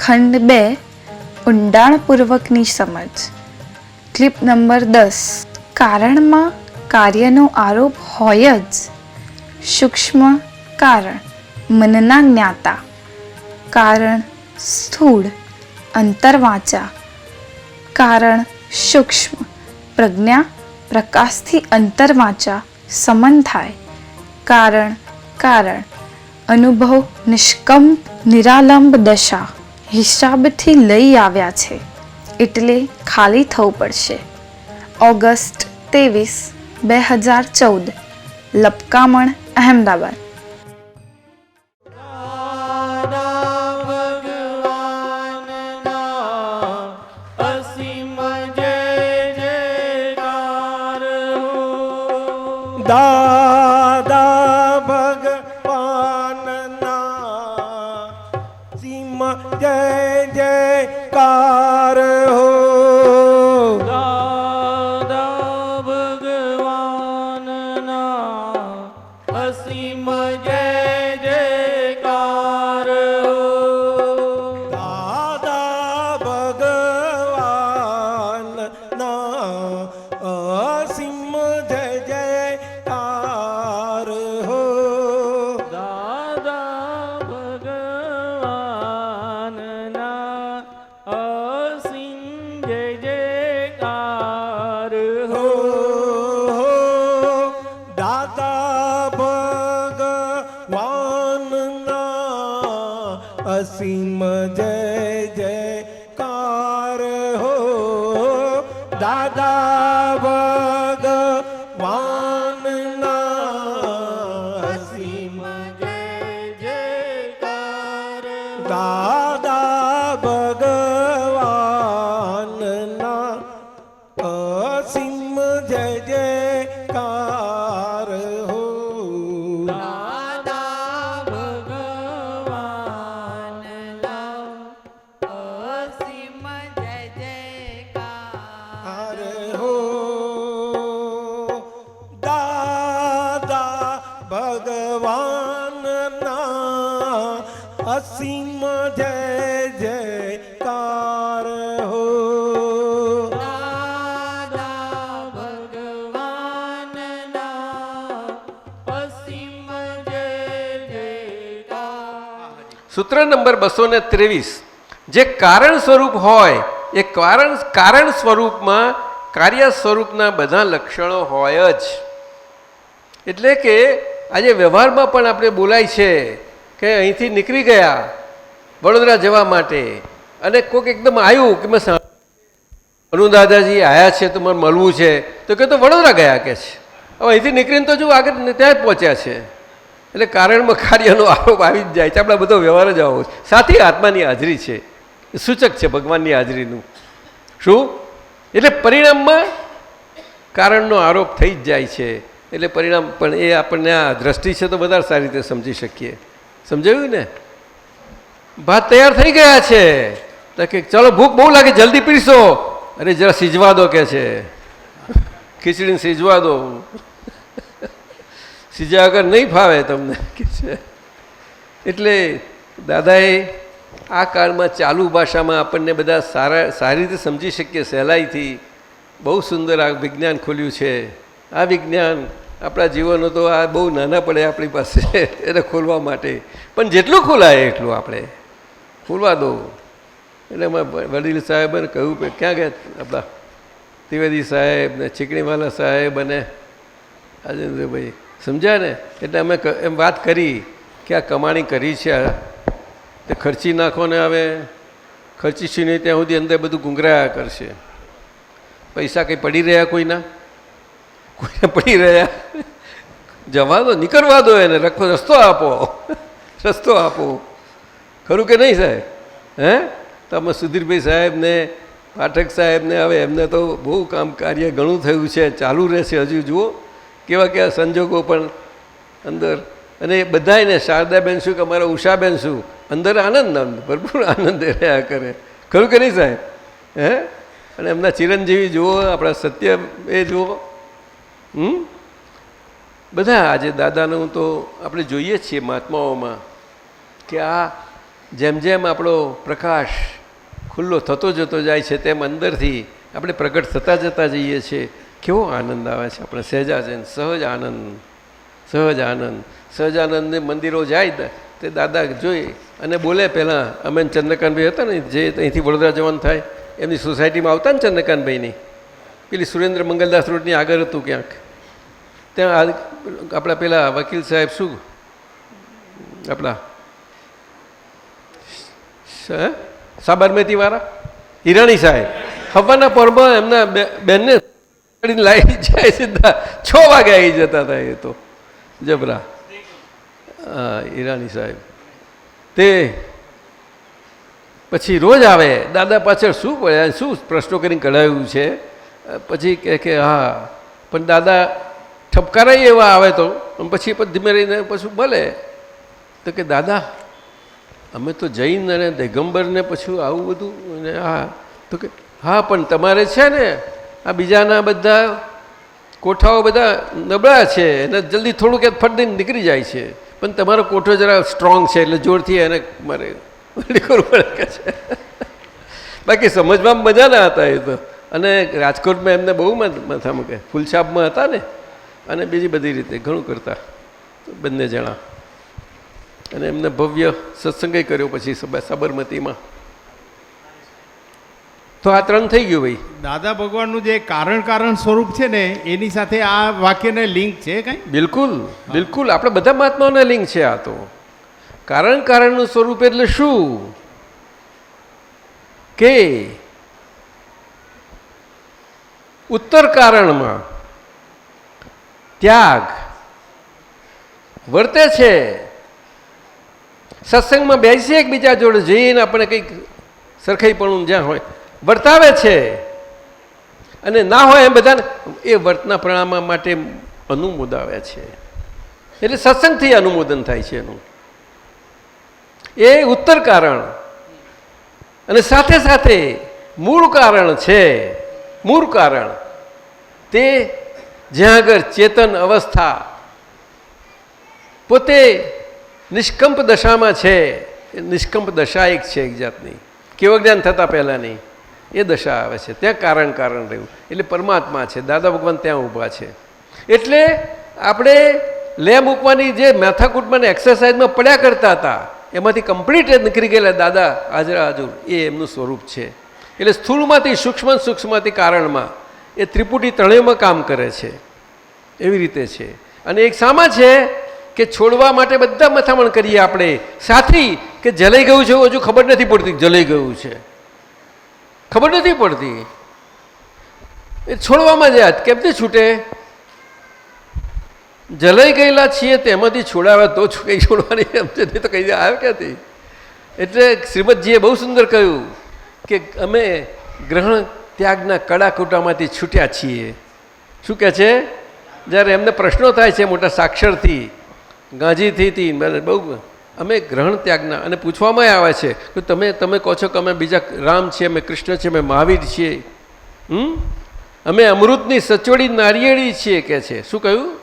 ખંડ 2 ઊંડાણપૂર્વકની સમજ. Clip number 10. કારણમાં કાર્યનો આરોપ હોય જ. સૂક્ષ્મ કારણ મનના જ્ઞાતા, કારણ સ્થૂળ અંતર્વાચા, કારણ સૂક્ષ્મ પ્રજ્ઞા પ્રકાશથી અંતર્વાચા સમન થાય. કારણ કારણ અનુભવ નિષ્કંપ નિરાલંબ દશા હિસાબથી લઈ આવ્યા છે, એટલે ખાલી થવું પડશે. ઓગસ્ટ 23, 2014. લપકામણ, અહેમદાબાદ. દાદા ભગવાનના સીમ જય જયકાર હો. દાદા ભગવાનના અસીમ જય જયકાર હો. દાદા ભગવાનના અસીમ જય જયકાર હો. દાદા ભગવાનના અસીમ જય જયકાર હો. દાદા ભગવાનના અસીમ જય જયકાર હો. દાદા ભગવાનના અસીમ જય જયકાર દાદા ભગવાનના અસીમ જય જયકાર હો. દાદા ભગવાનના અસીમ જય જયકાર હો. દાદા ભગવાનના અસીમ જય જયકાર હો. દાદા ભગવાનના અસીમ જય જયકાર. સૂત્ર નંબર 223. જે કારણ સ્વરૂપ હોય એ કારણ સ્વરૂપમાં કાર્ય સ્વરૂપના બધા લક્ષણો હોય જ. એટલે કે આજે વ્યવહારમાં પણ આપણે બોલાય છે કે અહીંથી નીકળી ગયા વડોદરા જવા માટે, અને કોઈક એકદમ આવ્યું કે મેં દાદાજી આવ્યા છે તો મને મળવું છે, તો કે તો વડોદરા ગયા કે છે. હવે અહીંથી નીકળીને તો જો આગળ ત્યાં જ પહોંચ્યા છે. એટલે કારણમાં કાર્યનો આરોપ આવી જ જાય છે. આપણા બધો વ્યવહાર જ આવો છે. સાથે આત્માની હાજરી છે, એ સૂચક છે ભગવાનની હાજરીનું. શું? એટલે પરિણામમાં કારણનો આરોપ થઈ જ જાય છે. એટલે પરિણામ પણ એ આપણને આ દ્રષ્ટિ છે તો વધારે સારી રીતે સમજી શકીએ. સમજાયું ને? ભાત તૈયાર થઈ ગયા છે તો કે ચાલો ભૂખ બહુ લાગે જલ્દી પીરસો. અરે જરા સિજવા દો કે છે, ખીચડીને સિજવા દો, સિજ્યા વગર નહીં ફાવે તમને કે છે. એટલે દાદાએ આ કાળમાં ચાલુ ભાષામાં આપણને બધા સારી રીતે સમજી શકીએ સહેલાઈથી. બહુ સુંદર આ વિજ્ઞાન ખોલ્યું છે. આ વિજ્ઞાન આપણા જીવનો તો આ બહુ નાના પડે આપણી પાસે એને ખોલવા માટે, પણ જેટલું ખોલાય એટલું આપણે ખોલવા દો. એટલે એમાં વડીલ સાહેબને કહ્યું કે ક્યાં ગયા આપણા ત્રિવેદી સાહેબ ને ચીકણીવાલા સાહેબ અને રાજેન્દ્રભાઈ સમજ્યા ને. એટલે અમે એમ વાત કરી કે આ કમાણી કરી છે તે ખર્ચી નાખો ને, હવે ખર્ચીશું નહીં ત્યાં સુધી અંદર બધું ગુંગરાયા કરશે. પૈસા કંઈ પડી રહ્યા કોઈના પડી રહ્યા, જવા દો, નીકળવા દો એને, રસ્તો આપો, રસ્તો આપો. ખરું કે નહીં સાહેબ? હે તો અમે સુધીરભાઈ સાહેબને પાઠક સાહેબને હવે એમને તો બહુ કામ કાર્ય ઘણું થયું છે, ચાલુ રહેશે હજુ. જુઓ કેવા કેવા સંજોગો પણ અંદર. અને એ બધાને શારદાબેન શું કે અમારા ઉષાબેન શું અંદર આનંદ ભરપૂર આનંદ રહ્યા કરે. ખરું કે નહીં સાહેબ? હે અને એમના ચિરંજીવી જુઓ, આપણા સત્ય એ જુઓ. બધા આજે દાદાનું તો આપણે જોઈએ છીએ મહાત્માઓમાં કે આ જેમ જેમ આપણો પ્રકાશ ખુલ્લો થતો જતો જાય છે તેમ અંદરથી આપણે પ્રગટ થતા જતા જઈએ છીએ. કેવો આનંદ આવે છે આપણે સહેજાજન, સહજ આનંદ. સહજાનંદને મંદિરો જાય તે દાદા જોઈ અને બોલે. પહેલાં અમે ચંદ્રકાંતભાઈ હતા ને, જે અહીંથી વડોદરા જવાનું થાય, એમની સોસાયટીમાં આવતા ને ચંદ્રકાંતભાઈની, પેલી સુરેન્દ્ર મંગલદાસ રોડની આગળ હતું ક્યાંક, ત્યાં આપણા પેલા વકીલ સાહેબ શું આપણા સાબરમતીવાળા હિરાણી સાહેબ હવાના પરમાં એમના બેનને લાવી જાય સીધા 6 વાગે આવી જતા હતા. એ તો જબરા. હા, હિરાણી સાહેબ તે પછી રોજ આવે. દાદા પાછળ શું પડ્યા, શું પ્રશ્નો કરીને કઢાવ્યું છે. પછી કહે કે હા, પણ દાદા ઠપકારાય એવા આવે તો પછી ધીમે રહીને પછી બોલે તો કે દાદા અમે તો જૈન અને દિગંબરને પછી આવું બધું. અને હા તો કે હા, પણ તમારે છે ને આ બીજાના બધા કોઠાઓ બધા નબળા છે, એને જલ્દી થોડુંક ફટ દઈને નીકળી જાય છે, પણ તમારો કોઠો જરા સ્ટ્રોંગ છે એટલે જોરથી એને મારે કરવું પડે કે છે. બાકી સમજવામાં મજા ના હતા એ તો. અને રાજકોટમાં એમને બહુ માથામાં કે ફૂલછાપમાં હતા ને, અને બીજી બધી રીતે ઘણું કરતા બંને જણા. અને એમને ભવ્ય સત્સંગય કર્યો પછી સાબરમતીમાં. તો આ 3 થઈ ગયું ભાઈ. દાદા ભગવાનનું જે કારણ સ્વરૂપ છે ને એની સાથે આ વાક્યને લિંક છે કઈ? બિલકુલ બિલકુલ, આપણે બધા મહાત્માઓને લિંક છે આ તો. કારણનું સ્વરૂપ એટલે શું કે ઉત્તર કારણમાં ત્યાગ વર્તે છે. સત્સંગમાં બેસીએ એકબીજા જોડે જઈને આપણે કંઈક સરખાઈપણું જ્યાં હોય વર્તાવે છે, અને ના હોય એમ બધાને એ વર્તના પ્રણામ માટે અનુમોદાવે છે. એટલે સત્સંગથી અનુમોદન થાય છે એનું. એ ઉત્તર કારણ. અને સાથે સાથે મૂળ કારણ છે. મૂળ કારણ તે જ્યાં આગળ ચેતન અવસ્થા પોતે નિષ્કંપ દશામાં છે. નિષ્કંપ દશા એક છે, એક જાતની કેવળ જ્ઞાન થતાં પહેલાંની એ દશા આવે છે. ત્યાં કારણ રહ્યું એટલે પરમાત્મા છે. દાદા ભગવાન ત્યાં ઊભા છે. એટલે આપણે લે મૂકવાની જે માથાકૂટમાં એક્સરસાઇઝમાં પડ્યા કરતા હતા એમાંથી કમ્પ્લીટ નીકળી ગયેલા દાદા હાજરા હાજર એ એમનું સ્વરૂપ છે. એટલે સ્થૂળમાંથી સૂક્ષ્મમાંથી કારણમાં એ ત્રિપુટી ત્રણેયમાં કામ કરે છે. એવી રીતે છે. અને એક સામા છે કે છોડવા માટે બધા મથામણ કરીએ આપણે, સાથી કે જલાઈ ગયું છે હજુ ખબર નથી પડતી જલાઈ ગયું છે, ખબર નથી પડતી. એ છોડવામાં જાય કેમથી છૂટે? જલાઈ ગયેલા છીએ તેમાંથી છોડાવે તો કંઈ છોડવાની એમ છે, નહીં તો કંઈ આવે ક્યાંથી? એટલે શ્રીમદજીએ બહુ સુંદર કહ્યું કે અમે ગ્રહણ ત્યાગના કડાકૂટામાંથી છૂટ્યા છીએ. શું કહે છે? જ્યારે એમને પ્રશ્નો થાય છે મોટા સાક્ષરથી ગાંધીથી બહુ અમે ગ્રહણ ત્યાગના, અને પૂછવામાં આવે છે કે તમે કહો છો કે અમે બીજા રામ છીએ, અમે કૃષ્ણ છીએ, અમે મહાવીર છીએ, અમે અમૃતની સચોડી નારિયેળી છીએ કે છે. શું કહ્યું?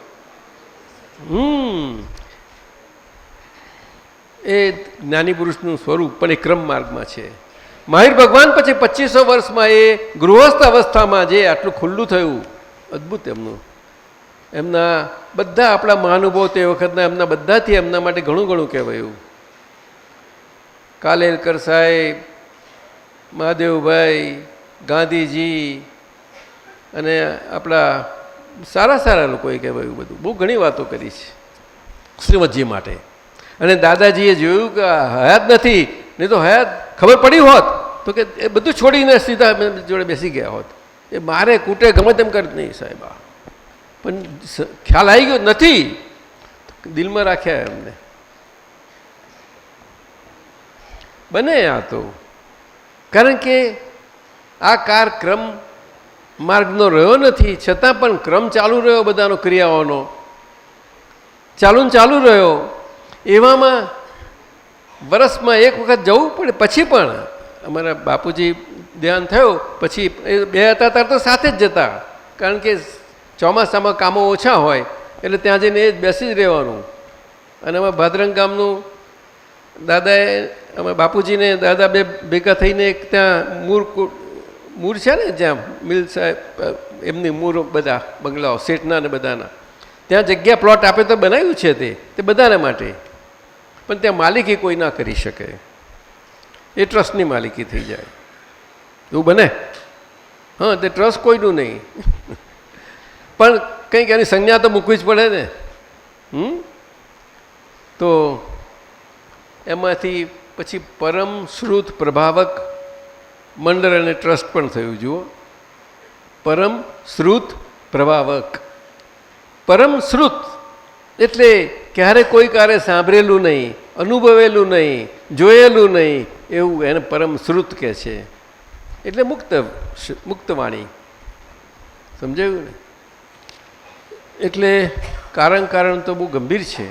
એ જ્ઞાની પુરુષનું સ્વરૂપ પણ એ ક્રમ માર્ગમાં છે. મહાવીર ભગવાન પછી 2500 વર્ષમાં એ ગૃહસ્થ અવસ્થામાં જે આટલું ખુલ્લું થયું, અદ્ભુત એમનું. એમના બધા આપણા મહાનુભાવો તે વખતના એમના બધાથી એમના માટે ઘણું ઘણું કહેવાયું. કાલેલકર સાહેબ, મહાદેવભાઈ, ગાંધીજી અને આપણા સારા સારા લોકોએ કહેવાયું. બધું બહુ ઘણી વાતો કરી છે શ્રીમદજી માટે. અને દાદાજીએ જોયું કે હયાત નથી, નહીં તો હયાત ખબર પડી હોત તો કે એ બધું છોડીને સીધા જોડે બેસી ગયા હોત. એ મારે કૂટે ગમે તેમ કરી નહીં સાહેબ, પણ ખ્યાલ આવી ગયો નથી, દિલમાં રાખ્યા એમને. બને આ તો કારણ કે આ ક્રમ માર્ગનો રહ્યો નથી, છતાં પણ ક્રમ ચાલુ રહ્યો બધાનો, ક્રિયાઓનો ચાલુ રહ્યો. એવામાં વર્ષમાં એક વખત જવું પડે. પછી પણ અમારા બાપુજી ધ્યાન થયો પછી એ બે હતા ત્યારે તો સાથે જ જતા, કારણ કે ચોમાસામાં કામો ઓછા હોય એટલે ત્યાં જઈને એ જ બેસી જ રહેવાનું. અને એમાં ભાદરંગ ગામનું દાદાએ અમે બાપુજીને દાદા બે ભેગા થઈને એક ત્યાં મૂર છે ને જ્યાં મિલ સાહેબ એમની મૂર બધા બંગલાઓ શેઠના ને બધાના ત્યાં જગ્યા પ્લોટ આપે તો બનાવ્યું છે તે બધાને માટે, પણ ત્યાં માલિકી કોઈ ના કરી શકે, એ ટ્રસ્ટની માલિકી થઈ જાય એવું બને. હા, તે ટ્રસ્ટ કોઈનું નહીં, પણ કંઈક એની સંજ્ઞા તો મૂકવી જ પડે ને. તો એમાંથી પછી પરમ શ્રુત પ્રભાવક મંડળ અને ટ્રસ્ટ પણ થયું. જુઓ, પરમ શ્રુત પ્રભાવક. પરમ શ્રુત એટલે ક્યારે કોઈ કારે સાંભળેલું નહીં, અનુભવેલું નહીં, જોયેલું નહીં એવું એને પરમ શ્રુત કહે છે. એટલે મુક્તવાણી. સમજાયું ને? એટલે કારણ તો બહુ ગંભીર છે.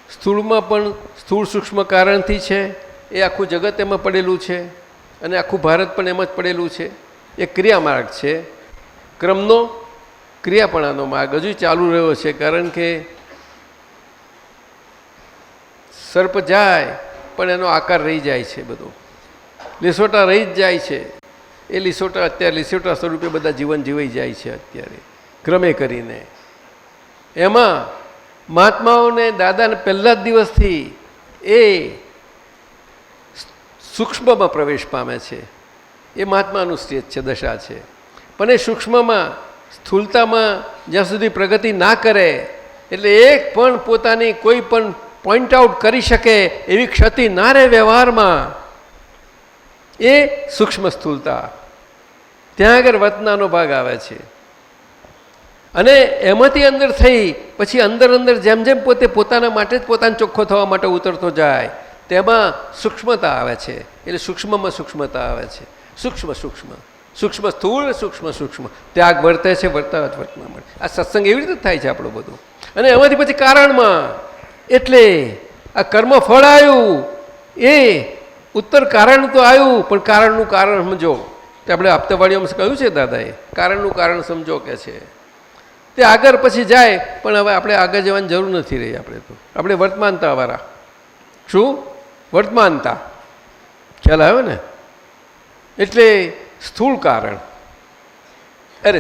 સ્થૂળમાં પણ સ્થૂળ સૂક્ષ્મ કારણથી છે, એ આખું જગત એમાં પડેલું છે અને આખું ભારત પણ એમાં જ પડેલું છે. એ ક્રિયા માર્ગ છે, ક્રમનો ક્રિયાપણાનો માર્ગ હજુ ચાલુ રહ્યો છે. કારણ કે સર્પ જાય પણ એનો આકાર રહી જાય છે, બધો લીસોટા રહી જ જાય છે. એ લીસોટા અત્યારે લીસોટા સ્વરૂપે બધા જીવન જીવાઈ જાય છે અત્યારે ક્રમે કરીને. એમાં મહાત્માઓને દાદાને પહેલા જ દિવસથી એ સૂક્ષ્મમાં પ્રવેશ પામે છે. એ મહાત્માનું સ્ટેજ છે, દશા છે. પણ એ સૂક્ષ્મમાં સ્થૂળતામાં જ્યાં સુધી પ્રગતિ ના કરે, એટલે એક પણ પોતાની કોઈ પણ પોઈન્ટ આઉટ કરી શકે એવી ક્ષતિ ના રહે વ્યવહારમાં, એ સૂક્ષ્મ સ્થૂળતા. ત્યાં આગળ વર્તનાનો ભાગ આવે છે. અને એમાંથી અંદર થઈ પછી અંદર જેમ જેમ પોતે પોતાના માટે જ પોતાને ચોખ્ખો થવા માટે ઉતરતો જાય, તેમાં સૂક્ષ્મતા આવે છે. એટલે સૂક્ષ્મમાં સૂક્ષ્મતા આવે છે. સૂક્ષ્મ સ્થૂળ, સૂક્ષ્મ ત્યાગ વર્તે છે, વર્તમાં મળે. આ સત્સંગ એવી રીતે થાય છે આપણો બધું. અને એમાંથી પછી કારણમાં, એટલે આ કર્મ ફળ આવ્યું, એ ઉત્તર કારણ તો આવ્યું, પણ કારણનું કારણ સમજો. તે આપણે હપ્તાવાળીઓમાં કહ્યું છે દાદાએ, કારણનું કારણ સમજો કે છે. તે આગળ પછી જાય, પણ હવે આપણે આગળ જવાની જરૂર નથી રહી. આપણે વર્તમાનતાવાળા. શું? વર્તમાનતા. ખ્યાલ આવ્યો ને? એટલે સ્થૂળ કારણ,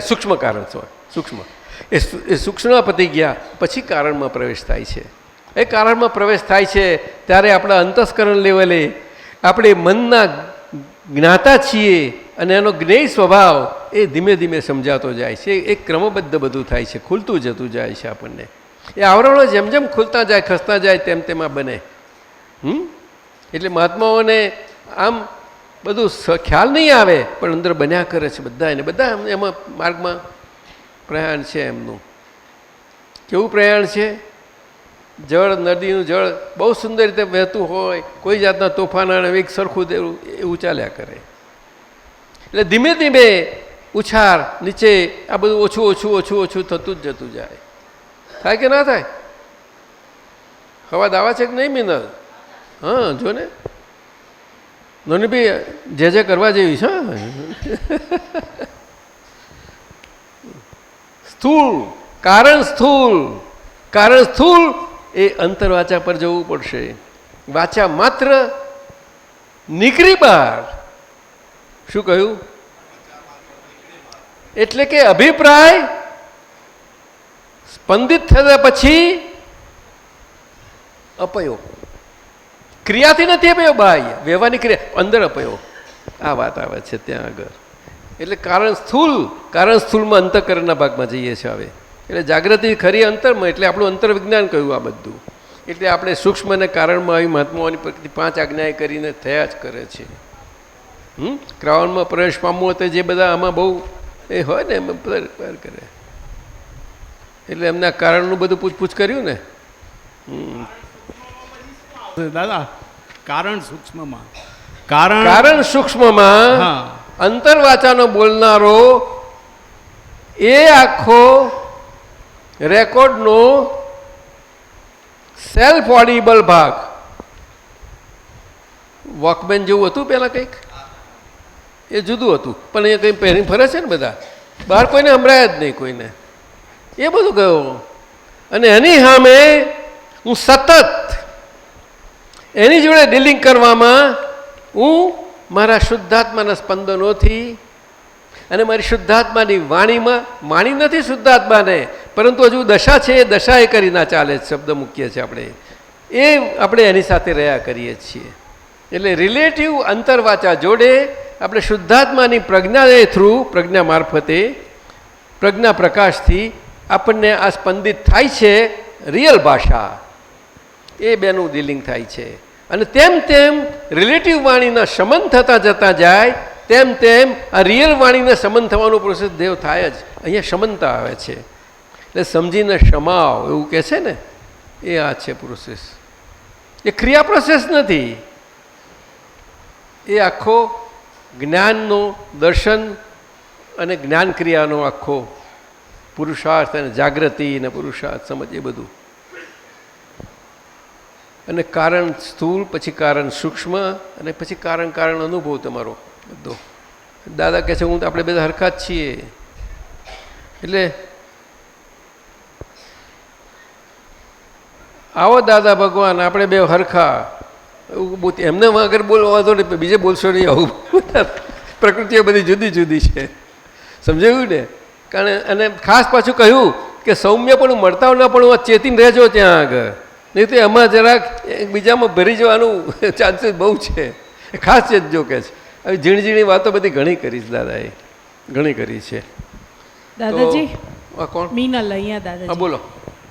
સૂક્ષ્મ કારણ, સૂક્ષ્મ એ સૂક્ષ્મ પતી ગયા પછી કારણમાં પ્રવેશ થાય છે. એ કારણમાં પ્રવેશ થાય છે ત્યારે આપણા અંતસ્કરણ લેવલે આપણે મનના જ્ઞાતા છીએ, અને એનો જ્ઞેય સ્વભાવ એ ધીમે ધીમે સમજાતો જાય છે. એ ક્રમબદ્ધ બધું થાય છે, ખુલતું જતું જાય છે આપણને. એ આવરણો જેમ જેમ ખુલતા જાય, ખસતા જાય, તેમ તેમાં બને. એટલે મહાત્માઓને આમ બધું ખ્યાલ નહીં આવે, પણ અંદર બન્યા કરે છે બધા. એને બધા એમાં માર્ગમાં પ્રયાણ છે એમનું. કેવું પ્રયાણ છે? જળ, નદીનું જળ બહુ સુંદર રીતે વહેતું હોય, કોઈ જાતના તોફાના એક સરખું દેવું એવું ચાલ્યા કરે. એટલે ધીમે ધીમે ઉછાર નીચે આ બધું ઓછું થતું જ જતું જાય. થાય કે ના થાય? હવા દાવા છે કે નહીં મિનલ? હા, જો ને નોની ભાઈ જે કરવા જેવી છે. કારણ સ્થૂળ એ અંતરવાચા પર જવું પડશે. વાચા માત્ર નીકળી બહાર. શું કહ્યું? એટલે કે અભિપ્રાય સ્પંદિત થયા પછી અપયો. ક્રિયાથી નથી અપયો, બાહ્ય વ્યવહારની ક્રિયા, અંદર અપયો. આ વાત આવે છે ત્યાં આગળ. એટલે કારણ સ્થૂળમાં અંતઃકરણના ભાગમાં જઈએ છીએ હવે. એટલે જાગૃતિ ખરી અંતરમાં, એટલે આપણું અંતર વિજ્ઞાન કહ્યું આ બધું. એટલે આપણે સૂક્ષ્મ અને કારણમાં આવી મહાત્માઓની પ્રકૃતિ 5 આજ્ઞાએ કરીને થયા જ કરે છે. ક્રાઉનમાં પ્રવેશ પામવું હતો જે બધા આમાં બહુ એ હોય ને, એમ કરે. એટલે એમના કારણનું બધું પૂછપૂછ કર્યું ને. દાદા, કારણ સૂક્ષ્મમાં અંતરવાચાનો બોલનારો એ આખો રેકોર્ડનો સેલ્ફ ઓડિબલ ભાગ. વોકમેન જેવું હતું પહેલાં કંઈક, એ જુદું હતું. પણ એ કંઈ પહેરી ફરે છે ને બધા, બહાર કોઈને સંભળાય જ નહીં કોઈને. એ બધું ગયો. અને એની સામે હું સતત એની જોડે ડીલિંગ કરવામાં હું મારા શુદ્ધાત્માના સ્પંદનોથી અને મારી શુદ્ધાત્માની વાણીમાં માણી નથી શુદ્ધાત્માને, પરંતુ હજુ દશા છે એ દશા એ કરી ના ચાલે શબ્દ મૂકીએ છીએ આપણે એની સાથે રહ્યા કરીએ છીએ. એટલે રિલેટિવ અંતરવાચા જોડે આપણે શુદ્ધાત્માની પ્રજ્ઞાને થ્રુ પ્રજ્ઞા મારફતે પ્રજ્ઞા પ્રકાશથી આપણને આ સ્પંદિત થાય છે રિયલ ભાષા, એ બેનું ડીલિંગ થાય છે. અને તેમ તેમ રિલેટિવ વાણીના શમન થતાં જતાં જાય તેમ તેમ આ રિયલ વાણીને શમન થવાનું પ્રોસેસ દેવ થાય જ. અહીંયા શમનતા આવે છે એટલે સમજીને ક્ષમાવ એવું કહે છે ને, એ આ છે પ્રોસેસ. એ ક્રિયા પ્રોસેસ નથી, એ આખો જ્ઞાનનો દર્શન અને જ્ઞાન ક્રિયાનો આખો પુરુષાર્થ અને જાગૃતિ અને પુરુષાર્થ સમજ એ બધું. અને કારણ સ્થૂળ, પછી કારણ સૂક્ષ્મ, અને પછી કારણ અનુભવ તમારો બધો. દાદા કહે છે હું આપણે બધા હરખા જ છીએ. એટલે આવો દાદા ભગવાન આપણે બે હરખા, એવું એમને આગળ બોલવા વાંધો નહીં, બીજે બોલશો નહીં આવું. પ્રકૃતિઓ બધી જુદી જુદી છે, સમજાયું ને? કારણ અને ખાસ પાછું કહ્યું કે સૌમ્ય પણ મળતા ના પણ ચેતીને રહેજો ત્યાં આગળ, નહીં તો એમાં જરાક બીજામાં ભરી જવાનું ચાન્સીસ બહુ છે. ખાસ ચેતજો કે છે. હવે ઝીણી ઝીણી વાતો બધી ઘણી કરી છે દાદાએ, ઘણી કરી છે. દાદાજી આ કોણ? મીનલ અહીંયા દાદાજી. હા બોલો.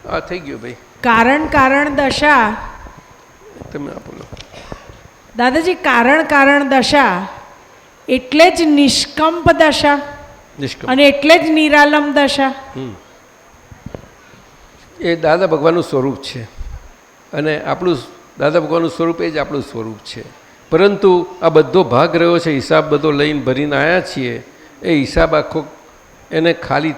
હા થઈ ગયું ભાઈ. કારણ દશા. તમે આ બોલો. દાદાજી કારણ દશા એટલે જ નિષ્કંપ દશા અને એટલે જ નિરાલમ દશા. એ દાદા ભગવાનનું સ્વરૂપ છે અને આપણું દાદા ભગવાનનું સ્વરૂપ એ જ આપણું સ્વરૂપ છે. પરંતુ આ બધો ભાગ રહ્યો છે, હિસાબ બધો લઈને ભરીને આવ્યા છીએ, એ હિસાબ આખો એને ખાલી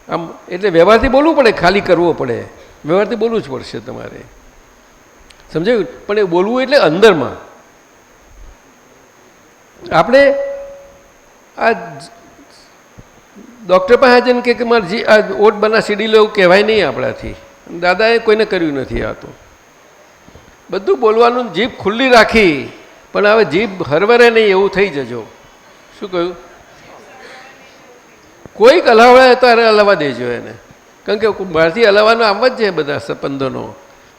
આમ એટલે વ્યવહારથી બોલવું પડે, ખાલી કરવો પડે, વ્યવહારથી બોલવું જ પડશે તમારે, સમજાયું? પણ એ બોલવું એટલે અંદરમાં આપણે આ ડૉક્ટર પાસે જઈને કે મારે આ ઓટ બના સીડી લો એવું કહેવાય નહીં આપણાથી. દાદાએ કોઈને કર્યું નથી. આ તો બધું બોલવાનું જીભ ખુલ્લી રાખી, પણ હવે જીભ હરવરે નહીં એવું થઈ જજો. શું કહ્યું? કોઈક હલાવડાય ત્યારે હલાવવા દેજો એને, કારણ કે બહારથી હલાવવાનું આમ જ છે બધા સ્પંદનો.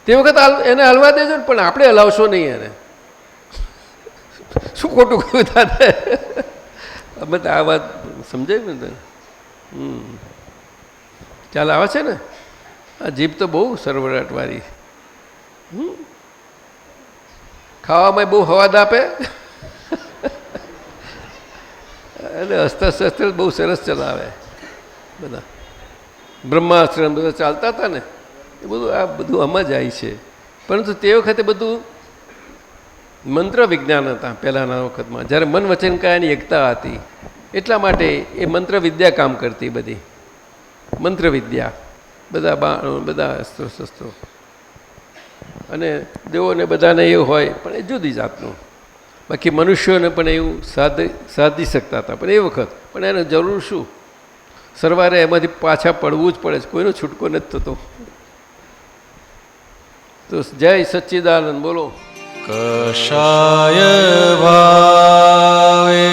તે વખત એને હલવા દેજો ને, પણ આપણે હલાવશો નહીં એને. શું ખોટું કહ્યું દાદા? અમે તો આ વાત સમજાયું ને? ચાલ આવે છે ને? આ જીભ તો બહુ સરવરાટવાળી, ખાવામાં બહુ હવાદ આપે અને હસ્તશસ્ત્ર બહુ સરસ ચલાવે. બધા બ્રહ્માસ્ત્ર બધા ચાલતા હતા ને, એ બધું આ બધું આમાં જાય છે. પરંતુ તે વખતે બધું મંત્ર વિજ્ઞાન હતા પહેલાંના વખતમાં, જ્યારે મન વચન કાયાની એકતા હતી. એટલા માટે એ મંત્ર વિદ્યા કામ કરતી, બધી મંત્ર વિદ્યા, બધા બાણો, બધા અસ્ત્રો શસ્ત્રો. અને દેવોને બધાને એવું હોય, પણ એ જુદી જાતનું. બાકી મનુષ્યોને પણ એવું સાધી શકતા હતા, પણ એ વખત. પણ એને જરૂર શું? સરવારે એમાંથી પાછા પડવું જ પડે છે, કોઈનો છૂટકો નથી થતો. તો જય સચ્ચિદાનંદ બોલો. કષાય ભાવે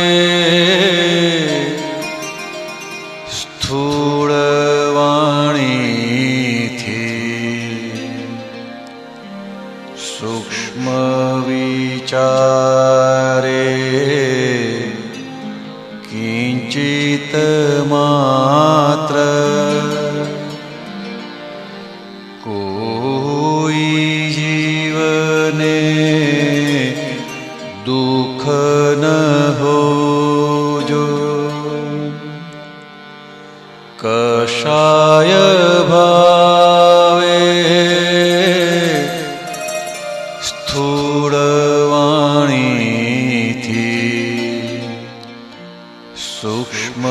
સ્થૂળ વાણીથી સૂક્ષ્મ વિચારે કિંચિત માત્ર કોઈ જીવને દુઃખ ન હોજો. કષાય ભાવે સ્થૂળ વાણીથી સૂક્ષ્મ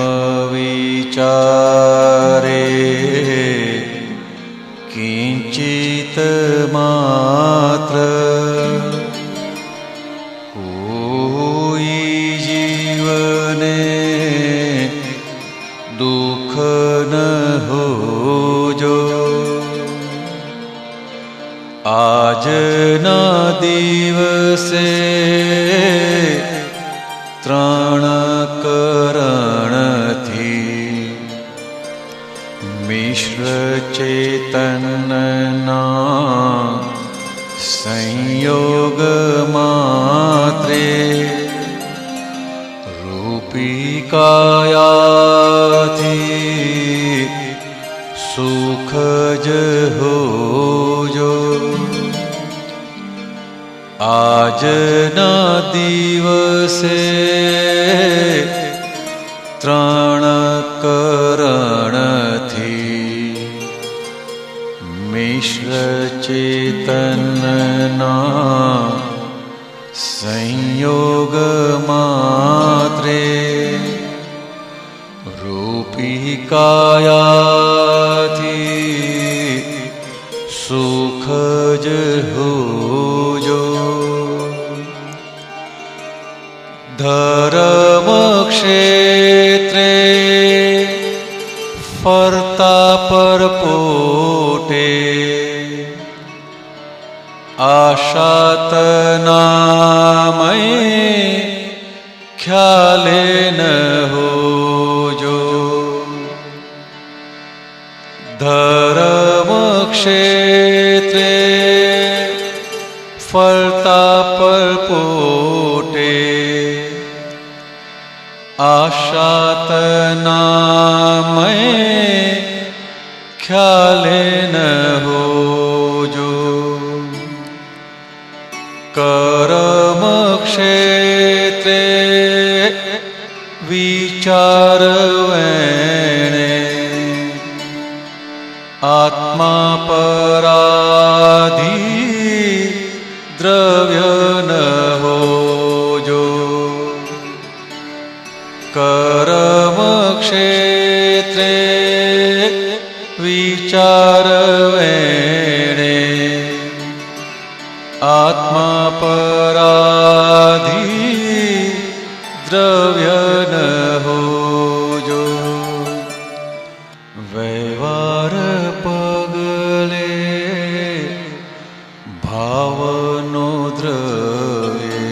વિચારે કિંચિત માત્ર કોઈ જીવને દુઃખ ન હોજો. આજના દિવસે ત્રણકરણથી મિશ્ર ચેતનના સંયોગ માત્રે રૂપી કાયાથી સુખ જ હોજો. આજના દિવસે ત્રણકરણથી મિશ્ર ચેતનના સંયોગ માત્રે રૂપી કાયાથી સુખ જ હોજો. ધર્મ ક્ષેત્રે ફરતા પરપોટે આશાતનામય ખ્યાલે ન હોજો. ધર્મ ક્ષેત્રે ફરતા પરપોટે આશાતનામય ખ્યાલે ન હોજો. કર્મ ક્ષેત્રે વિચાર વેણે આત્મા પરાધી દ્રવ્ય ન હોજો. કર્મ ક્ષેત્રે વિચાર વેણે આત્મા પરાધી દ્રવ્ય ન હોજો. વ્યવહાર પગલે ભાવનો દ્રવ્ય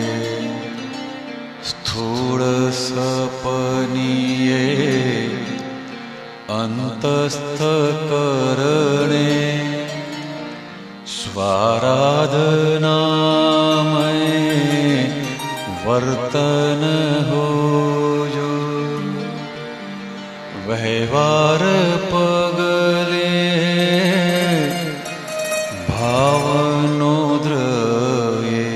સ્થૂળ સપનીએ અંતસ્થ કરણે સ્વારાધનામય વર્તન હોજો. વ્યવહાર પગલે ભાવનો દ્રવ્ય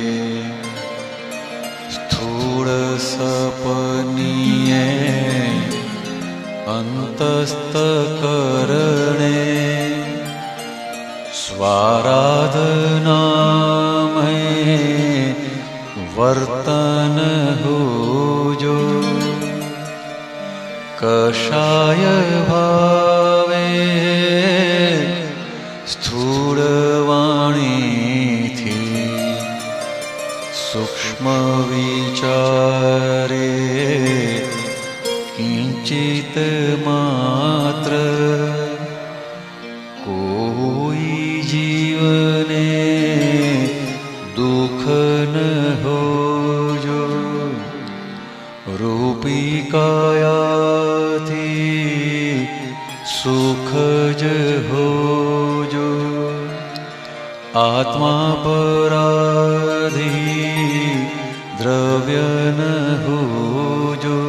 સ્થૂળ સપનીએ અંતસ્થ કરણે સ્વારાધનામય વર્તન હોજો. કષાય ભાવે સ્થૂળ વાણીથી સૂક્ષ્મ વિચારે કિંચિત માત્ર કોઈ જીવને દુઃખ ન હોજો. રૂપી કાયાથી સુખ જ હોજો. આત્મા પરાધી દ્રવ્ય ન હોજો.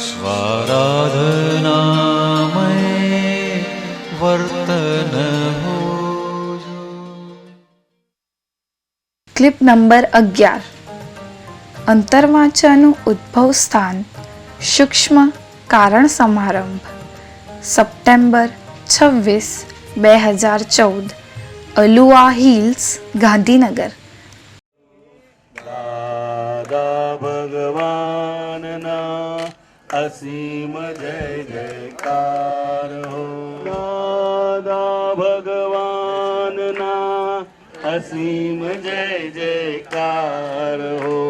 સ્વારાધનામય વર્તન હોજો. Clip number 11. અંતર્વાચાનું ઉદ્ભવ સ્થાન સૂક્ષ્મ કારણ સમારંભ સપ્ટેમ્બર 26, 2014 અલુઆ હિલ્સ, ગાંધીનગર. દાદા ભગવાનના અસીમ જય જયકાર હો. દાદા ભગવાનના અસીમ જય જયકાર હો.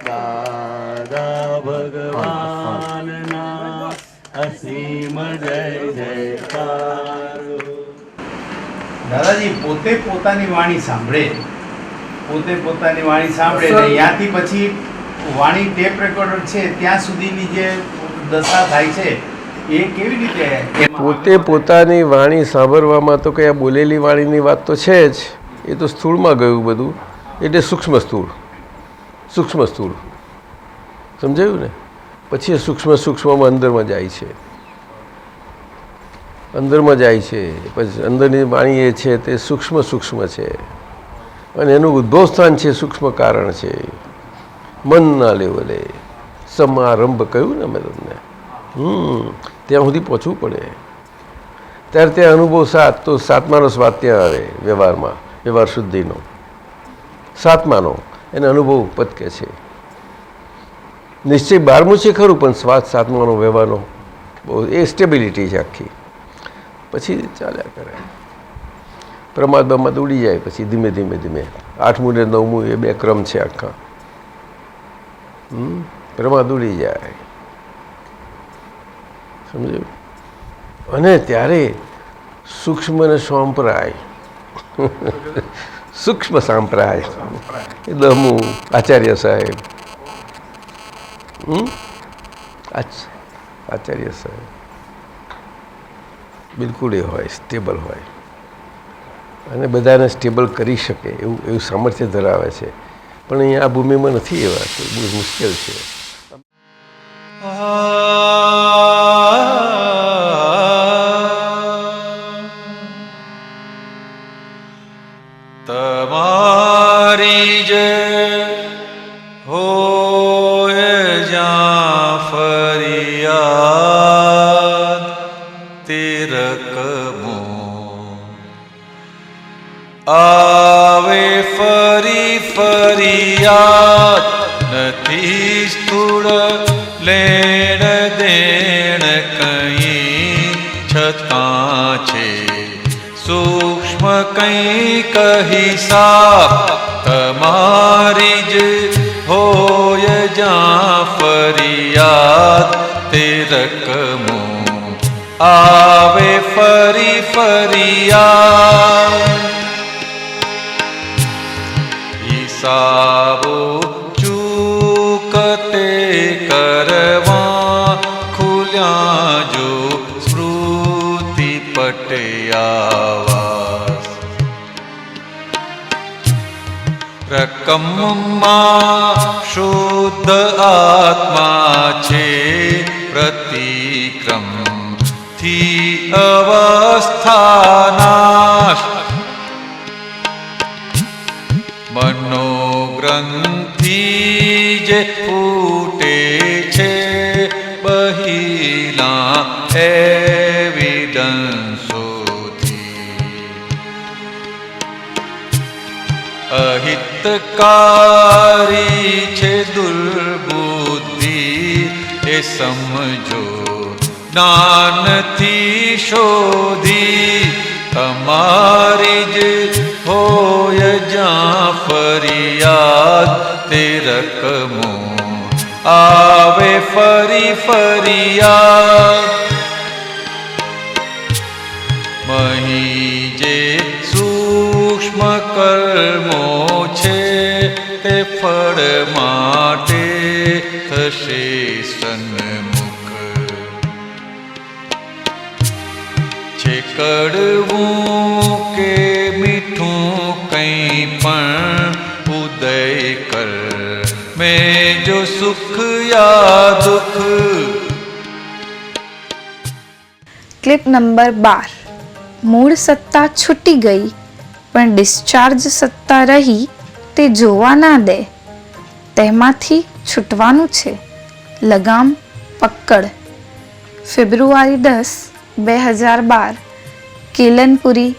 દાદા ભગવાનના અસીમ જય જયકાર હો. દાદાજી પોતે પોતાની વાણી સાંભળે ને ત્યાંથી પછી વાણી ટેપ રેકોર્ડર છે ત્યાં સુધીની જે દશા થાય છે એ કેવી રીતે પોતે પોતાની વાણી સાંભળવામાં તો કયા બોલેલી વાણીની વાત તો છે જ, એ તો સ્થૂળમાં ગયું બધું, એટલે સૂક્ષ્મ સ્થૂળ સમજાયું ને? પછી એ સૂક્ષ્મમાં અંદરમાં જાય છે, પછી અંદરની વાણી એ છે તે સૂક્ષ્મ છે, અને એનું ઉદ્ભવ સ્થાન છે સૂક્ષ્મ કારણ છે, મનના લેવલે સમારંભ કહ્યું ને મેં તમને. ત્યાં સુધી પહોંચવું પડે. ત્યારે ત્યાં અનુભવ 7, તો 7માનો સ્વાદ ત્યાં આવે વ્યવહારમાં, વ્યવહાર શુદ્ધિનો 7માનો એને અનુભવ પદ કહે છે. નિશ્ચય 12મું છે ખરું, પણ સ્વાદ 7માનો વ્યવહારનો બહુ એ સ્ટેબિલિટી છે આખી. પછી ચાલ્યા કરે, પ્રમાદમાં ઉડી જાય, પછી ધીમે ધીમે 8મું ને 9મું એ 2 ક્રમ છે આખા. પ્રમાદ ઉડી જાય, સમજ્યું? અને ત્યારે સૂક્ષ્મ ને સંપ્રાય, સૂક્ષ્મ સંપ્રાય એ 10મું આચાર્ય સાહેબ, આચાર્ય સાહેબ બિલકુલ એ હોય, સ્ટેબલ હોય, અને બધાને સ્ટેબલ કરી શકે એવું સામર્થ્ય ધરાવે છે. પણ અહીંયા આ ભૂમિમાં નથી, એવા બહુ મુશ્કેલ છે. તમારી જે હોય જ્યાં ફરિયાદ તિરકમો આવે ફરિયાદ નથી સ્થૂળ લેણ દેણ કંઈ છતાં છે સૂક્ષ્મ કંઈક હિસાબ તમારી જ હોય જ્યાં ફરિયાદ તે રકમો આવે ફરિયાદ હિસાબો ચૂકતે કરવા ખુલ્યા જો સ્મૃતિ પટયાવાસ રકમમાં શુદ્ધ આત્મા છે પ્રતિક્રમ થી અવસ્થાનાશ મનોગ્રંથિ જે ફૂટે છે બહિલા એવિડન્સોથી અહિતકારી છે દુર્બુદ્ધિ એ સમજો જ્ઞાનથી શોધી તમારી જ હોય જ્યાં ફરિયાદ તે રકમો આવે ફરિયાદ મહી જે સૂક્ષ્મ કર્મો છે તે ફળ માટે થશે સન્મુખ છે કડવું કે મીઠું કંઈ પણ ઉદય કર મેં જો સુખ યા દુઃખ. Clip number 12. મૂળ સત્તા છૂટી ગઈ પણ ડિસ્ચાર્જ સત્તા રહી તે જોવા ના દે, તેમાંથી છૂટવાનું છે. લગામ પકડ. ફેબ્રુઆરી 10, 2012, કેલનપુરી,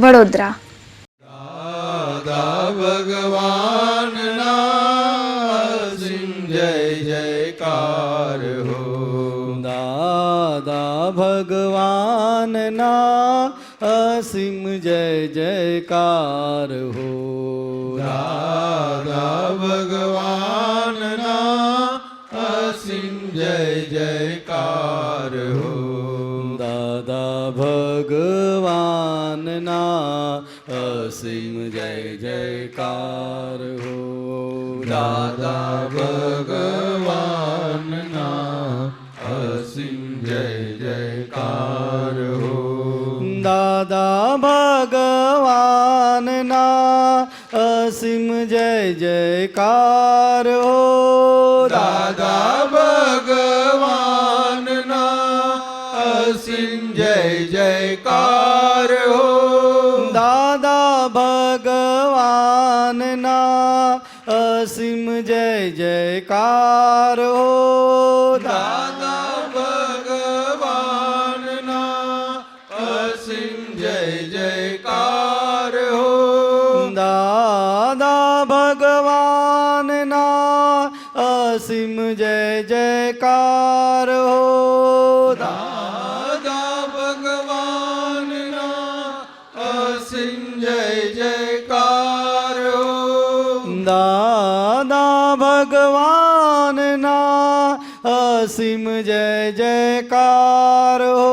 વડોદરા. દાદા ભગવાનના અસીમ જય જયકાર હો. દાદા ભગવાનના અસીમ જય જયકાર હો. દાદા ભગવાનના અસીમ જય જયકાર હો. દાદા ભગવાનના અસીમ જય જયકાર હો. દાદા ભગવાન જયકાર હો દાદા ભગવાનના અસીમ જય જયકાર હો દાદા ભગવાનના અસીમ જય જયકાર હો દાદા ભગવાનના અસીમ જય જયકાર હો દાદા ભગવાનના અસીમ જય જયકાર હો દાદા ભગવાનના અસીમ જય જયકાર હો દાદા ભગવાનના અસીમ જય જયકાર હો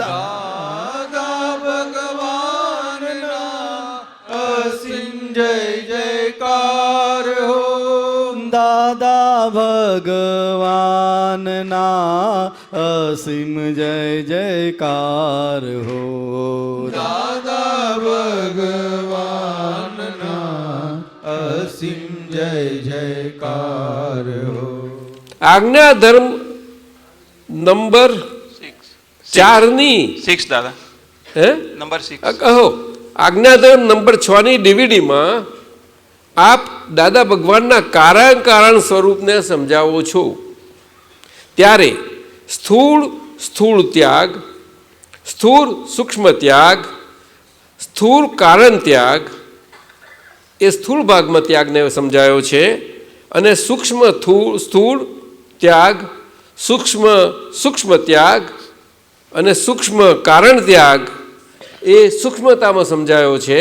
દાદા ભગવાનના અસીમ જય જયકાર હો દાદા ભગવાનના અસીમ જય જયકાર હો દાદા ભગવાનના અસીમ જય જયકાર હો આજ્ઞા ધર્મ નંબર 4ની 6 દાદા હે નંબર 6 કહો આજ્ઞાધર્મ નંબર 6 ની ડીવીડીમાં આપ દાદા ભગવાનના કારણ સ્વરૂપને સમજાવો છો ત્યારે સ્થૂળ ત્યાગ, સ્થૂળ સૂક્ષ્મ ત્યાગ, સ્થૂળ કારણ ત્યાગ એ સ્થૂળ ભાગમાં ત્યાગને સમજાયો છે અને સ્થૂળ ત્યાગ, સૂક્ષ્મ ત્યાગ અને સૂક્ષ્મ કારણ ત્યાગ એ સૂક્ષ્મતામાં સમજાયો છે,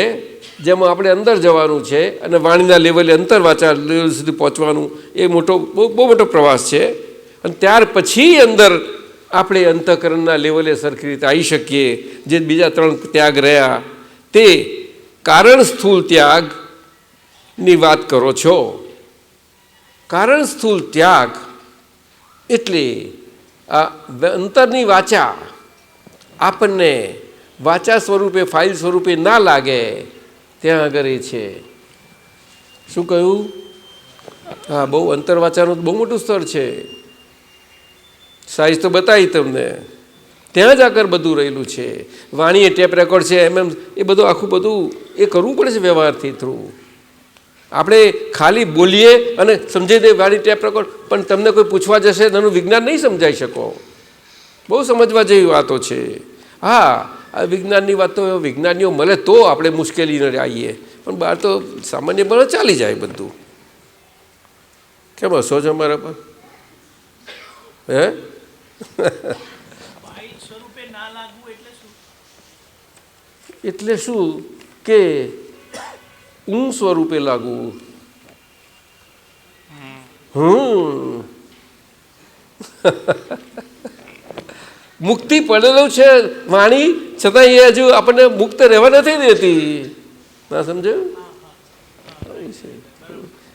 જેમાં આપણે અંદર જવાનું છે અને વાણીના લેવલે અંતરવાચા લેવલ સુધી પહોંચવાનું એ બહુ મોટો પ્રવાસ છે. અને ત્યાર પછી અંદર આપણે અંતઃકરણના લેવલે સરખી રીતે આવી શકીએ. જે બીજા 3 ત્યાગ રહ્યા તે કારણ સ્થૂળ ત્યાગની વાત કરો છો. કારણ સ્થૂળ ત્યાગ એટલે આ અંતરની વાચા આપણને વાચા સ્વરૂપે ફાઇલ સ્વરૂપે ના લાગે ત્યાં આગળ એ છે. શું કહ્યું? હા, બહુ અંતરવાચાનું બહુ મોટું સ્તર છે. સાઈઝ તો બતાવી તમને. ત્યાં જ આગળ બધું રહેલું છે. વાણીએ ટેપ રેકોર્ડ છે એમ એ બધું આખું બધું એ કરવું પડે છે વ્યવહારથી થ્રુ. આપણે ખાલી બોલીએ અને સમજાઈ દે વાણી ટેપ રેકોર્ડ, પણ તમને કોઈ પૂછવા જશે એનું વિજ્ઞાન નહીં સમજાઈ શકો. બહુ સમજવા જેવી વાતો છે. હા, આ વિજ્ઞાનની વાત તો વિજ્ઞાનીઓ મળે તો આપણે મુશ્કેલીને આવીએ, પણ બહાર તો સામાન્ય બળ ચાલી જાય બધું. કેમ હસો છો અમારા પર? હે એટલે શું કે ઊંઘ સ્વરૂપે લાગવું. મુક્તિ પડેલું છે વાણી, છતાં એ હજુ આપણને મુક્ત રહેવા નથી દેતી. ના સમજાયું?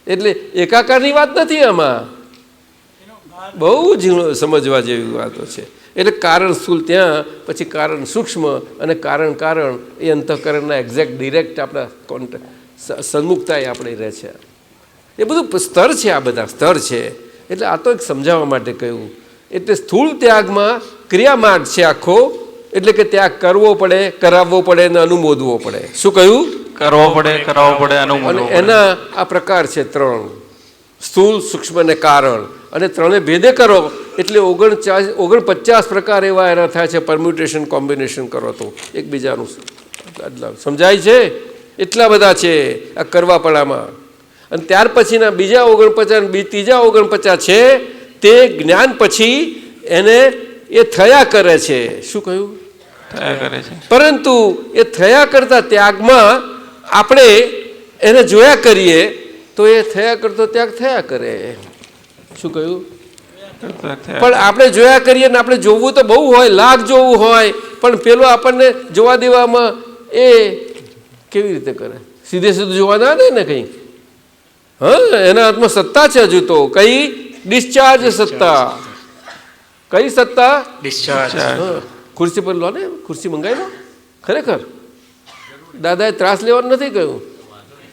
એટલે એકાકારની વાત નથી આમાં, બહુ જ સમજવા જેવી વાતો છે. એટલે કારણ સ્થૂળ ત્યાં, પછી કારણ સૂક્ષ્મ અને કારણ એ અંતઃકરણના એક્ઝેક્ટ ડિરેક્ટ આપણા સન્મુખતા આપણે રહે છે. એ બધું સ્તર છે, આ બધા સ્તર છે. એટલે આ તો એક સમજાવવા માટે કહ્યું. એટલે સ્થૂળ ત્યાગમાં ક્રિયામાર્ગ છે આખો, એટલે કે ત્યાગ કરવો પડે, કરાવવો પડે અને અનુમોદવો પડે. શું કહ્યું? કરવો પડે, કરાવવો પડે, અનુમોદવો પડે. એના આ પ્રકાર છે 3: સ્થૂળ, સૂક્ષ્મ અને કારણ. અને 3 ભેદે કરો એટલે 49 પ્રકાર એવા એના થાય છે. પરમ્યુટેશન કોમ્બિનેશન કરો તો એકબીજાનું સમજાય છે. એટલા બધા છે આ કરવાપણામાં. અને ત્યાર પછીના બીજા 49 ત્રીજા 49 છે તે જ્ઞાન પછી એને એ થયા કરે છે. શું કહ્યું? થયા કરે છે. પરંતુ એ થયા કરતા ત્યાગમાં આપણે એને જોયા કરીએ તો એ થયા કરતો ત્યાગ થયા કરે. શું કહ્યું? પણ આપણે જોયા કરીએ ને આપણે જોવું તો બહુ હોય, લાખ જોવું હોય, પણ પેલો આપણને જોવા દેવામાં એ કેવી રીતે કરે? સીધે સીધું જોવા ના દે ને કંઈ. હા, એના હાથમાં સત્તા છે હજુ તો. કઈ? ડિસ્ચાર્જ સત્તા. કઈ સત્તા? ડિસ્ચાર્જ. ખુરશી પર લો ને, ખુરશી મંગાવી લો. ખરેખર દાદાએ ત્રાસ લેવાનું નથી કહ્યું.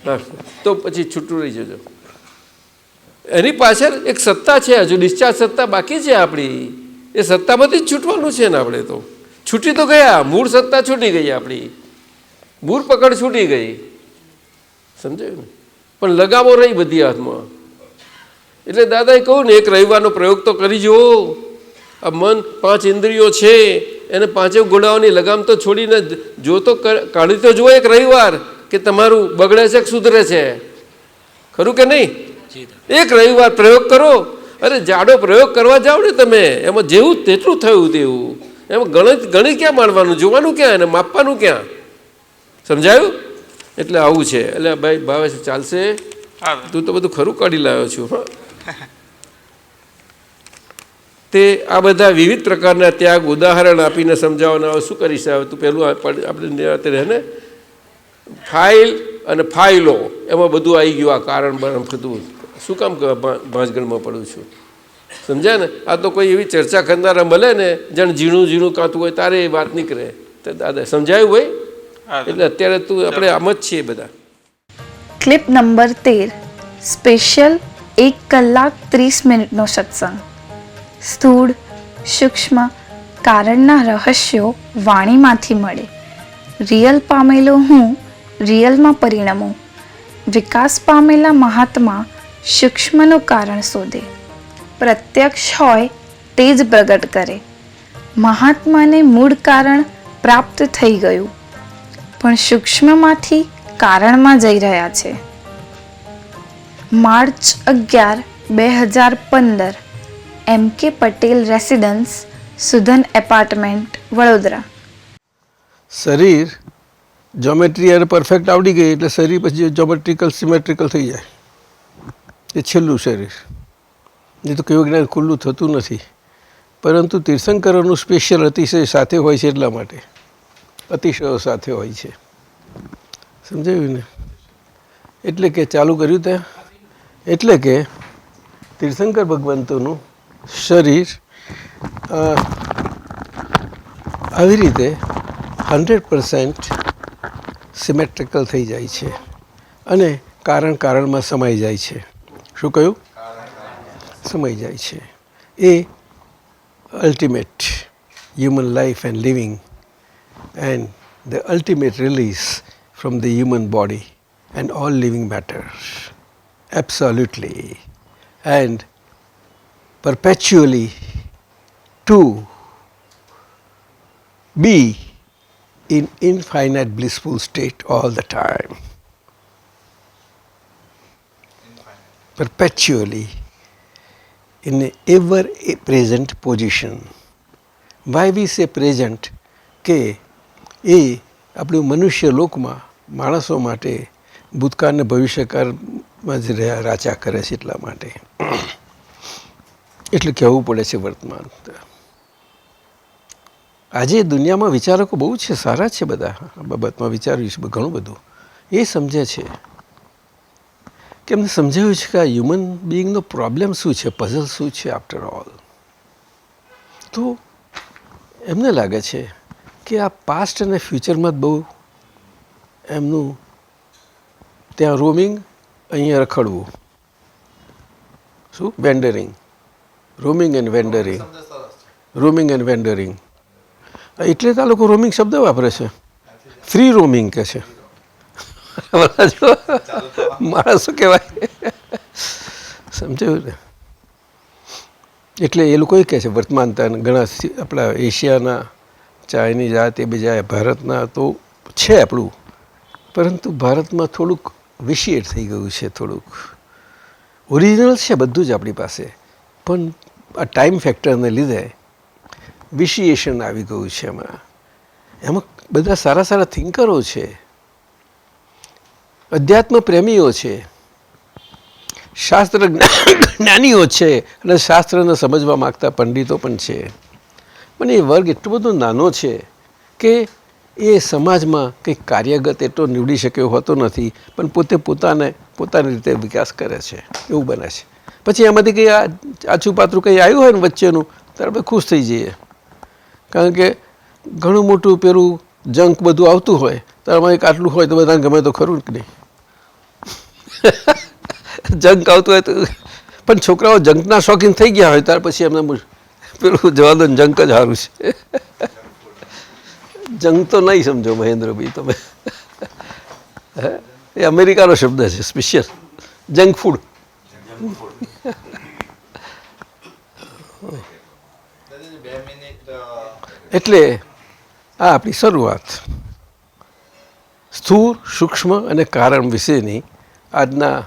હા, તો પછી છૂટું રહી જજો. એની પાછળ એક સત્તા છે, હજુ ડિસ્ચાર્જ સત્તા બાકી છે આપણી. એ સત્તામાંથી જ છૂટવાનું છે ને આપણે. તો છૂટી તો ગયા, મૂળ સત્તા છૂટી ગઈ આપણી, મૂળ પકડ છૂટી ગઈ, સમજાયું ને? પણ લગામો રહી બધી હાથમાં. એટલે દાદાએ કહું ને, એક રવિવારનો પ્રયોગ તો કરી જુઓ. આ મન 5 ઇન્દ્રિયો છે, એને 5 ઘોડાઓની લગામ તો છોડીને જો તો કાઢી તો જુઓ એક રવિવાર, કે તમારું બગડે છે કે સુધરે છે, ખરું કે નહીં? એક રવિવાર પ્રયોગ કરો. અરે જાડો પ્રયોગ કરવા જાઓ ને તમે, એમાં જેવું તેટલું થયું તેવું. એમાં ગણિત ક્યાં માણવાનું, જોવાનું ક્યાં, એને માપવાનું ક્યાં? સમજાયું? એટલે આવું છે. એટલે ભાઈ ભાવે ચાલશે, તું તો બધું ખરું કાઢી લાવ્યો છું. તે આ બધા વિવિધ પ્રકારના ત્યાગ ઉદાહરણ આપીને સમજાવવાના. શું કરીશ હવે? તું પહેલું આપણે રહે ને, ફાઇલ અને ફાઇલો, એમાં બધું આવી ગયું. આ કારણ બરણ બધું શું કામ ભાંજગણમાં પડું છું? સમજ્યા ને? આ તો કોઈ એવી ચર્ચા કરનારા મળે ને, જાણ ઝીણું ઝીણું કાતું હોય તારે એ વાત નીકળે. તો દાદા સમજાયું ભાઈ? એટલે અત્યારે તું આપણે આમ જ છીએ બધા. ક્લિપ નંબર 13, સ્પેશિયલ 1 કલાક 30 મિનિટનો સત્સંગ. સ્થૂળ સૂક્ષ્મ કારણના રહસ્યો વાણીમાંથી મળે. રિયલ પામેલો હું રિયલમાં પરિણમું. વિકાસ પામેલા મહાત્મા સૂક્ષ્મનું કારણ શોધે. પ્રત્યક્ષ હોય તે જ પ્રગટ કરે. મહાત્માને મૂળ કારણ પ્રાપ્ત થઈ ગયું, પણ સૂક્ષ્મમાંથી કારણમાં જઈ રહ્યા છે. March 11, 2015, MK Patel residence, Sudhan apartment, Vadodara. શરીર જોમેટ્રી અને પરફેક્ટ આવડી ગઈ એટલે શરીર પછી જોમેટ્રિકલ સિમેટ્રિકલ થઈ જાય. એ છેલ્લું શરીર. એ તો કેવું જ્ઞાન ખુલ્લું થતું નથી. પરંતુ તીર્થંકરોનું સ્પેશિયલ અતિશય સાથે હોય છે, એટલા માટે અતિશયો સાથે હોય છે. સમજાયું ને? એટલે કે ચાલુ કર્યું ત્યાં, એટલે કે તીર્થંકર ભગવંતોનું શરીર આવી રીતે 100% સિમેટ્રિકલ થઈ જાય છે અને કારણમાં સમાઈ જાય છે. શું કહ્યું? સમાઈ જાય છે. એ ultimate human life and living and the ultimate release from the human body and all living matter, absolutely, and perpetually to be in infinite blissful state all the time. Perpetually in a ever present position. Why we say present? કે એ આપણું મનુષ્ય લોકમાં માણસો માટે ભૂતકાળ ને ભવિષ્યકાળમાં જ રાચા કરે છે, એટલા માટે. એટલે કહેવું પડે છે વર્તમાન. આજે દુનિયામાં વિચારકો બહુ છે, સારા છે બધા, આ બાબતમાં વિચાર્યું છે ઘણું બધું. એ સમજે છે કે એમને સમજાવ્યું છે કે આ હ્યુમન બિઈંગનો પ્રોબ્લેમ શું છે, પઝલ શું છે આફ્ટર ઓલ. તો એમને લાગે છે કે આ પાસ્ટ અને ફ્યુચરમાં જ બહુ એમનું ત્યાં રોમિંગ, અહીંયા રખડવું. શું? વેન્ડરિંગ, રોમિંગ એન્ડ વેન્ડરિંગ, રોમિંગ એન્ડ વેન્ડરિંગ. એટલે તો આ લોકો રોમિંગ શબ્દ વાપરે છે. ફ્રી રોમિંગ કહે છે. માણસો કહેવાય. સમજાયું ને? એટલે એ લોકો કહે છે વર્તમાનતા ઘણા આપણા એશિયાના, ચાઇનીઝ આ તે બીજા ભારતના તો છે આપણું, પરંતુ ભારતમાં થોડુંક વિશિએટ થઈ ગયું છે. થોડુંક ઓરિજિનલ છે બધું જ આપણી પાસે, પણ આ ટાઈમ ફેક્ટરને લીધે વિશિએશન આવી ગયું છે. એમાં બધા સારા સારા થિંકરો છે, અધ્યાત્મ પ્રેમીઓ છે, શાસ્ત્ર જ્ઞાનીઓ છે અને શાસ્ત્રને સમજવા માગતા પંડિતો પણ છે. પણ એ વર્ગ એટલો બધો નાનો છે કે એ સમાજમાં કંઈક કાર્યગત એટલો નીવડી શક્યો હોતો નથી, પણ પોતે પોતાની રીતે વિકાસ કરે છે, એવું બને છે. પછી એમાંથી કંઈ આછું પાત્રું કંઈ આવ્યું હોય ને વચ્ચેનું, ત્યારે આપણે ખુશ થઈ જઈએ. કારણ કે ઘણું મોટું પેલું જંક બધું આવતું હોય, તારામાં એક આટલું હોય તો બધાને ગમે તો ખરું કે નહીં? જંક આવતું હોય તો પણ છોકરાઓ જંકના શોખીન થઈ ગયા હોય ત્યાર પછી એમને પેલું જવા દો, જંક જ સારું છે. જંક તો નહીં સમજો મહેન્દ્રભાઈ તમે, એ અમેરિકાનો શબ્દ છે સ્પેશિયલ, જંક ફૂડ. એટલે આ આપણી શરૂઆત સ્થૂળ, સૂક્ષ્મ અને કારણ વિશેની આજના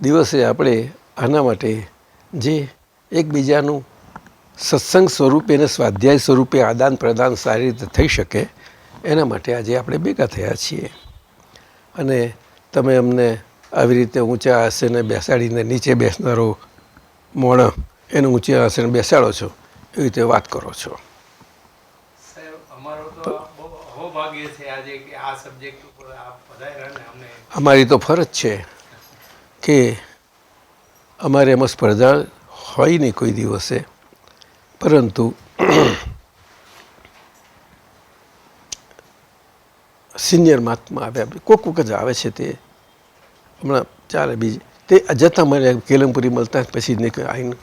દિવસે આપણે આના માટે જે એકબીજાનું સત્સંગ સ્વરૂપે અને સ્વાધ્યાય સ્વરૂપે આદાન પ્રદાન સારી રીતે થઈ શકે એના માટે આજે આપણે ભેગા થયા છીએ. અને તમે અમને આવી રીતે ઊંચા આસને બેસાડીને નીચે બેસનારો મોણ એને ઊંચા આસને બેસાડો છો, એવી રીતે વાત કરો છો. અમારી તો ફરજ છે કે અમારે એમાં સ્પર્ધા હોય નહીં કોઈ દિવસે, પરંતુ સિનિયર મહાત્મા આવ્યા, કોક વખત જ આવે છે તે હમણાં ચાલે બીજી તે જતાં મને કેલમપુરી મળતા પછી આવીને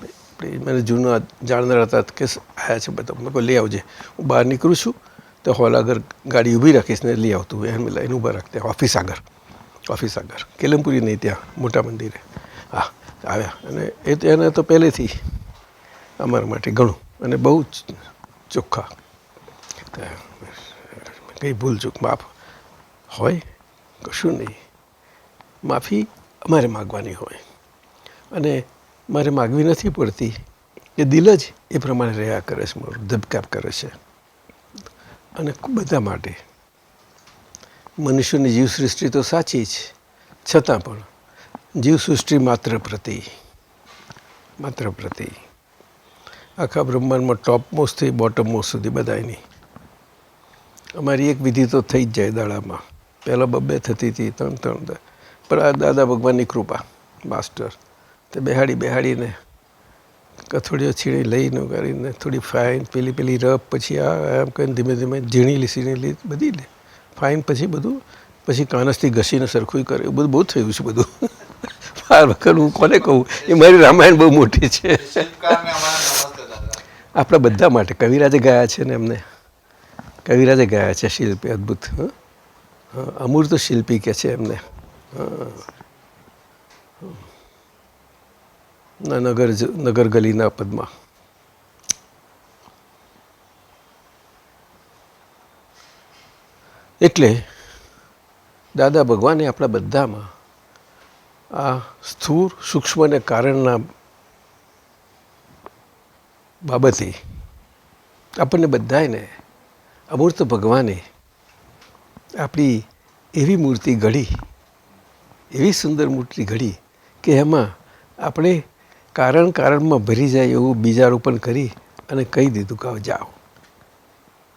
મને જૂના જાણનાર હતા કે આવ્યા છે બધા, મને લઈ આવજે. હું બહાર નીકળું છું તો હોલ આગળ ગાડી ઊભી રાખીશ ને લઈ આવતું એમ લઈને ઊભા રાખતા ઓફિસ આગળ કેલમપુરી નહીં ત્યાં મોટા મંદિરે. હા આવ્યા અને એને તો પહેલેથી અમારા માટે ઘણું અને બહુ જ ચોખ્ખા, કંઈ ભૂલચૂક માફ હોય કશું નહીં. માફી અમારે માગવાની હોય અને મારે માગવી નથી પડતી, કે દિલ જ એ પ્રમાણે રહ્યા કરે છે, મારું ધબકાપ કરે છે. અને બધા માટે મનુષ્યની જીવસૃષ્ટિ તો સાચી જ, છતાં પણ જીવસૃષ્ટિ માત્ર પ્રતિ આખા બ્રહ્માંડમાં ટોપ મોસ્ટથી બોટમ મોસ્ટ સુધી બધાની અમારી એક વિધિ તો થઈ જ જાય દાડામાં. પહેલાં 2 થતી હતી, 3 પણ આ દાદા ભગવાનની કૃપા માસ્ટર તે બેહાડીને કથોડીઓ છીણી લઈને કરીને થોડી ફાઇન પેલી રફ, પછી આ એમ કહીને ધીમે ધીમે ઝીણી બધી લે ફાઇન, પછી બધું પછી કાનસથી ઘસીને સરખું કરે. એવું બધું બહુ થયું છે બધું. આ વખત હું કોને કહું, એ મારી રામાયણ બહુ મોટી છે. આપણા બધા માટે કવિરાજે ગાયા છે ને, એમને કવિરાજે ગાયા છે શિલ્પી અદ્ભુત. અમૂર્ત શિલ્પી કે છે એમને. નગર ગલીના પદમાં. એટલે દાદા ભગવાને આપણા બધામાં આ સ્થૂળ, સૂક્ષ્મ અને કારણના બાબતે આપણને બધાને અમૂર્ત ભગવાને આપણી એવી મૂર્તિ ઘડી, એવી સુંદર મૂર્તિ ઘડી કે એમાં આપણે કારણમાં ભરી જાય એવું બીજારોપણ કરી અને કહી દીધું કે જાઓ.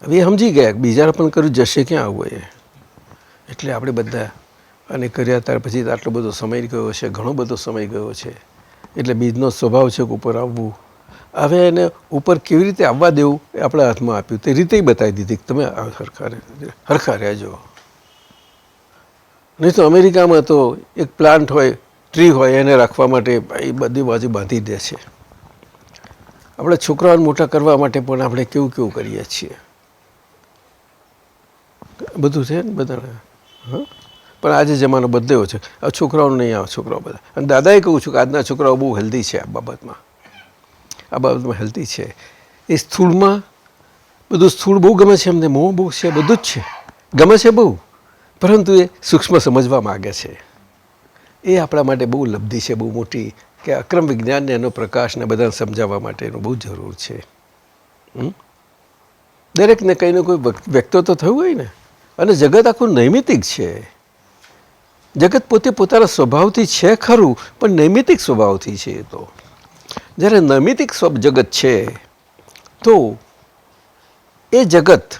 હવે એ સમજી ગયા બીજારોપણ કર્યું જશે ક્યાં આવું એ. એટલે આપણે બધા અને કર્યા ત્યાર પછી આટલો બધો સમય ગયો છે, ઘણો બધો સમય ગયો છે. એટલે બીજનો સ્વભાવ છે કે ઉપર આવવું. હવે એને ઉપર કેવી રીતે આવવા દેવું એ આપણા હાથમાં આપ્યું. તે રીતે બતાવી દીધી કે તમે હરખા રહેજો. નહીં તો અમેરિકામાં તો એક પ્લાન્ટ હોય, ટ્રી હોય, એને રાખવા માટે એ બધી બાજુ બાંધી દે છે. આપણે છોકરાઓને મોટા કરવા માટે પણ આપણે કેવું કરીએ છીએ. બધું છે ને બધાને. પણ આજે જમાનો બદલ્યો છે. આ છોકરાઓને નહીં, આ છોકરાઓ બધા. અને દાદાએ કહું છું કે આજના છોકરાઓ બહુ હેલ્ધી છે. આ બાબતમાં હેલ્ધી છે. એ સ્થૂળમાં બધું સ્થૂળ બહુ ગમે છે એમને, મોહ બહુ છે, બધું જ છે, ગમે છે બહુ, પરંતુ એ સૂક્ષ્મ સમજવા માગે છે. એ આપણા માટે બહુ લબ્ધિ છે, બહુ મોટી, કે અક્રમ વિજ્ઞાનને એનો પ્રકાશને બધાને સમજાવવા માટે એનું બહુ જરૂર છે. દરેકને કંઈ ને કોઈ વ્યક્તિત્વ તો થયું હોય ને. અને જગત આખું નૈમિતિક છે. જગત પોતે પોતાના સ્વભાવથી છે ખરું, પણ નૈમિતિક સ્વભાવથી છે. એ તો જ્યારે નૈમિતિક જગત છે તો એ જગત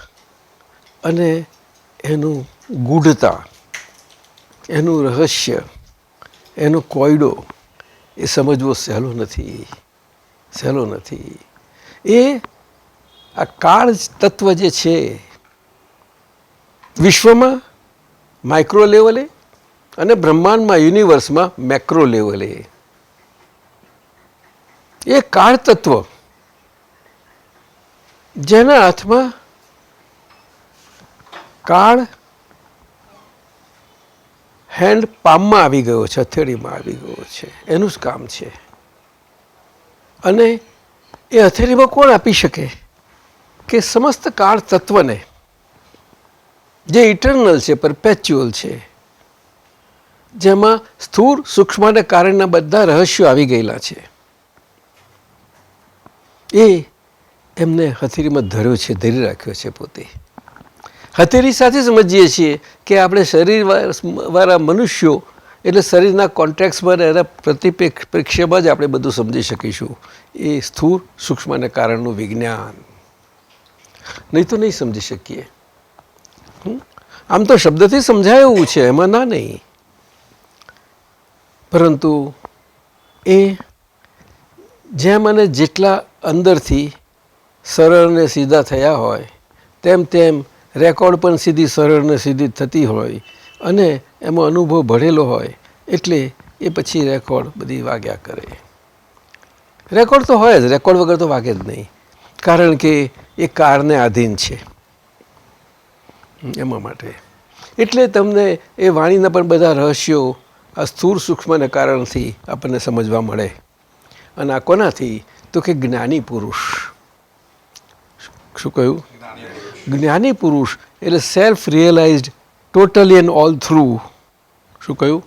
અને એનું ગૂઢતા, એનું રહસ્ય, એનો કોયડો એ સમજવો સહેલો નથી. એ આ કાળ તત્વ જે છે વિશ્વમાં માઇક્રો લેવલે અને બ્રહ્માંડમાં યુનિવર્સમાં મેક્રો લેવલે એ કાળ તત્વ જેના હાથમાં કાળ હેન્ડ પામમાં આવી ગયો છે, હથેળીમાં આવી ગયો છે, એનું જ કામ છે. અને એ હથેળીમાં કોણ આપી શકે કે સમસ્ત કાળ તત્વને, જે ઇટરનલ છે, પરપેચ્યુઅલ છે, જેમાં સ્થૂળ સૂક્ષ્મ અને કારણના બધા રહસ્યો આવી ગયેલા છે, એ એમને હથેળીમાં ધર્યો છે, ધરી રાખ્યો છે પોતે. હથેળી સાથે સમજીએ છીએ કે આપણે શરીરવાળા મનુષ્યો એટલે શરીરના કોન્ટેક્સમાં એના પ્રતિપ્રેક્ષ્યમાં જ આપણે બધું સમજી શકીશું. એ સ્થૂળ સૂક્ષ્મ અને કારણનું વિજ્ઞાન, નહીં તો નહીં સમજી શકીએ. આમ તો શબ્દથી સમજાય એવું છે, એમાં ના નહીં, પરંતુ એ જેમ અને જેટલા અંદરથી સરળ ને સીધા થયા હોય તેમ તેમ રેકોર્ડ પણ સીધી સરળ ને સીધી થતી હોય અને એમાં અનુભવ ભરેલો હોય એટલે એ પછી રેકોર્ડ બધી વાગ્યા કરે. રેકોર્ડ તો હોય જ, રેકોર્ડ વગર તો વાગે જ નહીં, કારણ કે એ કારને આધીન છે એમાં માટે. એટલે તમને એ વાણીના પણ બધા રહસ્યો આ સ્થૂળ સૂક્ષ્મને કારણથી આપણને સમજવા મળે. અને આ કોનાથી? તો કે જ્ઞાની પુરુષ. શું કહ્યું? જ્ઞાની પુરુષ એટલે self realised totally and all through. શું કહ્યું?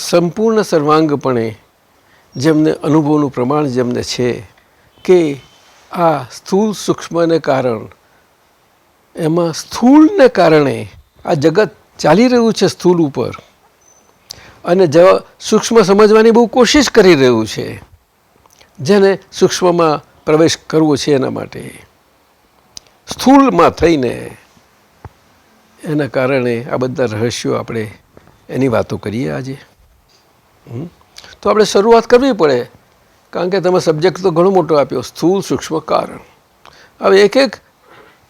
સંપૂર્ણ સર્વાંગપણે જેમને અનુભવનું પ્રમાણ જેમને છે કે આ સ્થૂળ સૂક્ષ્મને કારણ, એમાં સ્થૂળને કારણે આ જગત ચાલી રહ્યું છે સ્થૂળ ઉપર, અને સૂક્ષ્મ સમજવાની બહુ કોશિશ કરી રહ્યું છે, જેને સૂક્ષ્મમાં પ્રવેશ કરવો છે એના માટે સ્થૂળમાં થઈને એના કારણે આ બધા રહસ્યો આપણે એની વાતો કરીએ આજે. તો આપણે શરૂઆત કરવી પડે, કારણ કે તમે સબ્જેક્ટ તો ઘણો મોટો આપ્યો, સ્થૂળ સૂક્ષ્મ કારણ. હવે એક એક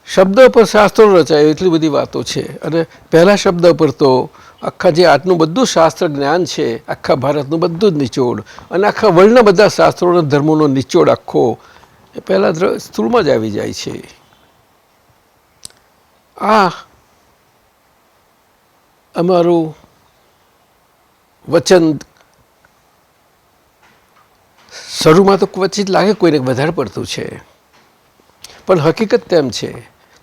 શબ્દ પર શાસ્ત્રો રચાયો, એટલી બધી વાતો છે. અને પહેલા શબ્દ પર તો આખા જે આજનું બધું શાસ્ત્ર જ્ઞાન છે, આખા ભારતનું બધું જ નિચોડ અને આખા વર્લ્ડના બધા શાસ્ત્રોના ધર્મોનો નિચોડ આખો એ પહેલાં સ્થૂળમાં જ આવી જાય છે. આ અમારું વચન શરૂમાં તો ક્વચિત લાગે કોઈને વધારે પડતું છે, પણ હકીકત તેમ છે.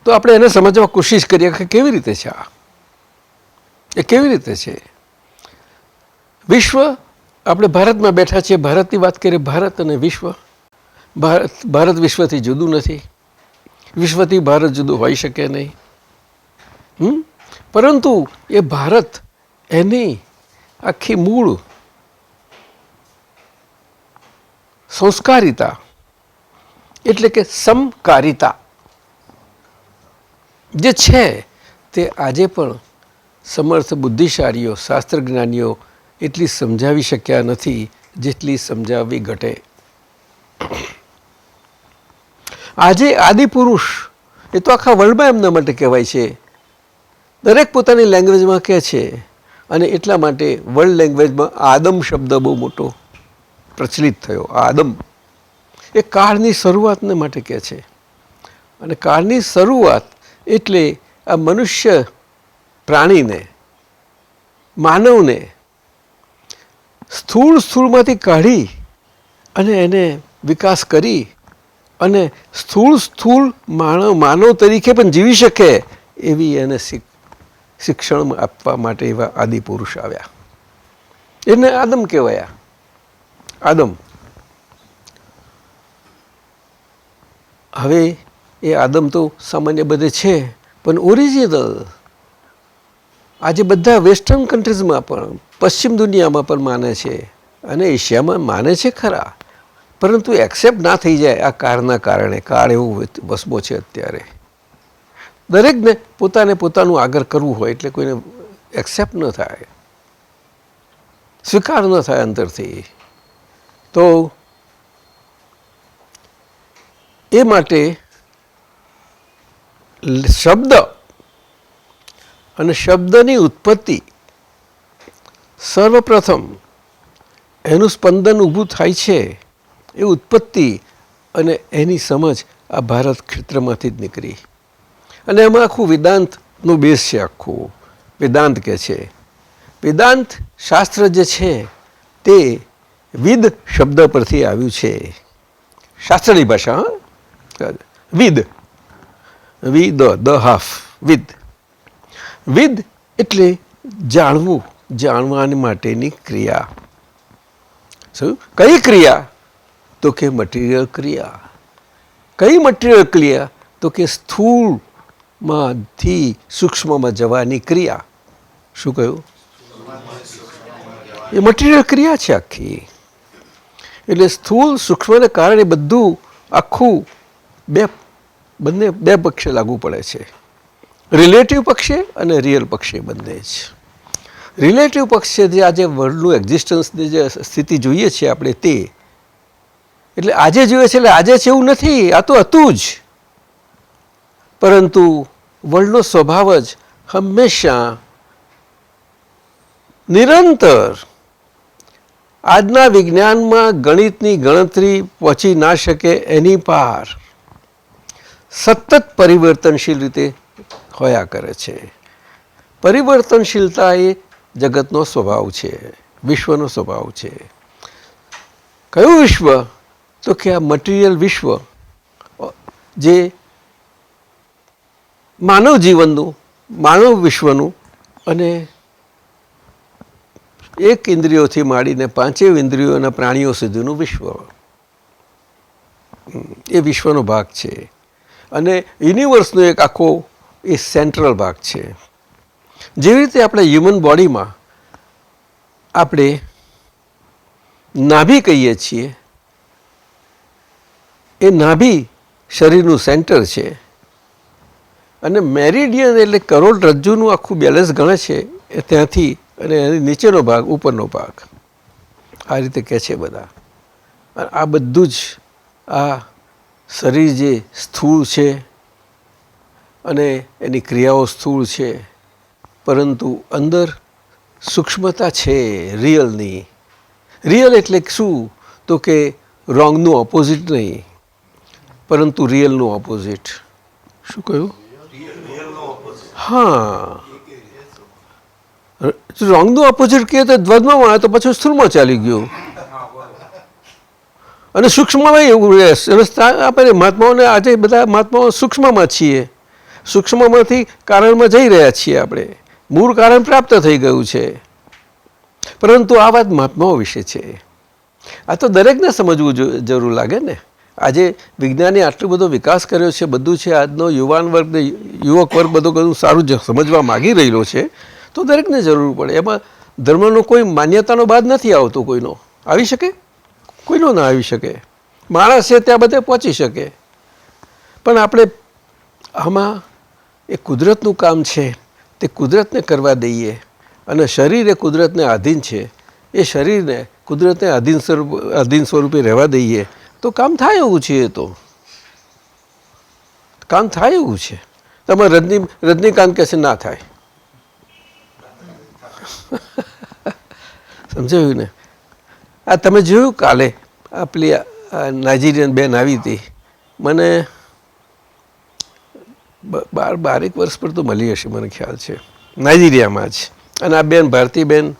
તો આપણે એને સમજવા કોશિશ કરીએ કે કેવી રીતે છે આ, એ કેવી રીતે છે. વિશ્વ, આપણે ભારતમાં બેઠા છીએ, ભારતની વાત કરીએ, ભારત અને વિશ્વ. ભારત વિશ્વથી જુદું નથી, વિશ્વથી ભારત જુદું હોઈ શકે નહીં. પરંતુ એ ભારત એની આખી મૂળ સંસ્કારિતા એટલે કે સમકારિતા જે છે તે આજે પણ સમર્થ બુદ્ધિશાળીઓ, શાસ્ત્રજ્ઞાનીઓ એટલી સમજાવી શક્યા નથી જેટલી સમજાવવી ઘટે. આજે આદિપુરુષ એ તો આખા વર્લ્ડમાં એમના માટે કહેવાય છે, દરેક પોતાની લેંગ્વેજમાં કહે છે. અને એટલા માટે વર્લ્ડ લેંગ્વેજમાં આદમ શબ્દ બહુ મોટો પ્રચલિત થયો. આદમ એ કાળની શરૂઆતને માટે કહે છે. અને કાળની શરૂઆત એટલે આ મનુષ્ય પ્રાણીને, માનવને સ્થૂળમાંથી કાઢી અને એને વિકાસ કરી અને સ્થૂળ માનવ તરીકે પણ જીવી શકે એવી એને શિક્ષણ આપવા માટે એવા આદિપુરુષ આવ્યા. એને આદમ કહેવાયા. આદમ. હવે એ આદમ તો સામાન્ય બધે છે, પણ ઓરિજિનલ આજે બધા વેસ્ટર્ન કન્ટ્રીઝમાં પણ, પશ્ચિમ દુનિયામાં પણ માને છે અને એશિયામાં માને છે ખરા, પરંતુ એક્સેપ્ટ ના થઈ જાય આ કાળના કારણે. કાળ એવું વસબો છે અત્યારે, દરેકને પોતાનું આગળ કરવું હોય એટલે કોઈને એક્સેપ્ટ ન થાય, સ્વીકાર ન થાય અંદરથી. તો એ માટે શબ્દ અને શબ્દની ઉત્પત્તિ સર્વપ્રથમ એનું સ્પંદન ઊભું થાય છે, એ ઉત્પત્તિ અને એની સમજ આ ભારત ક્ષેત્રમાંથી જ નીકળી. અને એમાં આખું વેદાંતનું બેઝ છે. આખું વેદાંત કે છે. વેદાંત શાસ્ત્ર જે છે તે વિદ શબ્દ પરથી આવ્યું છે. શાસ્ત્રની ભાષા, વિદ, દ હાફ, વિદ. વિદ એટલે જાણવું, જાણવાની માટેની ક્રિયા. શું? કઈ ક્રિયા? તો કે મટીરિયલ ક્રિયા. કઈ મટીરિયલ ક્રિયા? તો કે સ્થૂળમાંથી સૂક્ષ્મમાં જવાની ક્રિયા. શું કહ્યું? એ મટીરિયલ ક્રિયા છે આખી. એટલે સ્થૂળ સૂક્ષ્મને કારણે બધું આખું બંને બે પક્ષે લાગુ પડે છે. રિલેટિવ પક્ષે અને રિયલ પક્ષે બંને જ. રિલેટિવ પક્ષ છે જે આજે વર્લ્ડનું એક્ઝિસ્ટન્સની જે સ્થિતિ જોઈએ છીએ આપણે તે, એટલે આજે જોઈએ છે એટલે આજે છે એવું નથી, આ તો હતું જ. પરંતુ વર્લ્ડનો સ્વભાવ જ હંમેશા નિરંતર આજના વિજ્ઞાનમાં ગણિતની ગણતરી પહોંચી ના શકે એની પાર સતત પરિવર્તનશીલ રીતે હોયા કરે છે. પરિવર્તનશીલતા એ જગતનો સ્વભાવ છે, વિશ્વનો સ્વભાવ છે. કયું વિશ્વ? તો કે આ મટીરિયલ વિશ્વ, જે માનવ જીવનનું, માનવ વિશ્વનું અને એક ઇન્દ્રિયોથી માંડીને 5 ઇન્દ્રિયોના પ્રાણીઓ સુધીનું વિશ્વ, એ વિશ્વનો ભાગ છે. અને યુનિવર્સનો એક આખો એ સેન્ટ્રલ ભાગ છે. જેવી રીતે આપણે હ્યુમન બોડીમાં આપણે નાભી કહીએ છીએ, એ નાભી શરીરનું સેન્ટર છે. અને મેરિડિયન એટલે કરોડરજ્જુનું આખું બેલેન્સ ગણે છે એ ત્યાંથી, અને એની નીચેનો ભાગ, ઉપરનો ભાગ, આ રીતે કહે છે બધા. આ બધું જ આ શરીર જે સ્થૂળ છે અને એની ક્રિયાઓ સ્થૂળ છે, પરંતુ અંદર સૂક્ષ્મતા છે રિયલની. રિયલ એટલે શું? તો કે રોંગનું ઓપોઝિટ નહીં, પરંતુ રિયલનું ઓપોઝિટ. શું કહ્યું? હા, રોંગનું ઓપોઝિટ કહે તો દ્વંદ્વમાં આવે તો પછી સ્થૂળમાં ચાલી ગયું. અને સૂક્ષ્મમાં એવું રહે. આપણે મહાત્માઓને આજે બધા મહાત્માઓ સૂક્ષ્મમાં છીએ, સૂક્ષ્મમાંથી કારણમાં જઈ રહ્યા છીએ. આપણે મૂળ કારણ પ્રાપ્ત થઈ ગયું છે. પરંતુ આ વાત મહાત્માઓ વિશે છે. આ તો દરેકને સમજવું જરૂર લાગે ને. આજે વિજ્ઞાને આટલો બધો વિકાસ કર્યો છે, બધું છે. આજનો યુવાન વર્ગ, યુવક વર્ગ બધું સારું સમજવા માગી રહેલો છે. તો દરેકને જરૂર પડે. એમાં ધર્મનો કોઈ માન્યતાનો બાદ નથી આવતો. કોઈનો આવી શકે? કોઈનો ના આવી શકે. માણસ છે ત્યાં બધે પહોંચી શકે. પણ આપણે આમાં એ કુદરતનું કામ છે તે કુદરતને કરવા દઈએ. અને શરીર એ કુદરતને આધીન છે, એ શરીરને કુદરતને આધીન સ્વરૂપે રહેવા દઈએ તો કામ થાય એવું છે. એ તો કામ થાય એવું છે. તમે રજનીકાંત કહે છે ના થાય. સમજાયું ને? આ તમે જોયું કાલે આપણી નાઇજીરિયન બેન આવી હતી, મને 12 વર્ષ પર તો મળી હશે મને ખ્યાલ છે, નાઇજીરિયામાં જ. અને આ બેન ભારતીબેન,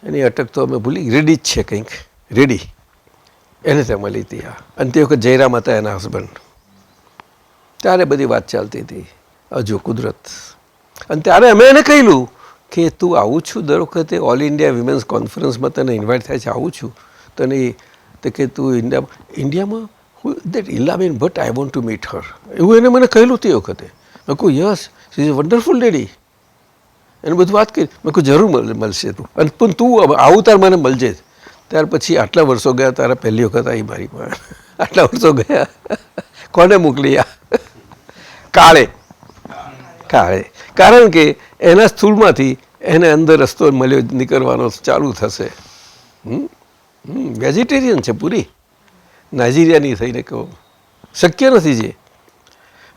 એની અટક તો અમે ભૂલી, રેડી જ છે કંઈક, રેડી, એને ત્યાં મળી હતી. અને તે વખત જયરામ હતા એના હસબન્ડ. ત્યારે બધી વાત ચાલતી હતી, હજુ કુદરત. અને ત્યારે અમે એને કહેલું કે તું આવું છું દર વખતે ઓલ ઇન્ડિયા વિમેન્સ કોન્ફરન્સમાં તને ઇન્વાઇટ થાય છે, આવું છું તને, તો કે તું ઇન્ડિયામાં that Ilaben Bhatt, I want to meet her, એવું એને મને કહેલું તે વખતે. મેં કહું yes, she is a wonderful lady. એને બધું વાત કરી. મેં કહું જરૂર મળશે તું, અને પણ તું આવું તાર મને મળજે. ત્યાર પછી આટલા વર્ષો ગયા, તારા પહેલી વખત આવી મારી પાસે. આટલા વર્ષો ગયા. કોને મોકલી? આ કાળે. કારણ કે એના સ્થૂળમાંથી એને અંદર રસ્તો મળ્યો, નીકળવાનો ચાલુ થશે. વેજીટેરિયન છે પૂરી, નાઇજીરિયાની થઈને કહો શક્ય નથી. જે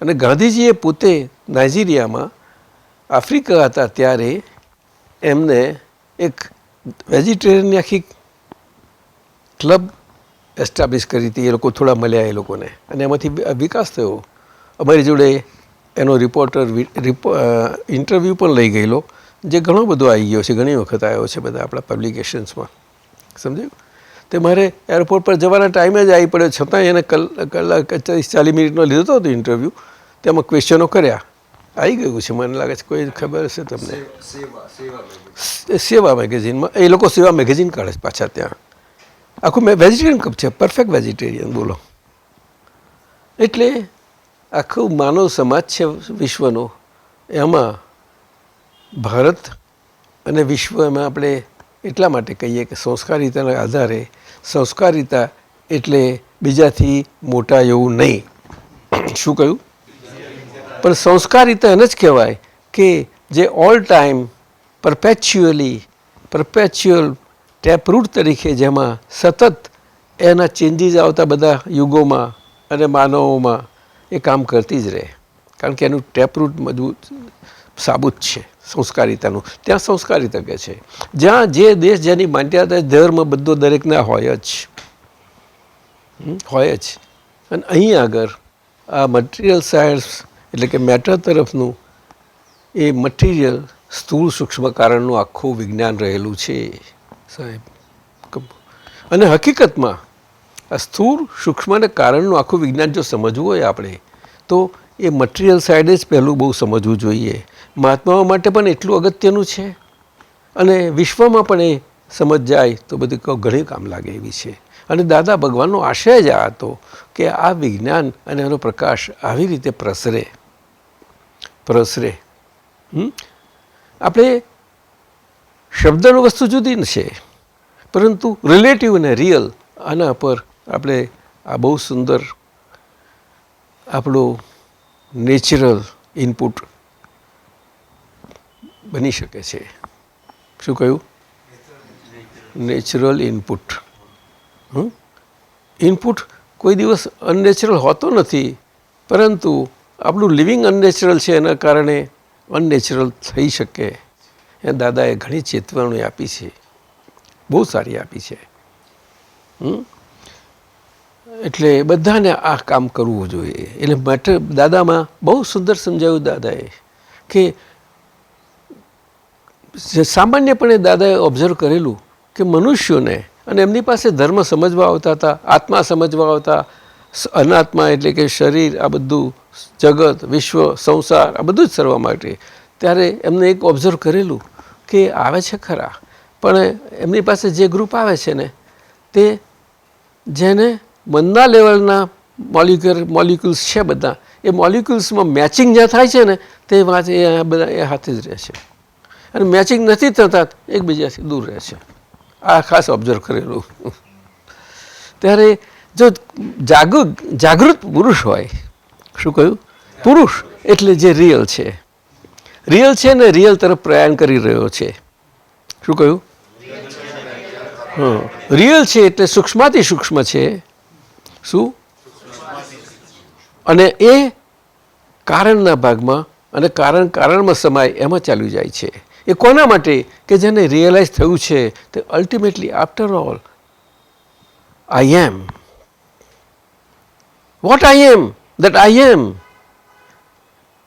અને ગાંધીજીએ પોતે નાઇજીરિયામાં આફ્રિકા હતા ત્યારે એમને એક વેજીટેરિયનની આખી ક્લબ એસ્ટાબ્લિશ કરી હતી. એ લોકો થોડા મળ્યા એ લોકોને, અને એમાંથી વિકાસ થયો. અમારી જોડે એનો રિપોર્ટર ઇન્ટરવ્યૂ પણ લઈ ગયેલો, જે ઘણો બધો આવી ગયો છે, ઘણી વખત આવ્યો છે બધા આપણા પબ્લિકેશન્સમાં. સમજ્યું? તે મારે એરપોર્ટ પર જવાના ટાઈમે જ આવી પડ્યો, છતાં એને કલાક 40 મિનિટનો લીધો હતો ઇન્ટરવ્યૂ. તેમાં ક્વેશ્ચનો કર્યા, આવી ગયું છે. મને લાગે છે કોઈ ખબર હશે તમને, સેવા મેગેઝિનમાં. એ લોકો સેવા મેગેઝિન કાઢે છે પાછા ત્યાં. આખું વેજીટેરિયન કપ છે, પરફેક્ટ વેજીટેરિયન. બોલો. એટલે આખું માનવ સમાજ છે વિશ્વનો, એમાં ભારત અને વિશ્વ, એમાં આપણે એટલા માટે કહીએ કે સંસ્કારિતાના આધારે, સંસ્કારિતા એટલે બીજાથી મોટા એવું નહીં. શું કહ્યું? પણ સંસ્કારિતા એને જ કહેવાય કે જે ઓલ ટાઈમ પરપેચ્યુઅલ ટેપરૂટ તરીકે, જેમાં સતત એના ચેન્જીસ આવતા બધા યુગોમાં અને માનવોમાં એ કામ કરતી જ રહે. કારણ કે એનું ટેપરૂટ મજબૂત સાબુત છે સંસ્કારિતાનું. ત્યાં સંસ્કારિતા કહે છે. જ્યાં જે દેશ જેની માન્યતા, ધર્મ બધો દરેકના હોય જ. અને અહીં આગળ આ મટીરિયલ સાયન્સ એટલે કે મેટર તરફનું એ મટીરિયલ સ્થૂળ સૂક્ષ્મ કારણનું આખું વિજ્ઞાન રહેલું છે સાહેબ. અને હકીકતમાં આ સ્થૂળ સૂક્ષ્મ અને કારણનું આખું વિજ્ઞાન જો સમજવું હોય આપણે, તો એ મટીરિયલ સાઈડ જ પહેલું બહુ સમજવું જોઈએ. મહાત્માઓ માટે પણ એટલું અગત્યનું છે, અને વિશ્વમાં પણ એ સમજ જાય તો બધી ઘણી કામ લાગે એવી છે. અને દાદા ભગવાનનો આશય જ આ હતો કે આ વિજ્ઞાન અને એનો પ્રકાશ આવી રીતે પ્રસરે. આપણે શબ્દનો વસ્તુ જુદી છે, પરંતુ રિલેટિવ અને રિયલ આના પર આપણે આ બહુ સુંદર આપણું નેચરલ ઇનપુટ બની શકે છે. શું કહ્યું? Natural input. ઇનપુટ કોઈ દિવસ અનનેચરલ હોતો નથી, પરંતુ આપણું લિવિંગ અનનેચરલ છે, એના કારણે અનનેચરલ થઈ શકે. એ દાદાએ ઘણી ચેતવણી આપી છે, બહુ સારી આપી છે. એટલે બધાને આ કામ કરવું જોઈએ. એટલે મેટર દાદામાં બહુ સુંદર સમજાવ્યું દાદાએ કે સામાન્યપણે દાદાએ ઓબ્ઝર્વ કરેલું કે મનુષ્યોને, અને એમની પાસે ધર્મ સમજવા આવતા હતા, આત્મા સમજવા આવતા, અનાત્મા એટલે કે શરીર, આ બધું જગત, વિશ્વ, સંસાર, આ બધું જ સર્વા માટે, ત્યારે એમને એક ઓબ્ઝર્વ કરેલું કે આવે છે ખરા, પણ એમની પાસે જે ગ્રુપ આવે છે ને, તે જેને મનના લેવલના મોલિક્યુલ્સ છે બધા, એ મોલિક્યુલ્સમાં મેચિંગ જ્યાં થાય છે ને, તે વાત એ બધા એ હાથે જ રહે છે, અને મેચિંગ નથી થતા એકબીજાથી દૂર રહે છે. આ ખાસ ઓબ્ઝર્વ કરેલું. ત્યારે જો જાગૃત પુરુષ હોય, શું કહ્યું? પુરુષ એટલે જે રિયલ છે ને રિયલ તરફ પ્રયાણ કરી રહ્યો છે. શું કહ્યું? રિયલ છે એટલે સૂક્ષ્માથી સૂક્ષ્મ છે. શું? અને એ કારણના ભાગમાં, અને કારણમાં સમાય એમાં ચાલ્યું જાય છે. એ કોના માટે? કે જેને રિયલાઇઝ થયું છે તે ultimately after all I am. What I am? That I am.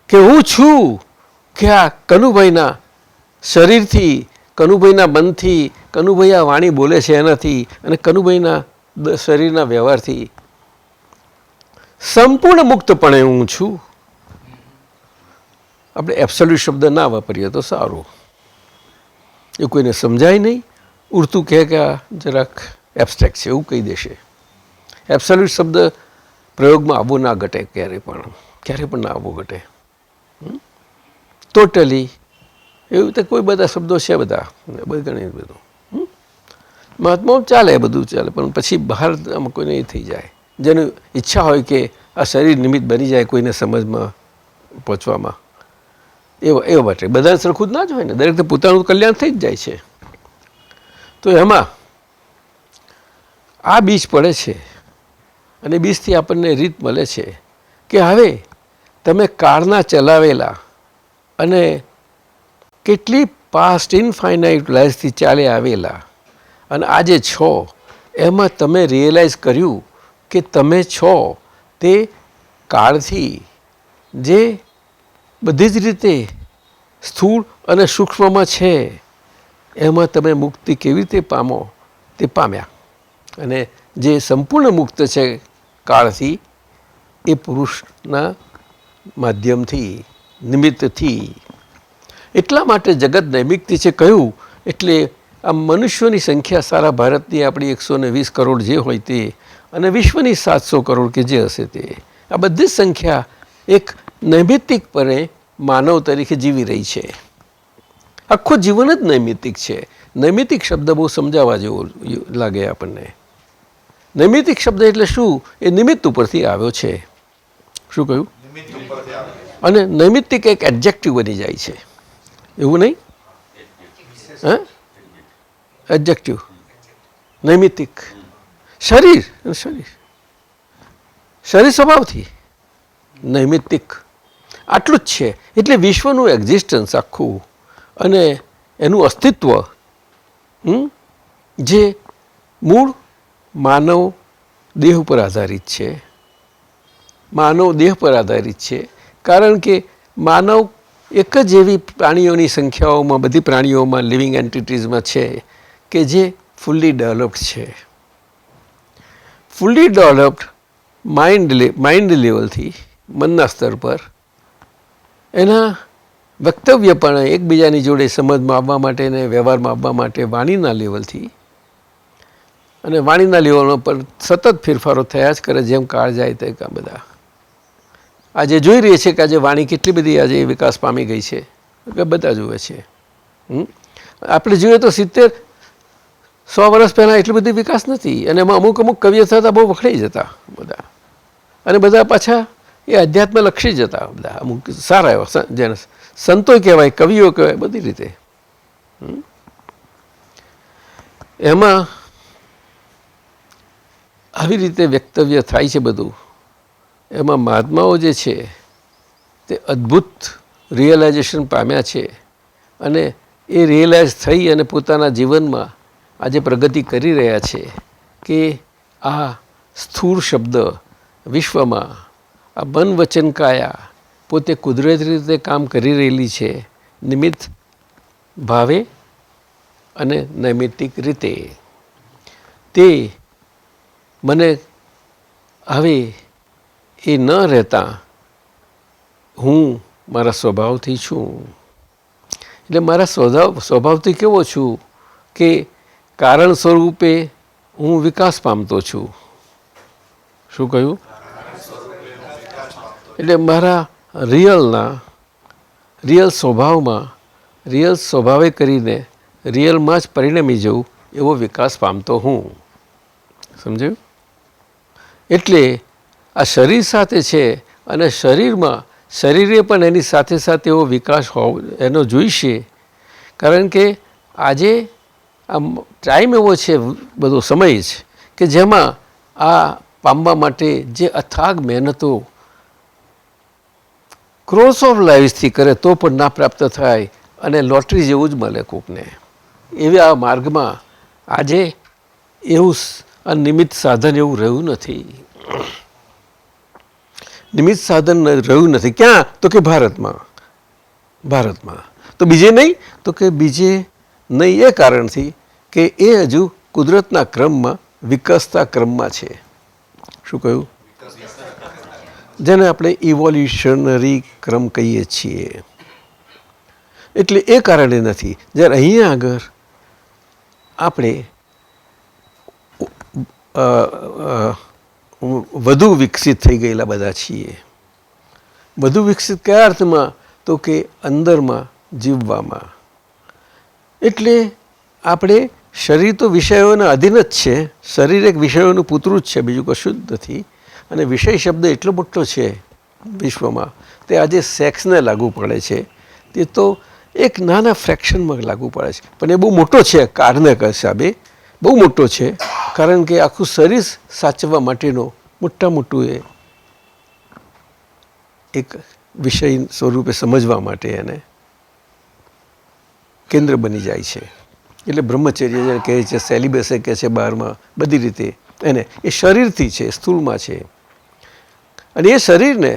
કે હું છું, કે આ કનુભાઈના શરીરથી, કનુભાઈના મનથી, કનુભાઈ આ વાણી બોલે છે એનાથી, અને કનુભાઈના શરીરના વ્યવહારથી સંપૂર્ણ મુક્તપણે હું છું. આપણે એબ્સોલ્યુટ શબ્દ ના વાપરીએ તો સારું, એ કોઈને સમજાય નહીં. ઉડતું કહે કે આ જરાક એબ્સ્ટ્રેક્ટ છે એવું કહી દેશે. એબ્સોલ્યુટ શબ્દ પ્રયોગમાં આવવો ના ઘટે, ક્યારે પણ ના આવવો ઘટે. ટોટલી એવી રીતે કોઈ બધા શબ્દો છે, બધા ઘણી બધું મહાત્મા ચાલે, બધું ચાલે, પણ પછી બહાર આમાં કોઈને એ થઈ જાય, જેની ઈચ્છા હોય કે આ શરીર નિમિત્ત બની જાય કોઈને સમજમાં પહોંચવામાં, એવા માટે બધા સરખું જ ના જ હોય ને, દરેકને પોતાનું કલ્યાણ થઈ જ જાય છે. તો એમાં આ બીજ પડે છે, અને બીજથી આપણને રીત મળે છે કે હવે તમે કાળના ચલાવેલા અને કેટલી પાસ્ટ ઇનફાઇનાઇટ લાઈફથી ચાલે આવેલા અને આજે છો, એમાં તમે રિયલાઇઝ કર્યું કે તમે છો તે કાળથી જે બધી જ રીતે સ્થૂળ અને સૂક્ષ્મમાં છે, એમાં તમે મુક્તિ કેવી રીતે પામો તે પામ્યા. અને જે સંપૂર્ણ મુક્ત છે કાળથી, એ પુરુષના માધ્યમથી, નિમિત્તથી. એટલા માટે જગત નૈમિત્તિક છે કહ્યું. એટલે આ મનુષ્યોની સંખ્યા સારા ભારતની આપણી 120 કરોડ જે હોય તે, અને વિશ્વની 700 કરોડ કે જે હશે તે, આ બધી જ સંખ્યા એક નૈમિત્તિકપણે માનવ તરીકે જીવી રહી છે. આખું જીવન જ નૈમિત્તિક છે. નૈમિત્તિક શબ્દ બહુ સમજાવવા જેવો લાગે આપણને. નૈમિત્તિક શબ્દ એટલે શું? એ નિમિત્ત ઉપરથી આવ્યો છે. શું કહ્યું? અને નૈમિત્તિક એક એડજેક્ટિવ બની જાય છે, એવું નહીં? હા, એડજેક્ટિવ. નૈમિત્તિક શરીર, શરીર શરીર સ્વભાવથી નૈમિત્તિક આટલું જ છે. એટલે વિશ્વનું એક્ઝિસ્ટન્સ આખું અને એનું અસ્તિત્વ જે મૂળ માનવ દેહ પર આધારિત છે. માનવ દેહ પર આધારિત છે. કારણ કે માનવ એક જ એવી પ્રાણીઓની સંખ્યાઓમાં, બધી પ્રાણીઓમાં, લિવિંગ એન્ટિટીઝમાં છે કે જે ફૂલ્લી ડેવલપ્ડ છે. ફૂલ્લી ડેવલપ્ડ માઇન્ડ લેવલથી, મનના સ્તર પર એના વક્તવ્ય પણ એકબીજાની જોડે સમજમાં આવવા માટે અને વ્યવહારમાં આવવા માટે વાણીના લેવલથી, અને વાણીના લેવલમાં પણ સતત ફેરફારો થયા જ કરે જેમ કાળ જાય તે બધા. આજે જોઈ રહી છે કે આજે વાણી કેટલી બધી આજે વિકાસ પામી ગઈ છે, કે બધા જુએ છે. આપણે જોઈએ તો 70-100 વર્ષ પહેલાં એટલી બધી વિકાસ નથી, અને એમાં અમુક કવિઓ થતા બહુ વખણાઈ જતા બધા, અને બધા પાછા એ અધ્યાત્મલક્ષી જતા બધા. અમુક સારા એવા જેને સંતો કહેવાય, કવિઓ કહેવાય, બધી રીતે. એમાં આવી રીતે વ્યક્તવ્ય થાય છે બધું. એમાં મહાત્માઓ જે છે તે અદ્ભુત રિયલાઇઝેશન પામ્યા છે, અને એ રિયલાઇઝ થઈ અને પોતાના જીવનમાં આજે પ્રગતિ કરી રહ્યા છે કે આ સ્થૂળ શબ્દ વિશ્વમાં, આ મન વચન કાયા પોતે કુદરતી રીતે કામ કરી રહેલી છે, નિમિત્ત ભાવે અને નૈમિત્તિક રીતે. તે મને હવે એ ન રહેતા હું મારા સ્વભાવથી છું. એટલે મારા સ્વભાવથી કેવો છું કે કારણ સ્વરૂપે હું વિકાસ પામતો છું. શું કહ્યું? એટલે મારા રિયલ સ્વભાવે કરીને રિયલમાં જ પરિણમી જવું એવો વિકાસ પામતો હું. સમજાયું? એટલે આ શરીર સાથે છે, અને શરીરે પણ એની સાથે સાથે એવો વિકાસ એનો જોઈશે. કારણ કે આજે આ ટાઈમ એવો છે, બધો સમય જ, કે જેમાં આ પામવા માટે જે અથાગ મહેનતો ક્રોસ ઓફ લાઈવ્સથી કરે તો પણ ના પ્રાપ્ત થાય, અને લોટરી જેવું જ મળે કોકને. એવી આ માર્ગમાં આજે એવું આ નિમિત્ત સાધન એવું રહ્યું નથી. નિમિત્ત સાધન રહ્યું નથી. ક્યાં? તો કે ભારતમાં. તો બીજે નહીં? તો કે બીજે નહીં એ કારણથી કે એ હજુ કુદરતના ક્રમમાં, વિકસતા ક્રમમાં છે. શું કહ્યું? જેને આપણે ઇવોલ્યુશનરી ક્રમ કહીએ છીએ. એટલે એ કારણે નથી. જ્યારે અહીંયા આગળ આપણે વધુ વિકસિત થઈ ગયેલા બધા છીએ. વધુ વિકસિત કયા અર્થમાં? તો કે અંદરમાં, જીવવામાં. એટલે આપણે શરીર તો વિષયોના અધીન જ છે. શરીર એક વિષયોનું પુતરું જ છે, બીજું કશું જ નથી. અને વિષય શબ્દ એટલો મોટો છે વિશ્વમાં, તે આજે સેક્સને લાગુ પડે છે. તે તો એક નાના ફ્રેક્શનમાં લાગુ પડે છે, પણ એ બહુ મોટો છે. કાળના હિસાબે બહુ મોટો છે. કારણ કે આખું શરીર સાચવવા માટેનો મોટું એ એક વિષય સ્વરૂપે સમજવા માટે એને કેન્દ્ર બની જાય છે. એટલે બ્રહ્મચર્ય જેને કહે છે, સેલિબસે કહે છે બહારમાં, બધી રીતે એને એ શરીરથી છે, સ્થૂળમાં છે. અને એ શરીરને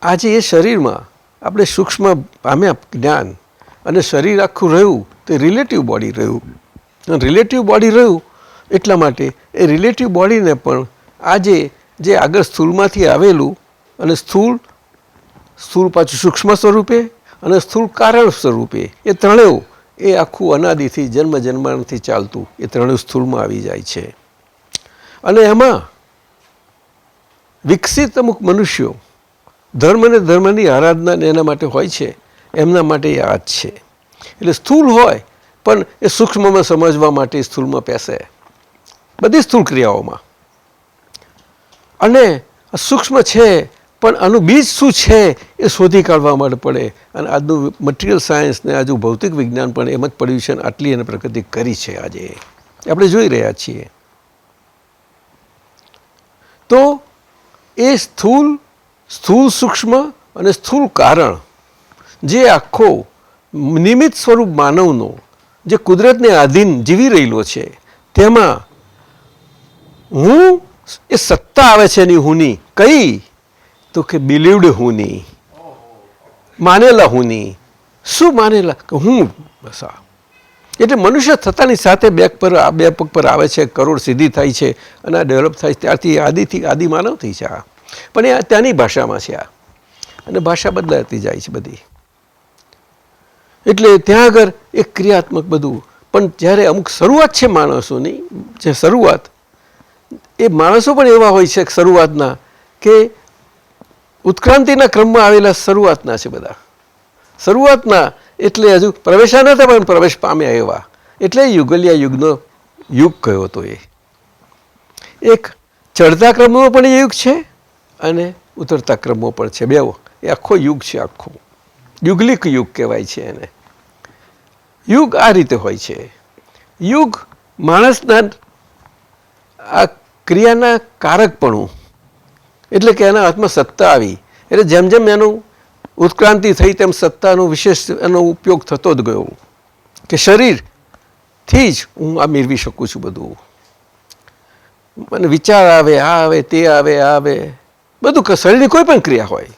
આજે એ શરીરમાં આપણે સૂક્ષ્મ પામ્યા જ્ઞાન અને શરીર આખું રહ્યું તે રિલેટિવ બોડી રહ્યું. રિલેટિવ બોડી રહ્યું એટલા માટે એ રિલેટિવ બોડીને પણ આજે જે આગળ સ્થૂળમાંથી આવેલું અને સ્થૂળ પાછું સૂક્ષ્મ સ્વરૂપે અને સ્થૂળ કારણ સ્વરૂપે એ ત્રણેય એ આખું અનાદિથી જન્મ જન્માંથી ચાલતું એ ત્રણેય સ્થૂળમાં આવી જાય છે. અને એમાં વિકસિત અમુક મનુષ્યો ધર્મ અને ધર્મની આરાધના એના માટે હોય છે, એમના માટે એ આ જ છે. એટલે સ્થૂળ હોય પણ એ સૂક્ષ્મમાં સમજવા માટે સ્થૂળમાં પેસે બધી સ્થૂળ ક્રિયાઓમાં. અને સૂક્ષ્મ છે પણ આનું બીજ શું છે એ શોધી કાઢવા માટે પડે. અને આજનું મટીરિયલ સાયન્સ ને આજુ ભૌતિક વિજ્ઞાન પણ એમ જ પડ્યું છે. આટલી એને પ્રગતિ કરી છે આજે આપણે જોઈ રહ્યા છીએ. તો એ સ્થૂળ સૂક્ષ્મ અને સ્થૂળ કારણ જે આખો નિમિત્ત સ્વરૂપ માનવનો જે કુદરતને આધીન જીવી રહેલો છે, તેમાં હું એ સત્તા આવે છે એની હુંની કઈ તો કે બિલીવડ હુંની, માનેલા હુંની. શું માનેલા કે હું બસ આ. એટલે મનુષ્ય થતાની સાથે બે પગ પર આવે છે, કરોડ સિદ્ધિ થાય છે અને આ ડેવલપ થાય ત્યારથી આદિ માનવ થઈ છે આ. પણ એ ત્યાંની ભાષામાં છે આ, અને ભાષા બદલાતી જાય છે બધી. એટલે ત્યાં આગળ એક ક્રિયાત્મક બધું. પણ જ્યારે અમુક શરૂઆત છે માણસોની, જે શરૂઆત એ માણસો પણ એવા હોય છે શરૂઆતના કે ઉત્ક્રાંતિના ક્રમમાં આવેલા શરૂઆતના છે બધા. શરૂઆતના એટલે હજુ પ્રવેશા નતા પણ પ્રવેશ પામ્યા એવા. એટલે યુગલિયા યુગનો યુગ કયો હતો. એ એક ચડતા ક્રમનો પણ એ યુગ છે અને ઉતરતા ક્રમો પણ છે. બે એ આખો યુગ છે. આખો યુગલિક યુગ કહેવાય છે એને. યુગ આ રીતે હોય છે. યુગ માણસના આ ક્રિયાના કારકપણું, એટલે કે એના હાથમાં સત્તા આવી એટલે જેમ જેમ એનું ઉત્ક્રાંતિ થઈ તેમ સત્તાનો વિશેષ એનો ઉપયોગ થતો જ ગયો કે શરીરથી જ હું આ મેળવી શકું છું બધું. મને વિચાર આવે, આ આવે, તે આવે, આ આવે, બધું શરીરની કોઈ પણ ક્રિયા હોય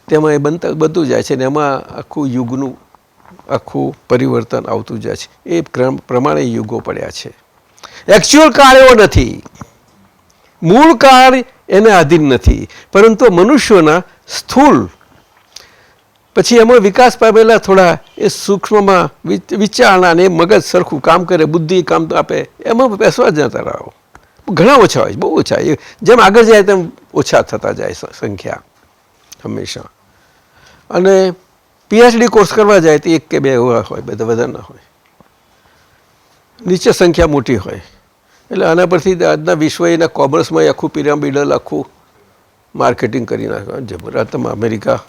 તેમાં એ બનતા બધું જાય છે. ને એમાં આખું યુગનું આખું પરિવર્તન આવતું જાય છે. એ પ્રમાણે યુગો પડ્યા છે. એકચ્યુઅલ કાળ એવો નથી, મૂળ કાળ એને આધીન નથી, પરંતુ મનુષ્યોના સ્થૂળ પછી એમાં વિકાસ પામેલા થોડા એ સૂક્ષ્મમાં વિચારણા ને મગજ સરખું કામ કરે, બુદ્ધિ કામ આપે, એમાં બેસવા જ નતા રહો. ઘણા ઓછા હોય, બહુ ઓછા. જેમ આગળ જાય તેમ ઓછા થતા જાય સંખ્યા હંમેશા. અને પીએચડી કોર્સ કરવા જાય તો 1 કે 2 એવા હોય, બધા વધારે ના હોય. નીચે સંખ્યા મોટી હોય. એટલે આના પરથી આજના વિશ્વ એના કોમર્સમાં આખું પિરામિડલ આખું માર્કેટિંગ કરી નાખે. જબરા તમે અમેરિકા,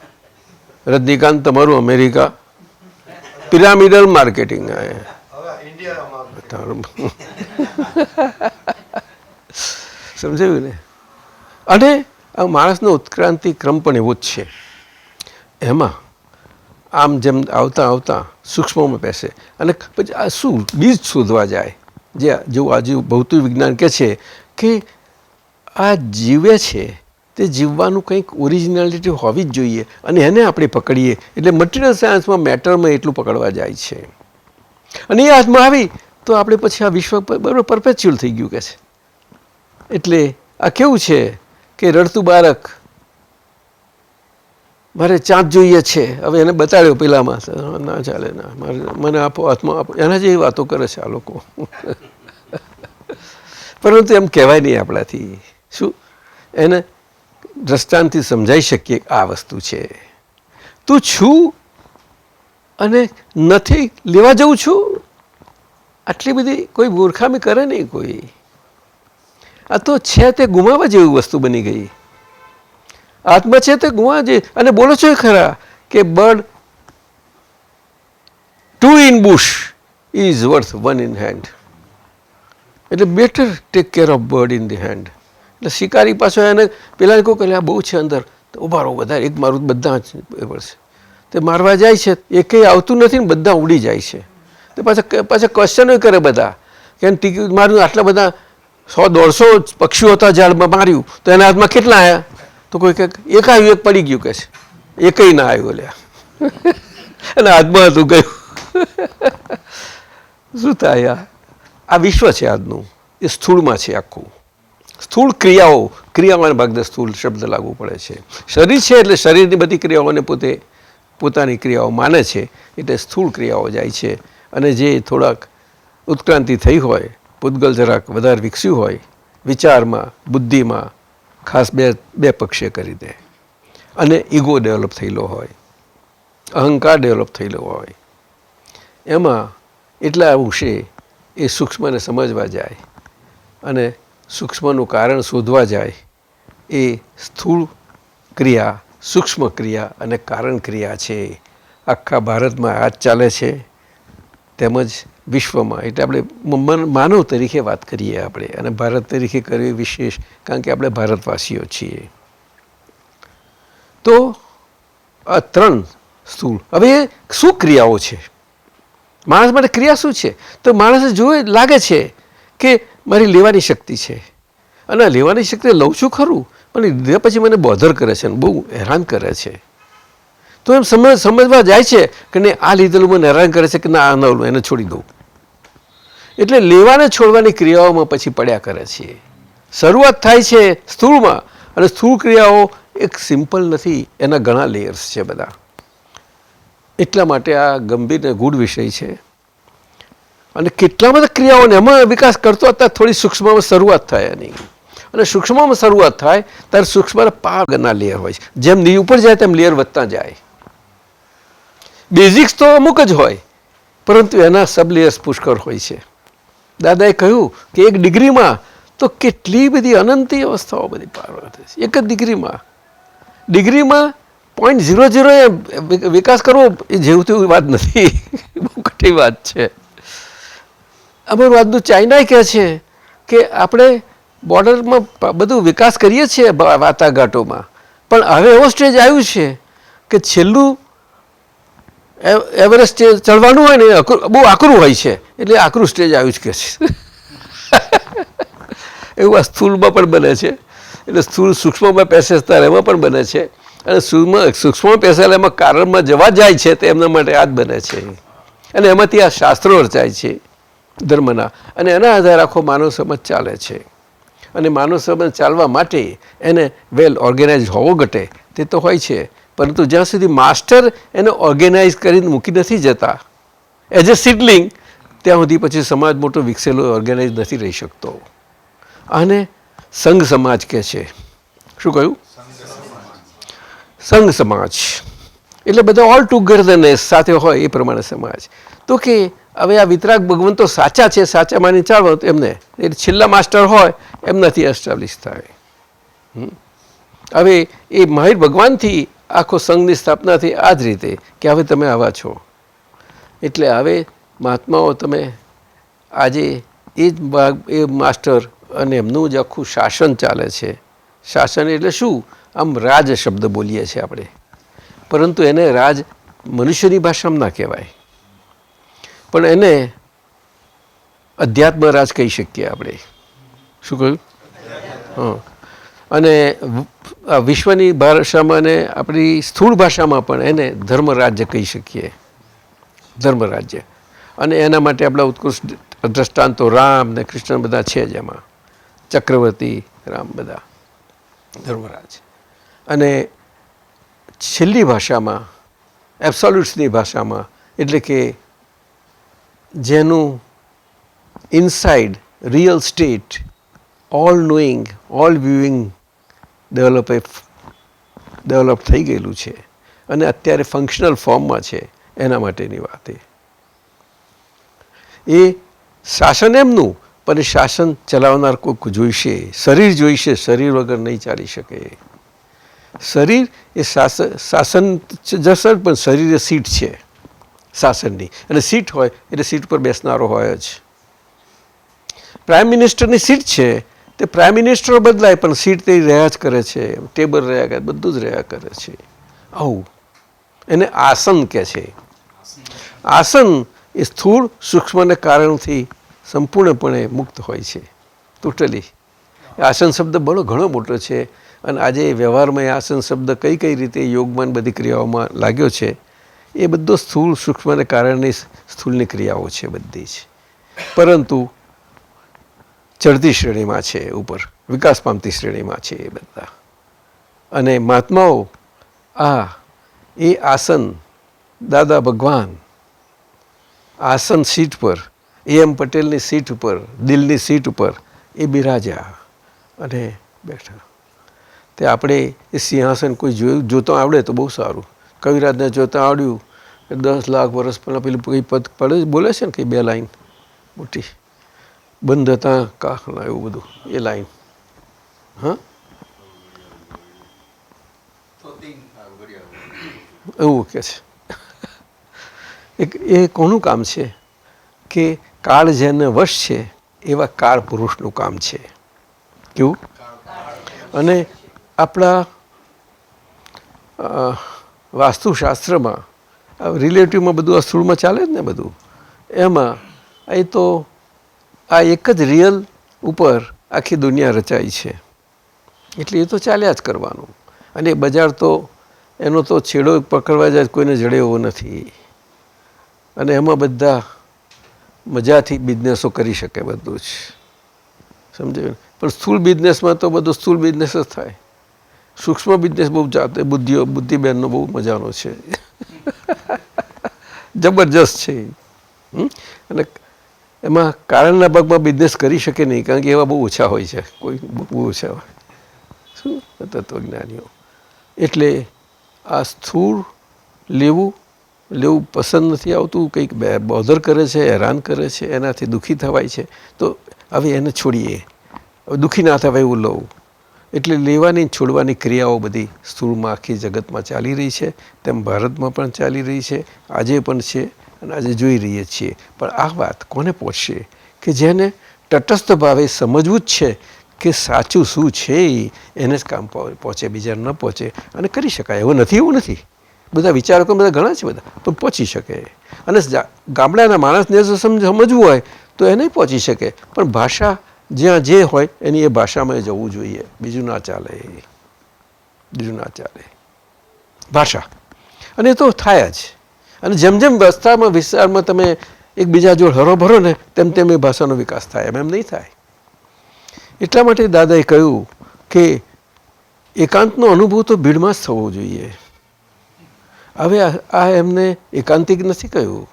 રજનીકાંત તમારું અમેરિકા પિરામિડલ માર્કેટિંગ. સમજાયું ને? અને આ માણસનો ઉત્ક્રાંતિ ક્રમ પણ એવો જ છે. એમાં આમ જેમ આવતા આવતા સૂક્ષ્મમાં બેસે અને પછી આ શું બીજ શોધવા જાય. જેવું આજે ભૌતિક વિજ્ઞાન કહે છે કે આ જીવે છે તે જીવવાનું કંઈક ઓરિજિનાલિટી હોવી જ જોઈએ અને એને આપણે પકડીએ. એટલે મટીરિયલ સાયન્સમાં મેટરમાં એટલું પકડવા જાય છે. અને એ હાથમાં આવી તો આપણે પછી આ વિશ્વ બરાબર પરપેચ્યુઅલ થઈ ગયું કે છે. એટલે આ કેવું છે કે રડતું બાળક મારે ચાંદ જોઈએ છે, હવે એને બતાડ્યો પેલામાં, ના ચાલે, ના મને આપો, હાથમાં આપો, એના જેવી વાતો કરે છે આ લોકો. પરંતુ એમ કહેવાય નહીં આપણાથી. શું એને દ્રષ્ટાંતથી સમજાઈ શકીએ આ વસ્તુ છે. તું છું અને નથી લેવા જઉં છું, આટલી બધી કોઈ મૂર્ખામી કરે નહીં કોઈ. આ તો છે તે ગુમાવવા જેવી વસ્તુ બની ગઈ. આત્મા છે તે ગુમા જે. અને બોલો છો ખરા કે bird 2 in bush is worth 1 in hand. એટલે better take care of bird in the hand. એટલે શિકારી પાછો એને પેલા કહું કે આ બહુ છે અંદર, તો ઉભા રહો બધા, એક મારું બધા પડશે. તે મારવા જાય છે, એ કંઈ આવતું નથી ને બધા ઉડી જાય છે. તો પાછા ક્વેશ્ચનો કરે બધા કે ટિકિટ માર્યું, આટલા બધા 100-150 પક્ષીઓ હતા ઝાડમાં માર્યું તો એના હાથમાં કેટલા આવ્યા? તો કોઈ કહે એક આવ્યું, એક પડી ગયું, કહે છે એકય ના આવ્યું લ્યા અને હાથમાં હતું ગયું. શું થાય? આ વિશ્વ છે આજનું, એ સ્થૂળમાં છે આખું. સ્થૂળ ક્રિયાઓના ભાગને સ્થૂળ શબ્દ લાગુ પડે છે. શરીર છે એટલે શરીરની બધી ક્રિયાઓને પોતાની ક્રિયાઓ માને છે, એટલે સ્થૂળ ક્રિયાઓ જાય છે. અને જે થોડાક ઉત્ક્રાંતિ થઈ હોય, પૂતગલ જરાક વધારે વિકસ્યું હોય વિચારમાં, બુદ્ધિમાં, ખાસ બે પક્ષે કરી દે, અને ઈગો ડેવલપ થયેલો હોય, અહંકાર ડેવલપ થયેલો હોય, એમાં એટલા અંશે એ સૂક્ષ્મને સમજવા જાય અને સૂક્ષ્મનું કારણ શોધવા જાય. એ સ્થૂળ ક્રિયા, સૂક્ષ્મ ક્રિયા અને કારણ ક્રિયા છે. આખા ભારતમાં આ જ ચાલે છે, તેમજ વિશ્વમાં. એટલે આપણે માનવ તરીકે વાત કરીએ આપણે, અને ભારત તરીકે કરવી વિશેષ, કારણ કે આપણે ભારતવાસીઓ છીએ. તો આ 3 સ્થૂળ. હવે શું ક્રિયાઓ છે? માણસ માટે ક્રિયા શું છે? તો માણસ જોવે લાગે છે કે મારી લેવાની શક્તિ છે, અને લેવાની શક્તિ લઉં છું ખરું, પણ લીધા પછી મને બોધર કરે છે, બહુ હેરાન કરે છે. તો એમ સમજવા જાય છે કે નહીં, આ લીધેલું મને હેરાન કરે છે કે ના, આ ન એને છોડી દઉં. એટલે લેવાને છોડવાની ક્રિયાઓમાં પછી પડ્યા કરે છે. શરૂઆત થાય છે સ્થૂળમાં, અને સ્થૂળ ક્રિયાઓ એક સિમ્પલ નથી, એના ઘણા લેયર્સ છે બધા. એટલા માટે આ ગંભીર અને ગૂઢ વિષય છે. અને કેટલા બધા ક્રિયાઓને એમાં વિકાસ કરતો હતા. થોડી સૂક્ષ્મમાં શરૂઆત થાય એની, અને સૂક્ષ્મમાં શરૂઆત થાય ત્યારે સૂક્ષ્મના પારના લેયર હોય છે. જેમ ઉપર જાય તેમ લેયર વધતા જાય. બેઝિક્સ તો અમુક જ હોય, પરંતુ એના સબ લેયર્સ પુષ્કળ હોય છે. દાદાએ કહ્યું કે 1 ડિગ્રીમાં તો કેટલી બધી અનંતી અવસ્થાઓ બધી પાર થાય છે. એક જ ડિગ્રીમાં 0.00 વિકાસ કરવો એ જેવું તેવું વાત નથી, બહુ કઠી વાત છે. અમારું આજનું ચાઇના કહે છે કે આપણે બોર્ડરમાં બધું વિકાસ કરીએ છીએ વાટાઘાટોમાં, પણ હવે એવો સ્ટેજ આવ્યું છે કે છેલ્લું એવરેસ્ટ ચડવાનું હોય ને બહુ આકરું હોય છે, એટલે આકરું સ્ટેજ આવ્યું જ કે છે. એવું આ સ્થૂળમાં પણ બને છે. એટલે સ્થૂળ સૂક્ષ્મમાં પેસેજ ત્યારે એમાં પણ બને છે, અને સૂક્ષ્મ પેસેજ એમાં કારણમાં જવા જાય છે તે એમના માટે આ જ બને છે. અને એમાંથી આ શાસ્ત્રો રચાય છે ધર્મના, અને એના આધારે આખો માનવ સમાજ ચાલે છે. અને માનવ સમાજ ચાલવા માટે એને વેલ ઓર્ગેનાઇઝ હોવો ઘટે તે તો હોય છે, પરંતુ જ્યાં સુધી માસ્ટર એને ઓર્ગેનાઇઝ કરીને મૂકી નથી જતા એઝ એ સિડલિંગ, ત્યાં સુધી પછી સમાજ મોટો વિકસેલો ઓર્ગેનાઇઝ નથી રહી શકતો. આને સંઘ સમાજ કહે છે. શું કહ્યું? સંઘ સમાજ એટલે બધા ઓલ ટુગેધરનેસ સાથે હોય એ પ્રમાણે સમાજ. તો કે હવે આ વિતરાગ ભગવંતો સાચા છે, સાચા માની ચાલો એમને, એ છેલ્લા માસ્ટર હોય એમનાથી એસ્ટાબ્લિશ થાય. હવે એ મહાવીર ભગવાનથી આખો સંઘની સ્થાપના થઈ આ જ રીતે કે હવે તમે આવા છો. એટલે હવે મહાત્માઓ તમે આજે એ જ ભાગ, એ માસ્ટર અને એમનું જ આખું શાસન ચાલે છે. શાસન એટલે શું? આમ રાજ શબ્દ બોલીએ છીએ આપણે, પરંતુ એને રાજ મનુષ્યની ભાષામાં ના કહેવાય, પણ એને અધ્યાત્મ રાજ કહી શકીએ આપણે. શું કહ્યું? હા. અને વિશ્વની ભાષામાં અને આપણી સ્થૂળ ભાષામાં પણ એને ધર્મરાજ્ય કહી શકીએ, ધર્મરાજ્ય. અને એના માટે આપણા ઉત્કૃષ્ટ દ્રષ્ટાંતો રામ ને કૃષ્ણ બધા છે જ એમાં, ચક્રવર્તી રામ બધા ધર્મરાજ. અને છેલ્લી ભાષામાં, એબ્સોલ્યુટ્સની ભાષામાં, એટલે કે જેનું inside real state all knowing, all viewing develop થઈ ગયેલું છે અને અત્યારે ફંક્શનલ ફોર્મમાં છે, એના માટેની વાત. એ શાસન એમનું, પણ શાસન ચલાવનાર કોઈક જોઈશે, શરીર જોઈશે, શરીર વગર નહીં ચાલી શકે. શરીર એ શાસન જશે, પણ શરીર એ સીટ છે શાસનની, અને સીટ હોય એટલે સીટ પર બેસનારો હોય જ. પ્રાઇમ મિનિસ્ટરની સીટ છે, તે પ્રાઇમ મિનિસ્ટરો બદલાય પણ સીટ તે રહ્યા જ કરે છે, ટેબલ રહ્યા કરે, બધું જ રહ્યા કરે છે. આવું એને આસન કહે છે. આસન એ સ્થૂળ સૂક્ષ્મને કારણથી સંપૂર્ણપણે મુક્ત હોય છે ટોટલી. આસન શબ્દ ઘણો મોટો છે અને આજે વ્યવહારમાં એ આસન શબ્દ કઈ કઈ રીતે યોગમાં બધી ક્રિયાઓમાં લાગ્યો છે એ બધો સ્થૂળ સૂક્ષ્મને કારણે સ્થૂળની ક્રિયાઓ છે બધી જ. પરંતુ ચડતી શ્રેણીમાં છે, ઉપર વિકાસ પામતી શ્રેણીમાં છે એ બધા. અને મહાત્માઓ એ આસન દાદા ભગવાન આસન સીટ પર એમ પટેલની સીટ ઉપર, દિલની સીટ ઉપર એ બિરાજ્યા અને બેઠા. તે આપણે એ સિંહાસન કોઈ જોતો આવડે તો બહુ સારું. કવિરાજને જોતા આવડ્યું 10 લાખ વર્ષ પહેલાં પેલું કઈ પદ પડે બોલે છે ને કંઈ 2 લાઈન મોટી બંધ હતા કાખના એવું બધું એ લાઈન. હા એવું કે છે. એ કોનું કામ છે કે કાળ જેને વશ છે એવા કાળ પુરુષનું કામ છે. કેવું? અને આપણા વાસ્તુશાસ્ત્રમાં રિલેટિવમાં બધું આ સ્થૂળમાં ચાલે જ ને બધું. એમાં એ તો આ એક જ રિયલ ઉપર આખી દુનિયા રચાઈ છે એટલે એ તો ચાલ્યા જ કરવાનું. અને બજાર તો એનો તો છેડો પકડવા જાય કોઈને જડે એવો નથી. અને એમાં બધા મજાથી બિઝનેસો કરી શકે બધું જ, સમજાયું? પણ સ્થૂળ બિઝનેસમાં તો બધું સ્થૂળ બિઝનેસ જ થાય. સૂક્ષ્મ બિઝનેસ બહુ જાતે બુદ્ધિબેનનો બહુ મજાનો છે, જબરજસ્ત છે. અને એમાં કારણના ભાગમાં બિઝનેસ કરી શકે નહીં કારણ કે એવા બહુ ઓછા હોય છે, કોઈ બહુ ઓછા હોય શું તત્વજ્ઞાનીઓ. એટલે આ સ્થૂળ લેવું પસંદ નથી આવતું, કંઈક બોધર કરે છે, હેરાન કરે છે, એનાથી દુઃખી થવાય છે. તો હવે એને છોડીએ, હવે દુઃખી ના થવાય એવું લઉં. એટલે લેવાની છોડવાની ક્રિયાઓ બધી સ્થૂળમાં આખી જગતમાં ચાલી રહી છે, તેમ ભારતમાં પણ ચાલી રહી છે, આજે પણ છે અને આજે જોઈ રહીએ છીએ. પણ આ વાત કોને પહોંચશે કે જેને તટસ્થ ભાવે સમજવું જ છે કે સાચું શું છે એને જ કામ પહોંચે, બીજાને ન પહોંચે. અને કરી શકાય એવું નથી. બધા વિચારકો બધા ઘણા છે બધા, પણ પહોંચી શકે. અને ગામડાના માણસને જો સમજવું હોય તો એને પહોંચી શકે. પણ ભાષા જ્યાં જે હોય એની એ ભાષામાં જવું જોઈએ, બીજું ના ચાલે. ભાષા અને એ તો થાય જ. અને જેમ જેમ વિસ્તારમાં તમે એકબીજા જોડે હરોભરો ને તેમ તેમ એ ભાષાનો વિકાસ થાય, એમ નહીં થાય. એટલા માટે દાદાએ કહ્યું કે એકાંતનો અનુભવ તો ભીડમાં જ થવો જોઈએ. હવે આ એમને એકાંતિક નથી કહ્યું,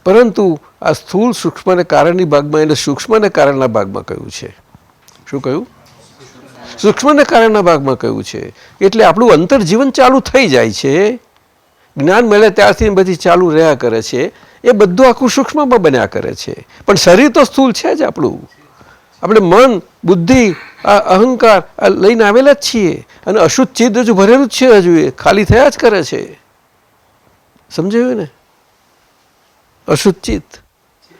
પરંતુ આ સ્થૂળ સૂક્ષ્મને કારણની ભાગમાં એને સૂક્ષ્મને કારણના ભાગમાં કહ્યું છે. શું કહ્યું? સૂક્ષ્મને કારણના ભાગમાં કહ્યું છે. એટલે આપણું અંતર જીવન ચાલુ થઈ જાય છે. જ્ઞાન મળે ત્યારથી બધી ચાલુ રહ્યા કરે છે. એ બધું આખું સૂક્ષ્મમાં બન્યા કરે છે. પણ શરીર તો સ્થૂળ છે જ આપણું. આપણે મન, બુદ્ધિ, આ અહંકાર આ લઈને આવેલા જ છીએ. અને અશુદ્ધ ચિત્ત હજુ ભરેલું જ છે, હજુ એ ખાલી થયા જ કરે છે. સમજાયું ને? અશુદ્ધ ચિત્ત.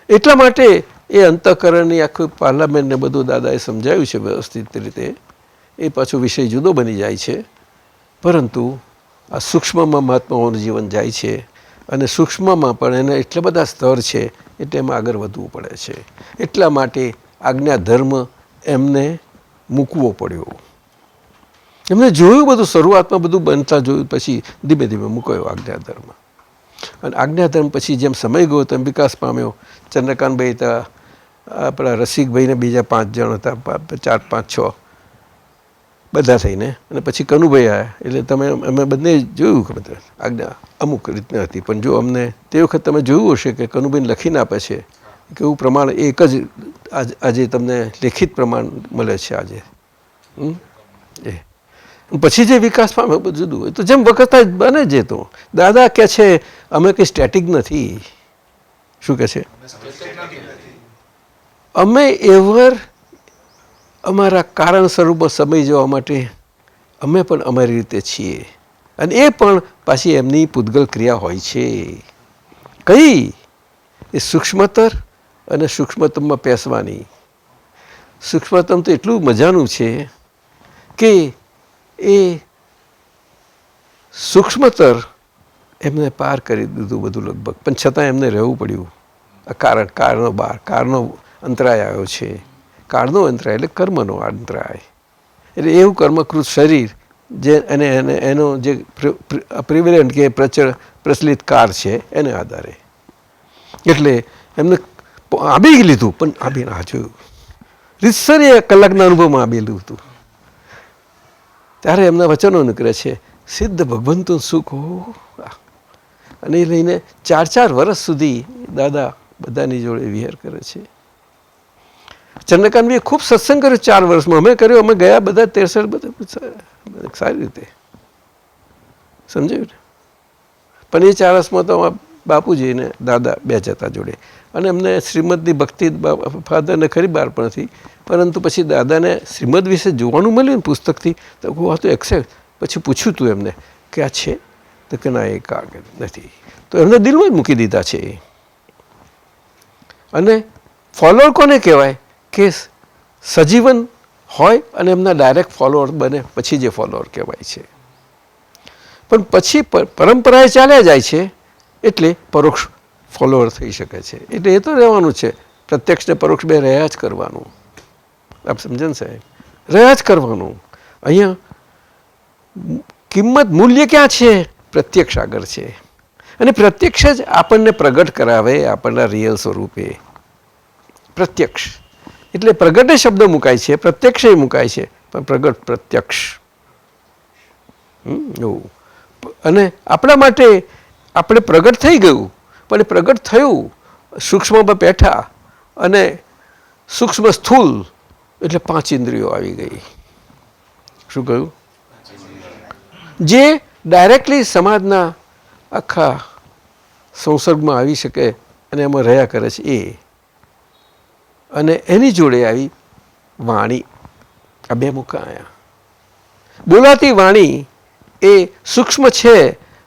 એટલા માટે એ અંતઃકરણની આખું પાર્લામેન્ટને બધું દાદાએ સમજાવ્યું છે વ્યવસ્થિત રીતે. એ પાછો વિષય જુદો બની જાય છે. પરંતુ આ સૂક્ષ્મમાં મહાત્માઓનું જીવન જાય છે અને સૂક્ષ્મમાં પણ એને એટલા બધા સ્તર છે એટલે એમાં આગળ વધવું પડે છે. એટલા માટે આજ્ઞા ધર્મ એમને મૂકવો પડ્યો. એમને જોયું બધું, શરૂઆતમાં બધું બનતા જોયું, પછી ધીમે ધીમે મૂકાયો આજ્ઞા ધર્મ. અને આજ્ઞા ધર્મ પછી જેમ સમય ગયો તેમ વિકાસ પામ્યો. ચંદ્રકાંતભાઈ હતા, આપણા રસિકભાઈને બીજા 5 જણ હતા, 4, 5, 6 બધા થઈને. અને પછી કનુભાઈ આવ્યા. એટલે અમે બંને જોયું કે બધા આજ્ઞા અમુક રીતના હતી. પણ જો અમને તે વખત તમે જોયું હશે કે કનુભાઈને લખીને આપે છે કે એવું પ્રમાણ એક જ આજે તમને લેખિત પ્રમાણ મળે છે આજે. પછી જે વિકાસ પામે બધું જુદું હોય. તો જેમ વખત બને છે. તો દાદા કહે છે અમે કંઈ સ્ટેટિક નથી. શું કહે છે? અમે એવર અમારા કારણ સ્વરૂપમાં સમય જવા માટે અમે પણ અમારી રીતે છીએ. અને એ પણ પાછી એમની પૂતગલ ક્રિયા હોય છે. કઈ? એ સૂક્ષ્મતર અને સૂક્ષ્મતમમાં પેસવાની. સૂક્ષ્મતમ તો એટલું મજાનું છે કે એ સૂક્ષ્મતર એમને પાર કરી દીધું બધું લગભગ, પણ છતાં એમને રહેવું પડ્યું. કાળનો અંતરાય આવ્યો છે. કાળનો અંતરાય એટલે કર્મનો અંતરાય. એટલે એવું કર્મકૃત શરીર જે એનો જે પ્રિવેલન્ટ કે પ્રચલિત કાર છે એને આધારે એટલે એમને આબી લીધું, પણ આબી ના જોયું. રીતસર એ કલાકના અનુભવમાં આબેલું હતું. ત્યારે એમના વચનો નીકળે છે, સિદ્ધ ભગવંતું સુખ હો. અને એ લઈને 4 વર્ષ સુધી દાદા બધાની જોડે વિહાર કરે છે. ચંદ્રકાંતભાઈએ ખૂબ સત્સંગ કર્યો 4 વર્ષમાં. અમે કર્યો, અમે ગયા બધા 63 બધા સારી રીતે સમજાયું ને. પણ એ 4 વર્ષમાં તો બાપુજી ને દાદા 2 જતા જોડે. અને એમને શ્રીમદની ભક્તિ ફાધરને ખરી બહાર પણ હતી, પરંતુ પછી દાદાને શ્રીમદ વિશે જોવાનું મળ્યું ને પુસ્તકથી, તો આ તો એક્સેપ્ટ. પછી પૂછ્યું તું એમને કે આ છે, તો કે ના એ કાગળ નથી. તો એમને દિલમાં જ મૂકી દીધા છે. અને ફોલોઅર કોને કહેવાય કે સજીવન હોય અને એમના ડાયરેક્ટ ફોલોઅર બને, પછી જે ફોલોઅર કહેવાય છે. પણ પછી પરંપરાએ ચાલ્યા જાય છે એટલે પરોક્ષ ફોલોઅર થઈ શકે છે. એટલે એ તો રહેવાનું છે, પ્રત્યક્ષ ને પરોક્ષ બે રહ્યા જ કરવાનું. આપ સમજે ને સાહેબ, રહ્યા જ કરવાનું. અહીંયા કિંમત મૂલ્ય ક્યાં છે? પ્રત્યક્ષ આગળ છે. અને પ્રત્યક્ષ જ આપણને પ્રગટ કરાવે આપણના રિયલ સ્વરૂપે. પ્રત્યક્ષ એટલે પ્રગટે શબ્દ મુકાય છે, પ્રત્યક્ષે મુકાય છે, પણ પ્રગટ પ્રત્યક્ષ. અને આપણા માટે આપણે પ્રગટ થઈ ગયું, પણ એ પ્રગટ થયું સૂક્ષ્મમાં બેઠા, અને સૂક્ષ્મ સ્થૂલ એટલે 5 ઇન્દ્રિયો આવી ગઈ. શું કહ્યું? જે ડાયરેક્ટલી સમાજના આખા સંસર્ગમાં આવી શકે અને એમાં રહ્યા કરે છે એ. અને એની જોડે આવી વાણી. આ 2 મુકા આવ્યા. બોલાતી વાણી એ સૂક્ષ્મ છે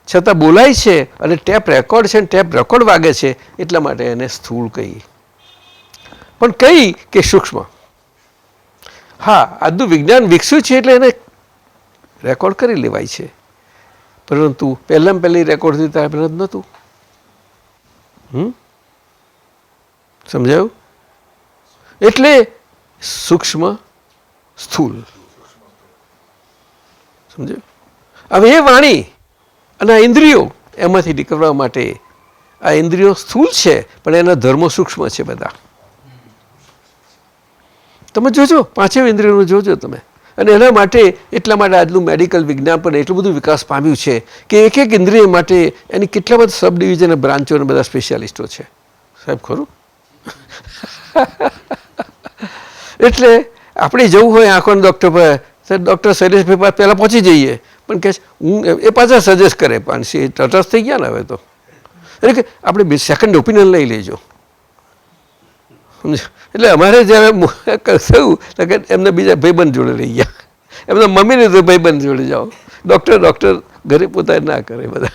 છતાં બોલાય છે, અને ટેપ રેકોર્ડ છે, ટેપ રેકોર્ડ વાગે છે, એટલા માટે એને સ્થૂળ કહી. પણ કઈ કે સૂક્ષ્મ. હા, આજનું વિજ્ઞાન વિકસ્યું છે એટલે એને રેકોર્ડ કરી લેવાય છે, પરંતુ પહેલી રેકોર્ડ થતી ત્યારે પહેલાં જ નહોતું. સમજાયું? એટલે સૂક્ષ્મ સ્થૂલ. સમજાયું? હવે એ વાણી અને આ ઇન્દ્રિયો એમાંથી નીકળવા માટે, આ ઇન્દ્રિયો સ્થૂલ છે પણ એના ધર્મો સૂક્ષ્મ છે બધા. તમે જોજો 5 ઇન્દ્રિયોનું જોજો તમે. અને એના માટે એટલા માટે આજનું મેડિકલ વિજ્ઞાન પણ એટલું બધું વિકાસ પામ્યું છે કે એક ઇન્દ્રિય માટે એની કેટલા બધા સબ ડિવિઝન બ્રાન્ચો અને બધા સ્પેશિયાલિસ્ટો છે. સાહેબ ખરું? એટલે આપણે જવું હોય આંખોના ડૉક્ટર પર, ડૉક્ટર શૈલેષભાઈ પાસે પહેલાં પહોંચી જઈએ, પણ કે હું એ પાછા સજેસ્ટ કરે, પણ એ તટસ્થ થઈ ગયા ને હવે તો. એટલે કે આપણે સેકન્ડ ઓપિનિયન લઈ લેજો. એટલે અમારે જ્યારે થયું તો કે એમને બીજા ભાઈબંધ જોડે લઈ ગયા, એમના મમ્મીને તો ભાઈબંધ જોડે જાઓ. ડૉક્ટર ઘરે પોતાને ના કરે બધા,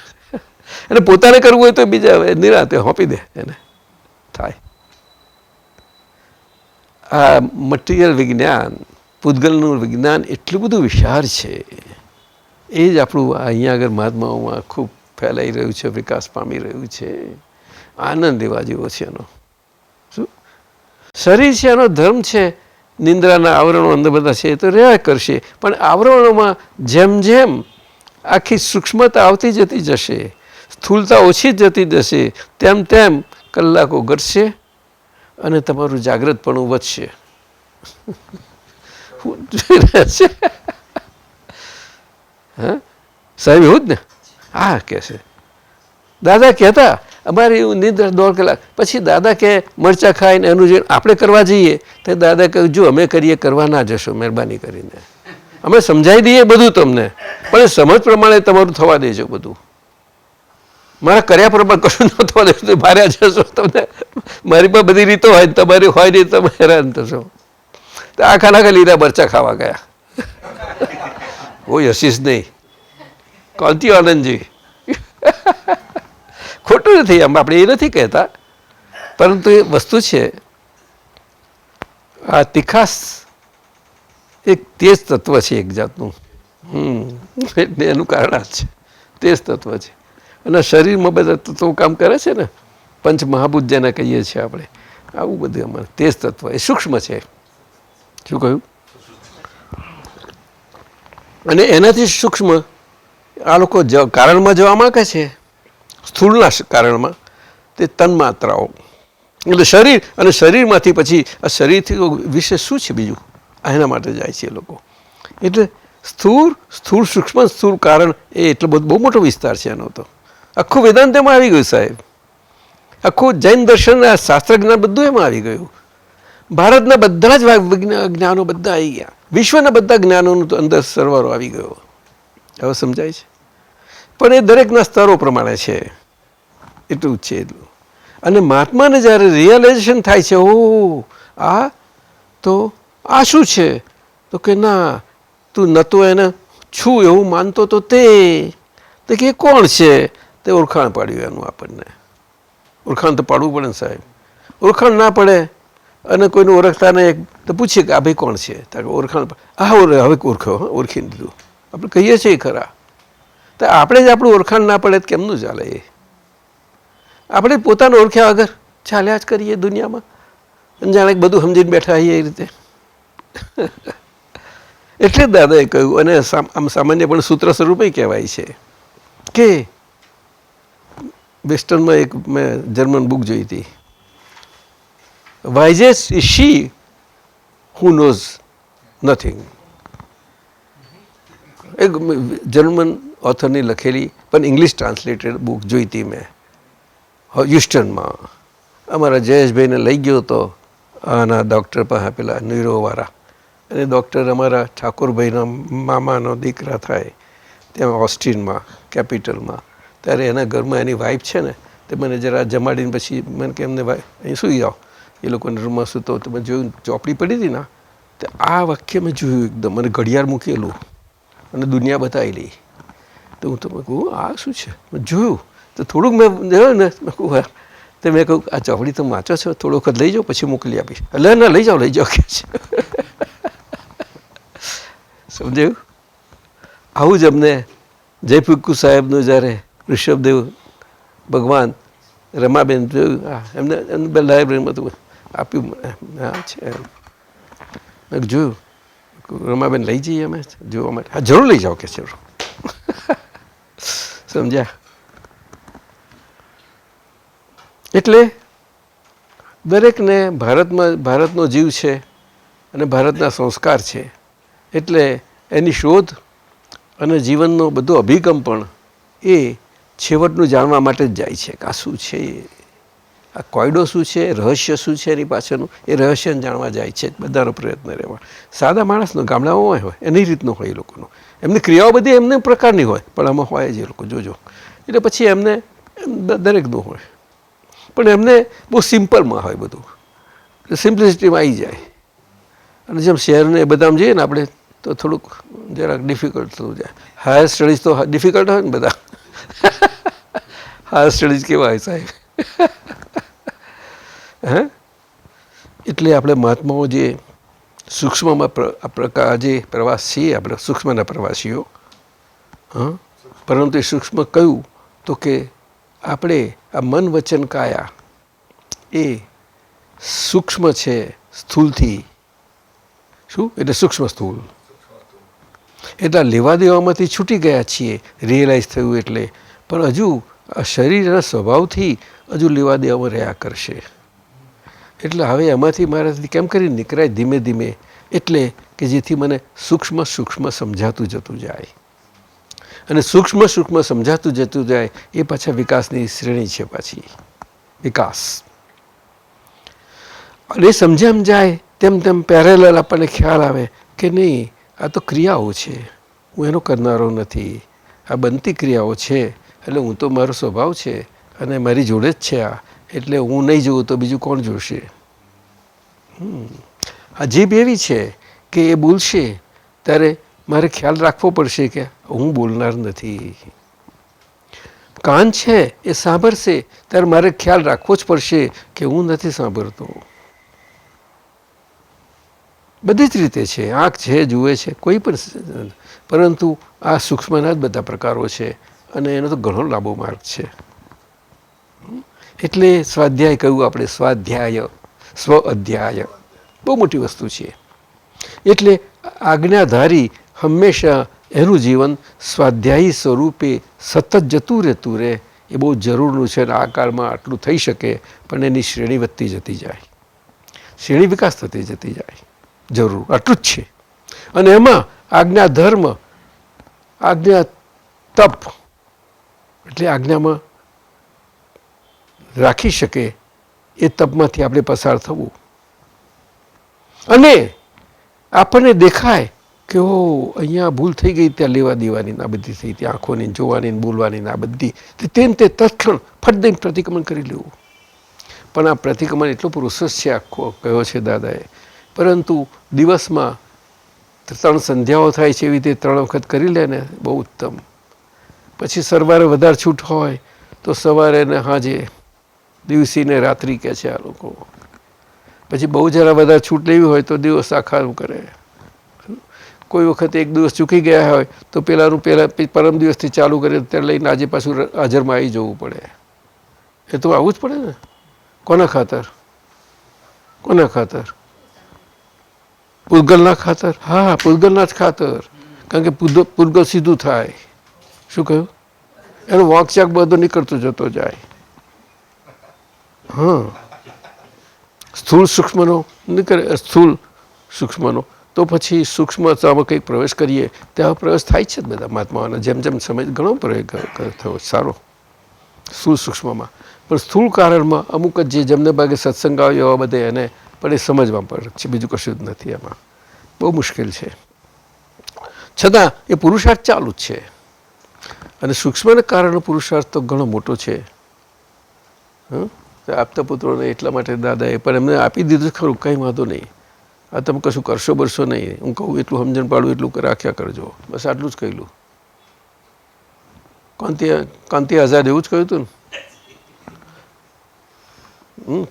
અને પોતાને કરવું હોય તો બીજા નિરાતે હોંપી દે એને થાય. આ મટીરિયલ વિજ્ઞાન, પૂતગલનું વિજ્ઞાન એટલું બધું વિશાળ છે. એ જ આપણું અહીંયા આગળ મહાત્માઓમાં ખૂબ ફેલાઈ રહ્યું છે, વિકાસ પામી રહ્યું છે. આનંદ લેવા જેવો છે એનો. શું શરીર છે એનો ધર્મ છે, નિંદ્રાના આવરણો અંદર બધા છે એ તો રહ્યા કરશે, પણ આવરણોમાં જેમ જેમ આખી સૂક્ષ્મતા આવતી જતી જશે, સ્થૂળતા ઓછી જતી જશે, તેમ તેમ કલાકો ઘટશે અને તમારું જાગ્રતપણું વધશે. હા સાહેબ, એવું જ ને. હા કે છે દાદા કહેતા અમારી નિંદ્રા 1.5 કલાક, પછી દાદા કે મરચાં ખાઈને એનું જે આપણે કરવા જઈએ તો દાદા કહ્યું જો અમે કરીએ કરવા ના જશો, મહેરબાની કરીને અમે સમજાવી દઈએ બધું તમને, પણ એ સમજ પ્રમાણે તમારું થવા દેજો બધું. મારા કર્યા પ્રમાણે કશું ન થવા દેશો તો ભાર્યા જશો તમને. મારી પાસે બધી રીતો હોય, તમારી હોય નહીં, તમે હેરાન થશો. તો આખા લીધા મરચાં ખાવા ગયા. કોઈ હસીશ નહીં. કોલતી આનંદજી ખોટું નથી, આમ આપણે એ નથી કહેતા, પરંતુ એ વસ્તુ છે. આ તીખાસ એક તેજ તત્વ છે એક જાતનું. એટલે એનું કારણ આ જ છે, તેજ તત્વ છે. અને શરીરમાં બધા તત્વો કામ કરે છે ને, પંચ મહાભૂત જેને કહીએ છીએ આપણે, આવું બધું અમારે તેજ તત્વ એ સૂક્ષ્મ છે. શું કહ્યું? અને એનાથી સૂક્ષ્મ આ લોકો કારણમાં જવા માંગે છે, સ્થૂળના કારણમાં, તે તન્માત્રાઓ એટલે શરીર, અને શરીરમાંથી પછી આ શરીરથી વિશે શું છે બીજું, એના માટે જાય છે એ લોકો. એટલે સ્થૂળ સૂક્ષ્મ સ્થૂળ કારણ એ એટલો બહુ મોટો વિસ્તાર છે એનો. તો આખું વેદાંત એમાં આવી ગયું સાહેબ, આખું જૈન દર્શન શાસ્ત્ર જ્ઞાન બધું એમાં આવી ગયું. ભારતના બધા જ જ્ઞાનો બધા આવી ગયા, વિશ્વના બધા જ્ઞાનોનું તો અંદર સરવારો આવી ગયો. હવે સમજાય છે? પણ એ દરેકના સ્તરો પ્રમાણે છે, એટલું જ છે એટલું. અને મહાત્માને જ્યારે રિયલાઇઝેશન થાય છે, ઓ આ તો આ શું છે, તો કે ના તું ન તો એને છું એવું માનતો તો તે કે કોણ છે, તે ઓળખાણ પાડ્યું એનું આપણને. ઓળખાણ તો પાડવું પડે ને સાહેબ. ઓળખાણ ના પડે અને કોઈને ઓળખતા નહીં તો પૂછીએ કે આ ભાઈ કોણ છે, ઓળખાણ હા હવે ઓળખી દીધું. આપણે કહીએ છીએ ખરા, તો આપણે જ આપણું ઓળખાણ ના પડે તો કેમનું ચાલે? એ આપણે પોતાને ઓળખ્યા વગર ચાલ્યા જ કરીએ દુનિયામાં, જાણે બધું સમજીને બેઠા છીએ એ રીતે. એટલે જ દાદાએ કહ્યું, અને આમ સામાન્ય પણ સૂત્ર સ્વરૂપે કહેવાય છે કે વેસ્ટર્નમાં એક મેં જર્મન બુક જોઈ હતી, wisest is she who knows nothing. એક જર્મન ઓથરની લખેલી પણ ઇંગ્લિશ ટ્રાન્સલેટેડ બુક જોઈ હતી મેં હ્યુસ્ટનમાં. અમારા જયેશભાઈને લઈ ગયો હતો આના ડૉક્ટર પાસે, પેલા ન્યુરોવાળા, અને ડૉક્ટર અમારા ઠાકોરભાઈના મામાનો દીકરા થાય ત્યાં ઓસ્ટિનમાં કેપિટલમાં. ત્યારે એના ઘરમાં એની વાઈફ છે ને, તે મને જરા જમાડીને પછી મને કે એમને અહીં સુઈ જાઓ, એ લોકોને રૂમમાં સૂતો. તો મેં જોયું ચોપડી પડી હતી ને, તો આ વાક્ય મેં જોયું એકદમ, મને ઘડિયાળ મૂકેલું અને દુનિયા બતાવેલી. તો હું તમે કહું આ શું છે, મેં જોયું તો થોડુંક મેં જોયું ને, મેં કહું હા. તો મેં કહું આ ચોપડી તો વાંચો છો, થોડો વખત લઈ જાઓ પછી મોકલી આપીશ. એટલે ના લઈ જાઓ કે છે. સમજાયું? આવું જ અમને જયપુક્કુ સાહેબનું જ્યારે ઋષભદેવ ભગવાન રમાબેન જોયું, એમને લાઇબ્રેરીમાં તો આપ્યું છે, મેં જોયું રમાબેન લઈ જઈએ અમે જોવા માટે. હા જરૂર લઈ જાઓ કે છે. સમજ્યા? એટલે દરેકને ભારતનો જીવ છે અને ભારતના સંસ્કાર છે, એટલે એની શોધ અને જીવનનો બધો અભિગમ પણ એ છેવટનું જાણવા માટે જ જાય છે કે આ શું છે, આ કોયડો શું છે, રહસ્ય શું છે એની પાછળનું, એ રહસ્યને જાણવા જાય છે બધાનો પ્રયત્ન રહેવા. સાદા માણસનો ગામડાઓમાં હોય એની રીતનો હોય એ લોકોનો. એમની ક્રિયાઓ બધી એમને પ્રકારની હોય, પણ આમાં હોય જ એ લોકો જોજો. એટલે પછી એમને દરેકનું હોય, પણ એમને બહુ સિમ્પલમાં હોય બધું, સિમ્પલિસિટીમાં આવી જાય. અને જેમ શહેરને બધામાં જઈએ ને આપણે તો થોડુંક જરાક ડિફિકલ્ટ થતું જાય. હાયર સ્ટડીઝ તો ડિફિકલ્ટ હોય ને બધા. હાયર સ્ટડીઝ કેવા હોય સાહેબ? હે એટલે આપણે મહાત્માઓ જે સૂક્ષ્મમાં જે પ્રવાસ છીએ, આપણે સૂક્ષ્મના પ્રવાસીઓ. હા, પરંતુ એ સૂક્ષ્મ કયું તો કે આપણે આ મન વચન કાયા એ સૂક્ષ્મ છે સ્થૂલથી. શું એટલે સૂક્ષ્મ સ્થૂલ? એટલા લેવા દેવામાંથી છૂટી ગયા છીએ, રિયલાઇઝ થયું એટલે. પણ હજુ આ શરીરના સ્વભાવથી હજુ લેવા દેવામાં રહ્યા કરશે. એટલે હવે એમાંથી મારાથી કેમ કરી નીકળાય ધીમે ધીમે, એટલે કે જેથી મને સૂક્ષ્મ સમજાતું જતું જાય. અને સૂક્ષ્મ સમજાતું જતું જાય એ પાછા વિકાસની શ્રેણી છે પાછી, વિકાસ. અને સમજામ જાય તેમ તેમ પેરેલલ આપણને ખ્યાલ આવે કે નહીં, આ તો ક્રિયાઓ છે, હું એનો કરનારો નથી, આ બનતી ક્રિયાઓ છે. એટલે હું તો મારો સ્વભાવ છે અને મારી જોડે જ છે આ, એટલે હું નહીં જોઉં તો બીજું કોણ જોશે? આ જીભ એવી છે કે એ બોલશે ત્યારે મારે ખ્યાલ રાખવો પડશે કે હું બોલનાર નથી. કાન છે એ સાંભળશે ત્યારે મારે ખ્યાલ રાખવો જ પડશે કે હું નથી સાંભળતો. બધી જ રીતે છે. આંખ છે, જુએ છે, કોઈ પણ, પરંતુ આ સૂક્ષ્મના જ બધા પ્રકારો છે અને એનો તો ઘણો લાંબો માર્ગ છે. એટલે સ્વાધ્યાય કહ્યું આપણે, સ્વાધ્યાય, સ્વ અધ્યાય બહુ મોટી વસ્તુ છે. એટલે આજ્ઞાધારી હંમેશા એનું જીવન સ્વાધ્યાયી સ્વરૂપે સતત જતું રહેતું રહે એ બહુ જરૂરનું છે. અને આ કાળમાં આટલું થઈ શકે, પણ એની શ્રેણી વધતી જતી જાય, શ્રેણી વિકાસ થતી જતી જાય, જરૂર આટલું જ છે. અને એમાં આજ્ઞા ધર્મ, આજ્ઞા તપ, એટલે આજ્ઞામાં રાખી શકે એ તપમાંથી આપણે પસાર થવું. અને આપણને દેખાય કે ઓ અહીંયા ભૂલ થઈ ગઈ, ત્યાં લેવા દેવાની ના બધી થઈ, ત્યાં આંખોની જોવાની બોલવાની ના બધી, તે તત્ક્ષણ ફટ દઈને પ્રતિક્રમણ કરી લેવું. પણ આ પ્રતિક્રમણ એટલો પ્રોસેસ છે આખો કયો છે દાદાએ. પરંતુ દિવસમાં 3 સંધ્યાઓ થાય છે, એવી રીતે 3 વખત કરી લે ને બહુ ઉત્તમ. પછી સવારે વધારે છૂટ હોય તો સવારે ને હાજે, દિવસીને રાત્રિ કહે છે આ લોકો. પછી બહુ જરા વધારે છૂટ લેવી હોય તો દિવસ આખાનું કરે. કોઈ વખત એક દિવસ ચૂકી ગયા હોય તો પહેલાં પરમ દિવસથી ચાલુ કરે, ત્યારે લઈને આજે પાછું હાજરમાં આવી જવું પડે. એ તો આવું જ પડે ને. કોના ખાતર? કોના ખાતર? પૂતગલના ખાતર. હા, પૂતગલના જ ખાતર. કારણ કે પૂતગલ સીધું થાય. શું કહ્યું? એનો વાંકચાક બધો નીકળતો જતો જાય. હા, સ્થૂળ સૂક્ષ્મનો નીકળે, સ્થૂળ સૂક્ષ્મનો તો પછી સૂક્ષ્મતામાં કંઈક પ્રવેશ કરીએ ત્યાં પ્રવેશ થાય છે જ બધા મહાત્માઓના. જેમ જેમ સમય ઘણો પ્રયોગ થયો સારો સ્થૂળ સૂક્ષ્મમાં. પણ સ્થૂળ કારણમાં અમુક જ જેમને ભાગે સત્સંગ આવ્યો એવા બધે એને પણ એ સમજવા પડે છે, બીજું કશું જ નથી એમાં. બહુ મુશ્કેલ છે. છતાં એ પુરુષાર્થ ચાલુ જ છે. અને સૂક્ષ્મને કારણે પુરુષાર્થ તો ઘણો મોટો છે. આપતા પુત્રોને એટલા માટે દાદાએ પણ એમને આપી દીધું ખરું, કંઈ વાંધો નહીં, આ તમે કશું કરશો બરશો નહીં, હું કહું એટલું સમજણ પાડું એટલું રાખ્યા કરજો, બસ આટલું જ કહેલું. કાંતિ આઝાદ એવું જ કહ્યું હતું ને.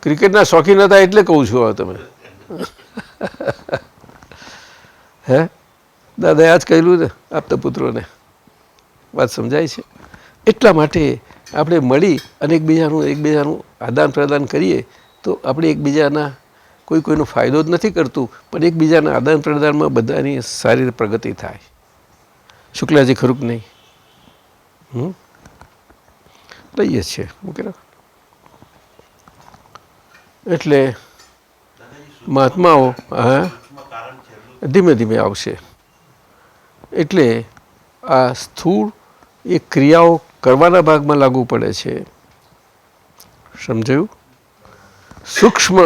ક્રિકેટના શોખીન હતા એટલે કહું છું. હવે તમે હે દાદાએ આ જ કહેલું ને આપતા પુત્રોને. વાત સમજાય છે? એટલા માટે આપણે મળી અને એકબીજાનું આદાન પ્રદાન કરીએ તો આપણે એકબીજાના કોઈનો ફાયદો જ નથી કરતું, પણ એકબીજાના આદાન પ્રદાનમાં બધાની સારી પ્રગતિ થાય. શુક્લાજી ખરું કે નહીં? લઈએ છીએ મૂકી. એટલે મહાત્માઓ હા ધીમે ધીમે આવશે. એટલે આ સ્થૂળ એ ક્રિયાઓ કરવાના ભાગમાં લાગુ પડે છે. સમજાયું? સૂક્ષ્મ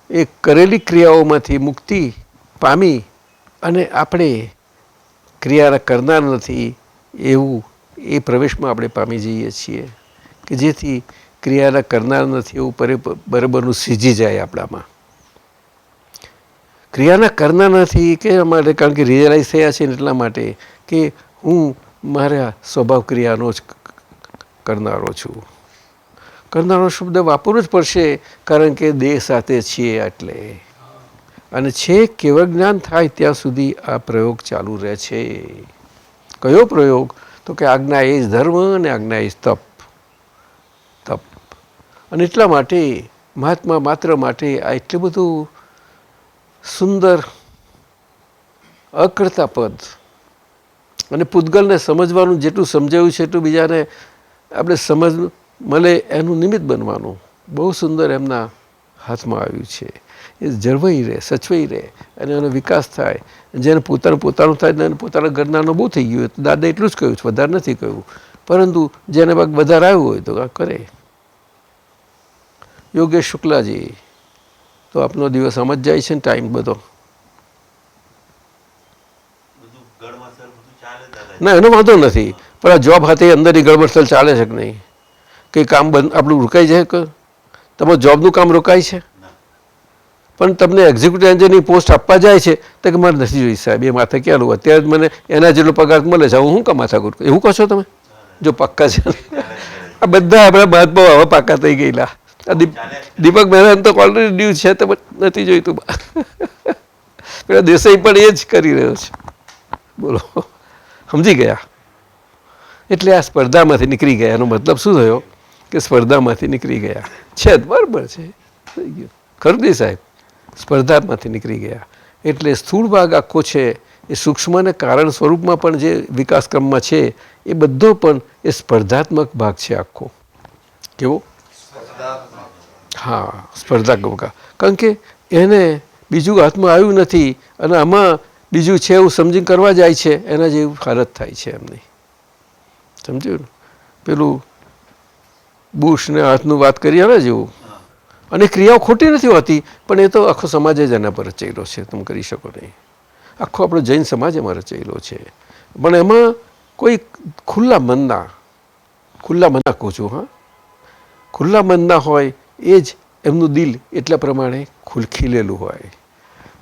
એ કરેલી ક્રિયાઓમાંથી મુક્તિ પામી અને આપણે ક્રિયા કરનાર નથી એવું એ પ્રવેશમાં આપણે પામી જઈએ છીએ કે જેથી ક્રિયાના કરનાર નથી એવું બરાબરનું સીજી જાય આપણામાં. ક્રિયાના કરનાર નથી કે માટે કારણ કે રિયલાઇઝ થયા છે એટલા માટે કે હું મારા સ્વભાવ ક્રિયાનો જ કરનારો છું. કરનારો શબ્દ વાપરવો જ પડશે કારણ કે દેહ સાથે છીએ એટલે. અને છેક કેવળ જ્ઞાન થાય ત્યાં સુધી આ પ્રયોગ ચાલુ રહે છે. કયો પ્રયોગ? તો કે આજ્ઞા એ જ ધર્મ અને આજ્ઞા એ જ તપ. અને એટલા માટે મહાત્મા માત્ર માટે આ એટલું બધું સુંદર અકર્તા પદ અને પૂતગલને સમજવાનું જેટલું સમજાવ્યું છે એટલું બીજાને આપણે સમજ મળે એનું નિમિત્ત બનવાનું બહુ સુંદર એમના હાથમાં આવ્યું છે. એ જળવાઈ રહે, સચવાઈ રહે અને એનો વિકાસ થાય. જેને પોતાનું થાય એને પોતાના ઘરનાનો બહુ થઈ ગયું હોય તો દાદા એટલું જ કહ્યું છે, વધારે નથી કહ્યું. પરંતુ જેને ભાગ વધારે આવ્યું હોય તો કરે. યોગેશ શુક્લાજી તો આપનો દિવસ આમ જ જાય છે ને ટાઈમ બધો. ના એનો વાંધો નથી, પણ આ જોબ હાથે અંદરની ગડબડસલ ચાલે છે કે નહીં? કંઈ કામ બંધ આપણું રોકાઈ જાય કે તમારું જોબનું કામ રોકાય છે પણ તમને એક્ઝિક્યુટિવ એન્જિનિયરની પોસ્ટ આપવા જાય છે તો કે મારે નથી જોઈ સાહેબ, એ માથે ક્યાં લો અત્યારે મને એના જેટલો પગાર મળે છે, હું કામ માથા કરું એવું કહો છો તમે? જો પાક્કા છે આ બધા આપણા મહાત્માઓ હવે પાક્કા થઈ ગયેલા. દીપક મહેરાન તો ઓલરેડી ડ્યુ છે તો નથી જોઈતું. પેલા દેસાઈ પણ એ જ કરી રહ્યો છે. બોલો સમજી ગયા? એટલે આ સ્પર્ધામાંથી નીકળી ગયા. એનો મતલબ શું થયો કે સ્પર્ધામાંથી નીકળી ગયા છે. બરાબર છે, થઈ ગયું. ખરું નહીં સાહેબ? સ્પર્ધામાંથી નીકળી ગયા એટલે સ્થૂળ ભાગ આખો છે એ સૂક્ષ્મ અને કારણ સ્વરૂપમાં પણ જે વિકાસક્રમમાં છે એ બધો પણ એ સ્પર્ધાત્મક ભાગ છે આખો. કેવો? હા, સ્પર્ધાત્મક. કારણ કે એને બીજું હાથમાં આવ્યું નથી અને આમાં બીજું છે એવું સમજીને કરવા જાય છે, એના જેવું હાલત થાય છે એમની. સમજ્યું ને? પેલું બુશને હાથનું વાત કરીએ ને જેવું. અને ક્રિયાઓ ખોટી નથી હોતી, પણ એ તો આખો સમાજ જ એના પર રચાયેલો છે, તમે કરી શકો નહીં. આખો આપણો જૈન સમાજ એમાં રચાયેલો છે. પણ એમાં કોઈ ખુલ્લા મનના કહું છું, હા, ખુલ્લા મનના હોય એ જ એમનું દિલ એટલા પ્રમાણે ખીલેલું હોય.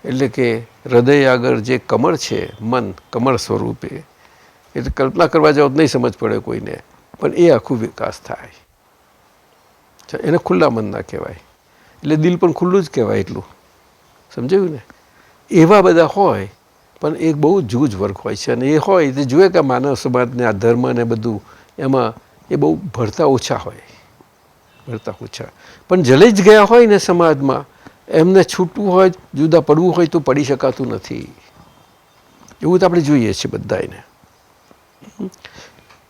એટલે કે હૃદય આગળ જે કમળ છે, મન કમળ સ્વરૂપે, એટલે કલ્પના કરવા જાવ નહીં સમજ પડે કોઈને, પણ એ આખું વિકાસ થાય. એને ખુલ્લા મન ના કહેવાય, એટલે દિલ પણ ખુલ્લું જ કહેવાય એટલું. સમજાયું ને? એવા બધા હોય, પણ એક બહુ જૂજ વર્ગ હોય છે. અને એ હોય તે જુએ કે માનવ સમાજને આ ધર્મ ને બધું એમાં એ બહુ ભરતા ઓછા હોય, ભરતા ઓછા. પણ જલે જ ગયા હોય ને સમાજમાં, એમને છૂટવું હોય, જુદા પડવું હોય તો પડી શકાતું નથી. એવું તો આપણે જોઈએ છીએ બધા એને.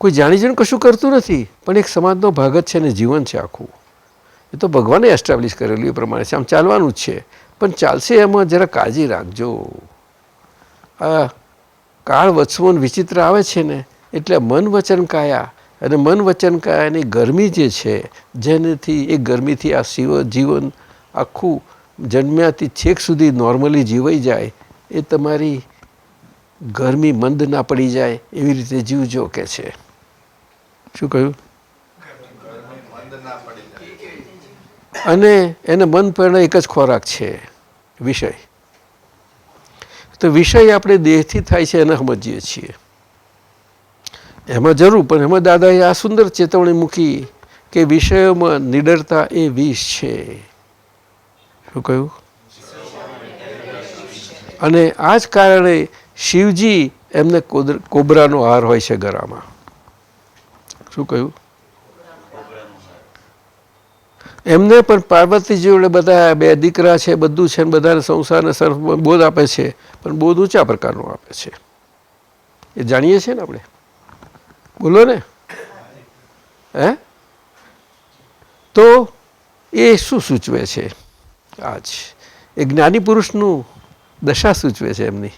કોઈ જાણી જઈને કશું કરતું નથી, પણ એક સમાજનો ભાગ જ છે ને જીવન છે આખું. એ તો ભગવાને એસ્ટાબ્લિશ કરેલું એ પ્રમાણે છે. આમ ચાલવાનું જ છે, પણ ચાલશે એમાં જરા કાળજી રાખજો. આ કાળ વચમોન વિચિત્ર આવે છે ને, એટલે મન વચન કાયા, અને મન વચન કાયાની ગરમી જે છે, જેનેથી એ ગરમીથી આ જીવન આખું જન્મ્યાથી છેક સુધી નોર્મલી જીવાઈ જાય, એ તમારી ગરમી મંદ ના પડી જાય એવી રીતે જીવજો કે છે. શું કહ્યું? અને એને મન પર એક જ ખોરાક છે, વિષય. તો વિષય આપણે દેહથી થાય છે એને સમજીએ છીએ એમાં જરૂર, પણ એમાં દાદાએ આ સુંદર ચેતવણી મૂકી કે વિષયોમાં નિડરતા એ વિષ છે. શું કહ્યું? અને આ જ કારણે શિવજી એમને કોબરાનો હાર હોય છે ગળામાં. શું કહ્યું? એમને પણ પાર્વતીજી જોડે બધા બે દીકરા છે, બધું છે, બધાને સંસારને સર્ફ બોધ આપે છે, પણ બોધ ઊંચા પ્રકારનો આપે છે. એ જાણીએ છીએ ને આપણે. બોલો ને? હે? તો એ શું સૂચવે છે? આજ એ જ્ઞાની પુરુષનું દશા સૂચવે છે એમની.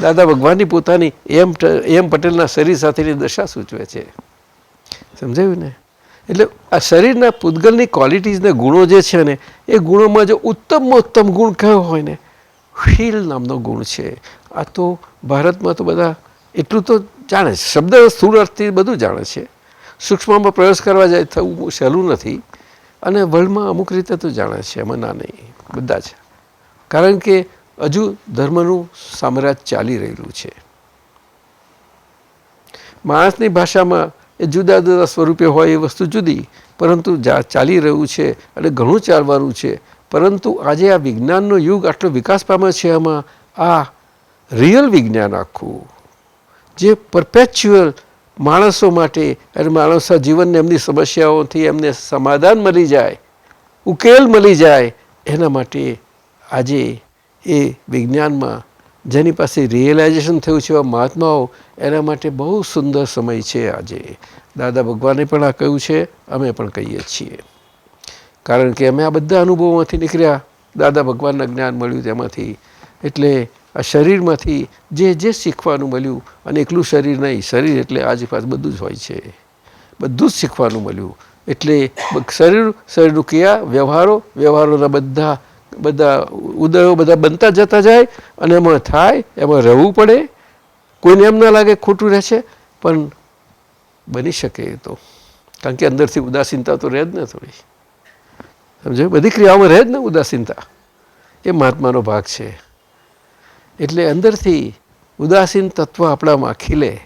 દાદા ભગવાનની પોતાની એમ પટેલના શરીર સાથેની દશા સૂચવે છે. સમજાયું ને? એટલે આ શરીરના પૂતગલની ક્વોલિટીઝ ને ગુણો જે છે ને, એ ગુણોમાં જો ઉત્તમમાં ઉત્તમ ગુણ કયો હોય ને, ફીલ નામનો ગુણ છે. આ તો ભારતમાં તો બધા એટલું તો જાણે છે, શબ્દ સ્થૂળ અર્થથી બધું જાણે છે. સૂક્ષ્મમાં પ્રવેશ કરવા જાય થવું સહેલું નથી, અને વર્લ્ડમાં અમુક રીતે તો જાણે છે, એમાં ના નહીં, બધા છે. કારણ કે હજુ ધર્મનું સામ્રાજ્ય ચાલી રહેલું છે. માણસની ભાષામાં એ જુદા જુદા સ્વરૂપે હોય એ વસ્તુ જુદી, પરંતુ ચાલી રહ્યું છે અને ઘણું ચાલવાનું છે. પરંતુ આજે આ વિજ્ઞાનનો યુગ આટલો વિકાસ પામે છે, એમાં આ રિયલ વિજ્ઞાન આખું જે પરપેચ્યુઅલ માણસો માટે અને માણસના જીવનને એમની સમસ્યાઓથી એમને સમાધાન મળી જાય, ઉકેલ મળી જાય, એના માટે આજે એ વિજ્ઞાનમાં જેની પાસે રિયલાઇઝેશન થયું છે એવા મહાત્માઓ, એના માટે બહુ સુંદર સમય છે આજે. દાદા ભગવાને પણ આ કહ્યું છે, અમે પણ કહીએ છીએ. કારણ કે અમે આ બધા અનુભવોમાંથી નીકળ્યા, દાદા ભગવાનના જ્ઞાન મળ્યું તેમાંથી. એટલે આ શરીરમાંથી જે શીખવાનું મળ્યું, અને એકલું શરીર નહીં, શરીર એટલે આજુબાજુ બધું જ હોય છે, બધું જ શીખવાનું મળ્યું. એટલે શરીરનું ક્રિયા વ્યવહારોના બધા ઉદયો બધા બનતા જતા જાય, અને એમાં થાય, એમાં રહેવું પડે. કોઈને એમ ના લાગે ખોટું રહે છે, પણ બની શકે એ તો, કારણ કે અંદરથી ઉદાસીનતા તો રહે જ ને થોડી. સમજો? બધી ક્રિયાઓમાં રહે જ ને ઉદાસીનતા, એ મહાત્માનો ભાગ છે. એટલે અંદરથી ઉદાસીન તત્વ આપણામાં ખીલે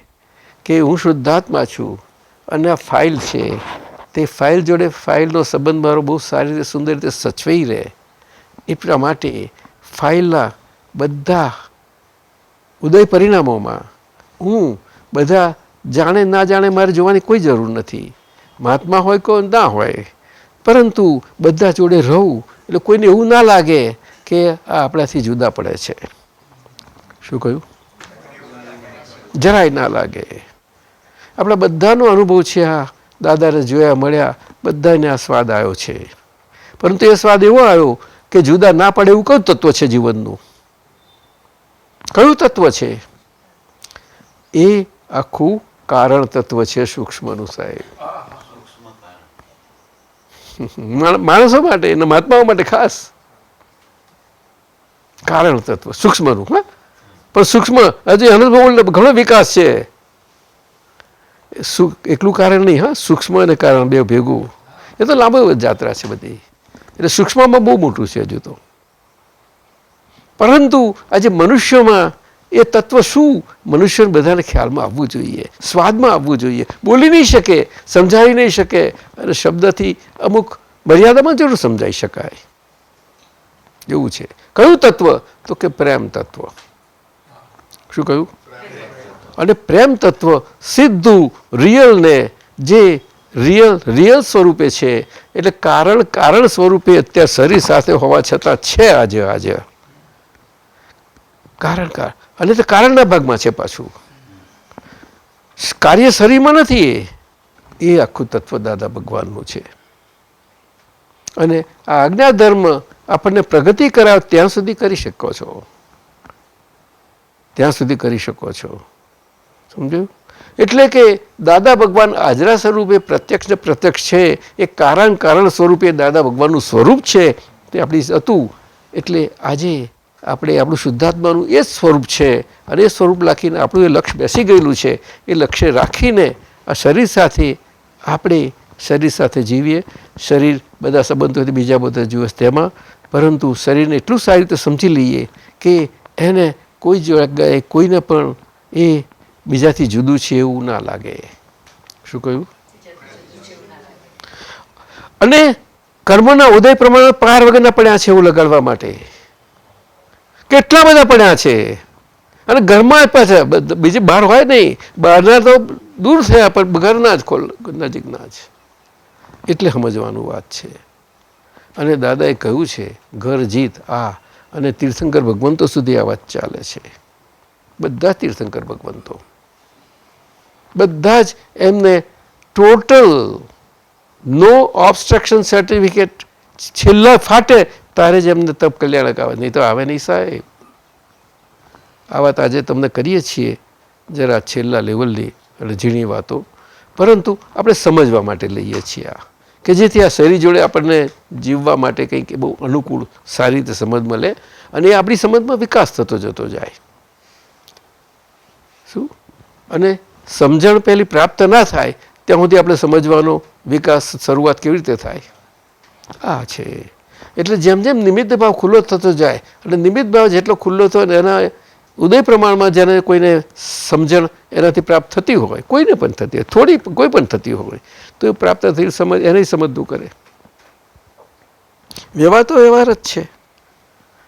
કે હું શુદ્ધાત્મા છું, અને આ ફાઇલ છે, તે ફાઇલ જોડે ફાઇલનો સંબંધ મારો બહુ સારી રીતે સુંદર રીતે સચવાઈ રહે. એટલા માટે ફાઇલના બધા ઉદય પરિણામોમાં હું બધા જાણે ના જાણે મારે જોવાની કોઈ જરૂર નથી. મહાત્મા હોય કે ના હોય, પરંતુ બધા જોડે રહું એટલે કોઈને એવું ના લાગે કે આ આપણાથી જુદા પડે છે. શું કહ્યું? જરાય ના લાગે. આપણા બધાનો અનુભવ છે. આ દાદાને જોયા મળ્યા બધાને આ સ્વાદ આવ્યો છે, પરંતુ એ સ્વાદ એવો આવ્યો કે જુદા ના પડે એવું કયું તત્વ છે જીવનનું? કયું તત્વ છે? એ આખું કારણ તત્વ છે સૂક્ષ્મનું, સાહેબ. માણસો માટે અને મહાત્માઓ માટે ખાસ કારણ તત્વ સૂક્ષ્મનું. હા, પણ સૂક્ષ્મ હજી અનુભવ ઘણો વિકાસ છે. એકલું કારણ નહીં, હા, સૂક્ષ્મ અને કારણ બે ભેગું, એ તો લાંબી જાત્રા છે બધી. એટલે સૂક્ષ્મમાં બહુ મોટું છે હજુ તો. પરંતુ આજે મનુષ્યોમાં એ તત્વ શું? મનુષ્યને બધાને ખ્યાલમાં આવવું જોઈએ, સ્વાદમાં આવવું જોઈએ. બોલી નહીં શકે, સમજાવી નહીં શકે, અને શબ્દથી અમુક મર્યાદામાં જરૂર સમજાઈ શકાય એવું છે. કયું તત્વ? તો કે પ્રેમ તત્વ. શું કહ્યું? અને પ્રેમ તત્વ સીધું રિયલને, જે રિયલ સ્વરૂપે છે, એટલે કારણ સ્વરૂપે અત્યારે શરીર સાથે હોવા છતાં છે આજે કારણ અને તે કારણના ભાગમાં છે. પાછું કાર્ય શરીરમાં નથી. એ આખું તત્વ દાદા ભગવાનનું છે. અને આ આજ્ઞા ધર્મ આપણને પ્રગતિ કરાવે ત્યાં સુધી કરી શકો છો, ત્યાં સુધી કરી શકો છો. સમજ્યું? એટલે કે દાદા ભગવાન હાજરા સ્વરૂપે પ્રત્યક્ષ ને પ્રત્યક્ષ છે. એ કારણ સ્વરૂપે દાદા ભગવાનનું સ્વરૂપ છે. તે આપણી હતું. એટલે આજે આપણે આપણું શુદ્ધાત્માનું એ જ સ્વરૂપ છે, અને એ સ્વરૂપ રાખીને આપણું એ લક્ષ્ય બેસી ગયેલું છે. એ લક્ષ્ય રાખીને આ શરીર સાથે આપણે શરીર સાથે જીવીએ. શરીર બધા સંબંધોથી બીજા બધા જુએ તેમાં, પરંતુ શરીરને એટલું સારી રીતે સમજી લઈએ કે એને કોઈ જગ્યાએ કોઈને પણ એ બીજાથી જુદું છે એવું ના લાગે. શું કહ્યું? અને કર્મના ઉદય પ્રમાણે પાર વગરના પડ્યા છે એવું લગાડવા માટે કેટલા બધા પડ્યા છે. અને ઘરમાં પાછા બીજી બહાર હોય નહીં, બહારના તો દૂર થયા, પણ ઘરના જ નજીકના જ. એટલે સમજવાનું વાત છે. અને દાદાએ કહ્યું છે ઘર જીત આ, અને તીર્થંકર ભગવંતો સુધી આ વાત ચાલે છે. બધા તીર્થંકર ભગવંતો બધા જ એમને ટોટલ નો ઓબ્સ્ટ્રક્શન સર્ટિફિકેટ છેલ્લા ફાટે તારે જ એમને તપ કલ્યાણક આવે, નહીં તો આવે નહીં સાહેબ. આ વાત આજે તમને કરીએ છીએ જરા છેલ્લા લેવલની અને ઝીણી વાતો, પરંતુ આપણે સમજવા માટે લઈએ છીએ આ, કે જેથી આ શરીર જોડે આપણને જીવવા માટે કંઈક બહુ અનુકૂળ સારી રીતે સમજ મળે, અને એ આપણી સમજમાં વિકાસ થતો જતો જાય. શું? અને સમજણ પહેલી પ્રાપ્ત ના થાય ત્યાં સુધી આપણે સમજવાનો વિકાસ શરૂઆત કેવી રીતે થાય? આ છે. એટલે જેમ જેમ નિમિત્ત ભાવ ખુલ્લો થતો જાય, અને નિમિત્ત ભાવ જેટલો ખુલ્લો થયો એના ઉદય પ્રમાણમાં જેને કોઈને સમજણ એનાથી પ્રાપ્ત થતી હોય, કોઈને પણ થતી હોય, થોડી કોઈ પણ થતી હોય, તો એ પ્રાપ્ત થઈ સમજ એને સમજવું કરે. વ્યવહાર તો વ્યવહાર જ છે.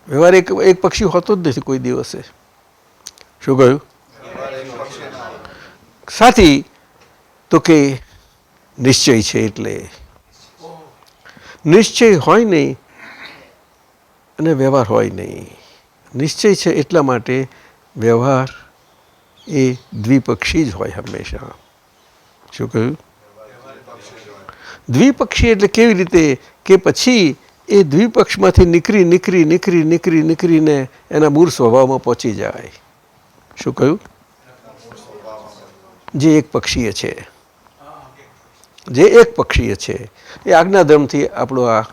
વ્યવહાર એક પક્ષી હોતો જ નથી કોઈ દિવસે. શું કહ્યું? સાથી તો કે નિશ્ચય છે. એટલે નિશ્ચય હોય નહીં અને વ્યવહાર હોય નહીં. નિશ્ચય છે એટલા માટે વ્યવહાર એ દ્વિપક્ષી જ હોય હંમેશા. શું કહ્યું? દ્વિપક્ષી એટલે કેવી રીતે કે પછી એ દ્વિપક્ષમાંથી નીકળીને એના મૂળ સ્વભાવમાં પહોંચી જાય. શું કહ્યું? જે એક પક્ષીય છે, જે એક પક્ષીય છે, એ આજ્ઞાધર્મથી આપણો આ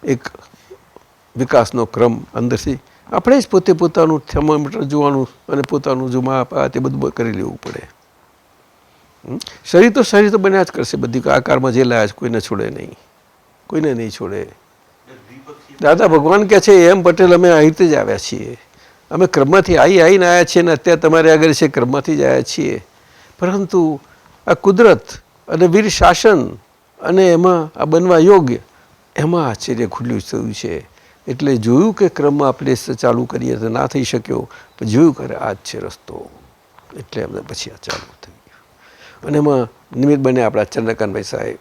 એક વિકાસનો ક્રમ અંદરથી આપણે જ પોતે પોતાનું થર્મોમીટર જોવાનું અને પોતાનું જો માપ આ તે બધું કરી લેવું પડે. શરીર તો બન્યા જ કરશે. બધી આકારમાં જે લાયા છે કોઈને છોડે નહીં, કોઈને નહીં છોડે. દાદા ભગવાન કહે છે એમ પટેલ અમે આ રીતે જ આવ્યા છીએ, અમે ક્રમમાંથી આવીને આવ્યા છીએ, ને અત્યારે તમારે આગળ છે ક્રમમાંથી જ આવ્યા છીએ. પરંતુ આ કુદરત અને વીર શાસન અને એમાં આ બનવા યોગ્ય એમાં આશ્ચર્ય ખુલ્યું થયું છે. એટલે જોયું કે ક્રમમાં આપણે ચાલુ કરીએ તો ના થઈ શક્યો, પણ જોયું કરે આ જ છે રસ્તો, એટલે અમને પછી આ ચાલુ થઈ ગયું. અને એમાં નિમિત્ત બને આપણા ચંદ્રકાંતભાઈ સાહેબ.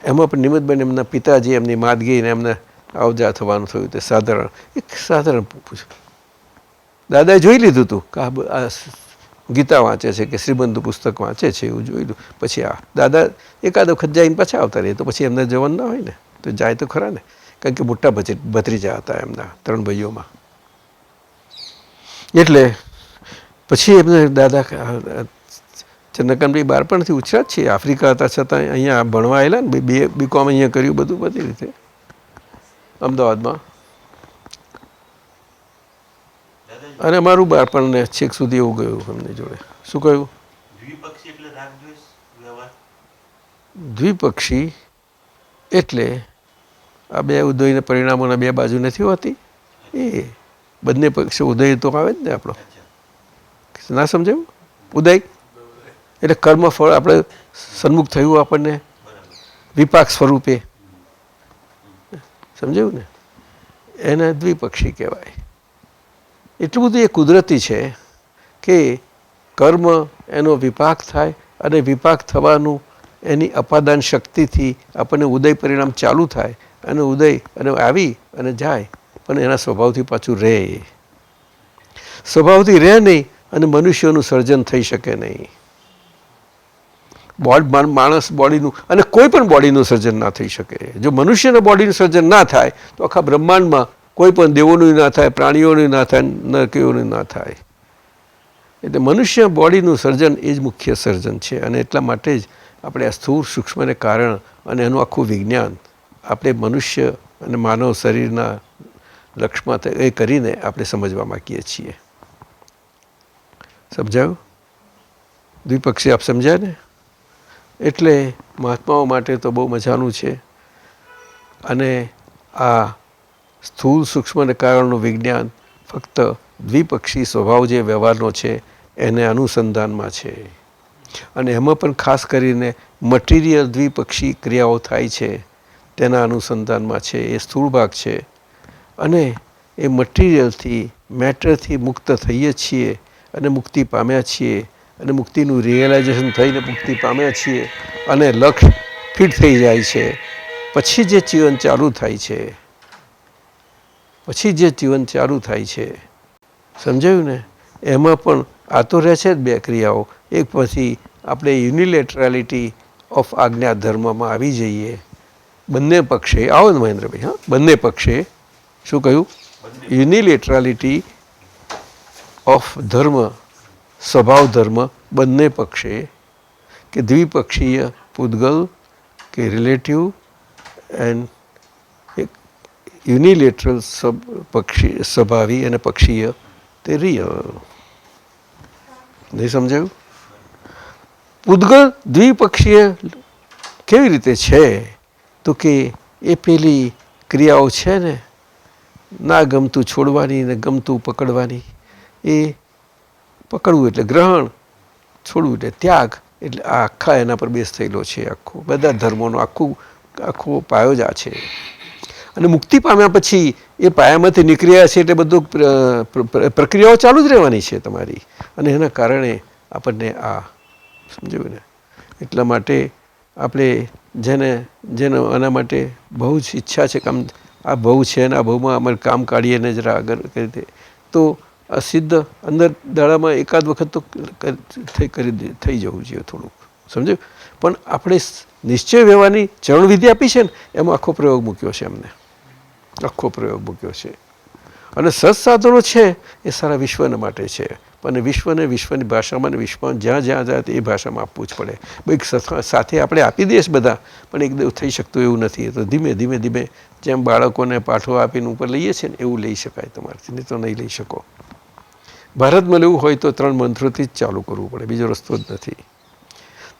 એમાં પણ નિમિત્ત બને એમના પિતાજી એમની માદગીને એમને આવજા થવાનું થયું તે સાધારણ પૂછ્યું. દાદાએ જોઈ લીધું હતું કે આ ગીતા વાંચે છે કે શ્રીબંધુ પુસ્તક વાંચે છે એવું જોઈ લીધું. પછી આ દાદા એકાદ વખત જઈને પાછા આવતા રહીએ તો પછી એમને જવાનું ના હોય ને, તો જાય તો ખરા ને, કારણ કે મોટા ભત્રીજા હતા એમના 3 ભાઈઓમાં. એટલે પછી એમને દાદા ચંદ્રકાંતભાઈ બાળપણથી ઉછરા જ છે, આફ્રિકા હતા છતાં અહીંયા ભણવા આવેલા ને, BCom અહીંયા કર્યું બધું બધી રીતે અમદાવાદમાં. અને અમારું બાળપણને છેક સુધી એવું ગયું એમની જોડે. શું કહ્યું? દ્વિપક્ષી એટલે આ બે ઉદયના પરિણામોના 2 બાજુ નથી હોતી, એ બંને પક્ષે ઉદય તો આવે જ ને આપણો. ના સમજાયું? ઉદય એટલે કર્મ ફળ આપણે સન્મુખ થયું આપણને વિપાક સ્વરૂપે, સમજાયું ને, એને દ્વિપક્ષી કહેવાય. એટલું બધું એ કુદરતી છે કે કર્મ એનો વિપાક થાય અને વિપાક થવાનું એની અપાદાન શક્તિથી આપણને ઉદય પરિણામ ચાલુ થાય અને ઉદય અને આવી અને જાય, પણ એના સ્વભાવથી પાછું રહે. સ્વભાવથી રહે નહીં અને મનુષ્યનું સર્જન થઈ શકે નહીં. માણસ બોડીનું અને કોઈ પણ બોડીનું સર્જન ના થઈ શકે. જો મનુષ્યના બોડીનું સર્જન ના થાય તો આખા બ્રહ્માંડમાં કોઈ પણ દેવોનું ના થાય, પ્રાણીઓનું ના થાય, નરકીઓનું ના થાય. એટલે મનુષ્ય બોડીનું સર્જન એ જ મુખ્ય સર્જન છે. અને એટલા માટે જ આપણે આ સ્થૂળ સૂક્ષ્મને કારણ અને એનું આખું વિજ્ઞાન આપણે મનુષ્ય અને માનવ શરીરના લક્ષ્યમાં એ કરીને આપણે સમજવા માંગીએ છીએ. સમજાયું? દ્વિપક્ષી આપ સમજ્યા ને? એટલે મહાત્માઓ માટે તો બહુ મજાનું છે. અને આ સ્થૂળ સૂક્ષ્મ અને કારણનું વિજ્ઞાન ફક્ત દ્વિપક્ષી સ્વભાવ જે વ્યવહારનો છે એને અનુસંધાનમાં છે. અને એમાં પણ ખાસ કરીને મટીરિયલ દ્વિપક્ષી ક્રિયાઓ થાય છે તેના અનુસંધાનમાં છે. એ સ્થૂળ ભાગ છે. અને એ મટીરિયલથી મેટરથી મુક્ત થઈએ છીએ અને મુક્તિ પામ્યા છીએ અને મુક્તિનું રિયલાઇઝેશન થઈને મુક્તિ પામ્યા છીએ અને લક્ષ્ય ફિટ થઈ જાય છે. પછી જે જીવન ચાલુ થાય છે, સમજાયું ને? એમાં પણ આ તો રહે છે જ 2 ક્રિયાઓ. એક પછી આપણે યુનિલેટરાલિટી ઓફ આજ્ઞા ધર્મમાં આવી જઈએ. બંને પક્ષે આવો ને મહેન્દ્રભાઈ, હા, બંને પક્ષે શું કહ્યું? યુનિલેટરાલિટી ઓફ ધર્મ, સ્વભાવ ધર્મ બંને પક્ષે, કે દ્વિપક્ષીય પૂતગલ કે રિલેટિવ એન્ડ યુનિલેટરલ પક્ષી સ્વભાવી અને પક્ષીય તે રિયલ. નહીં સમજાયું? પૂતગલ દ્વિપક્ષીય કેવી રીતે છે તો કે એ પેલી ક્રિયાઓ છે ને, ના ગમતું છોડવાની ને ગમતું પકડવાની. એ પકડવું એટલે ગ્રહણ, છોડવું એટલે ત્યાગ. એટલે આ આખા એના પર બેઝ થયેલો છે. આખો બધા ધર્મોનો આખો પાયો જ આ છે. અને મુક્તિ પામ્યા પછી એ પાયામાંથી નીકળ્યા છે એટલે બધું પ્રક્રિયાઓ ચાલુ જ રહેવાની છે તમારી. અને એના કારણે આપણને આ સમજાયું ને? એટલા માટે આપણે જેને આના માટે બહુ જ ઈચ્છા છે કે આ બહુ છે ને આ બહુમાં અમારે કામ કાઢીએ ને જરા આગળ કરી દે તો આ સિદ્ધ અંદર દાડામાં એકાદ વખત તો થઈ જવું જોઈએ થોડુંક, સમજાયું? પણ આપણે નિશ્ચય વ્યવહારની ચરણવિધિ આપી છે ને એમાં આખો પ્રયોગ મૂક્યો છે એમને, આખો પ્રયોગ મૂક્યો છે. અને સત્સાધનો છે એ સારા વિશ્વના માટે છે. અને વિશ્વને વિશ્વની ભાષામાં અને વિશ્વમાં જ્યાં જાય એ ભાષામાં આપવું જ પડે. ભાઈ સાથે આપણે આપી દઈએ બધા, પણ એકદમ થઈ શકતું એવું નથી. તો ધીમે ધીમે જેમ બાળકોને પાઠો આપીને ઉપર લઈએ છીએ ને એવું લઈ શકાય તમારાથી, નહીં તો નહીં લઈ શકો. ભારતમાં લેવું હોય તો 3 મંત્રોથી જ ચાલુ કરવું પડે, બીજો રસ્તો જ નથી.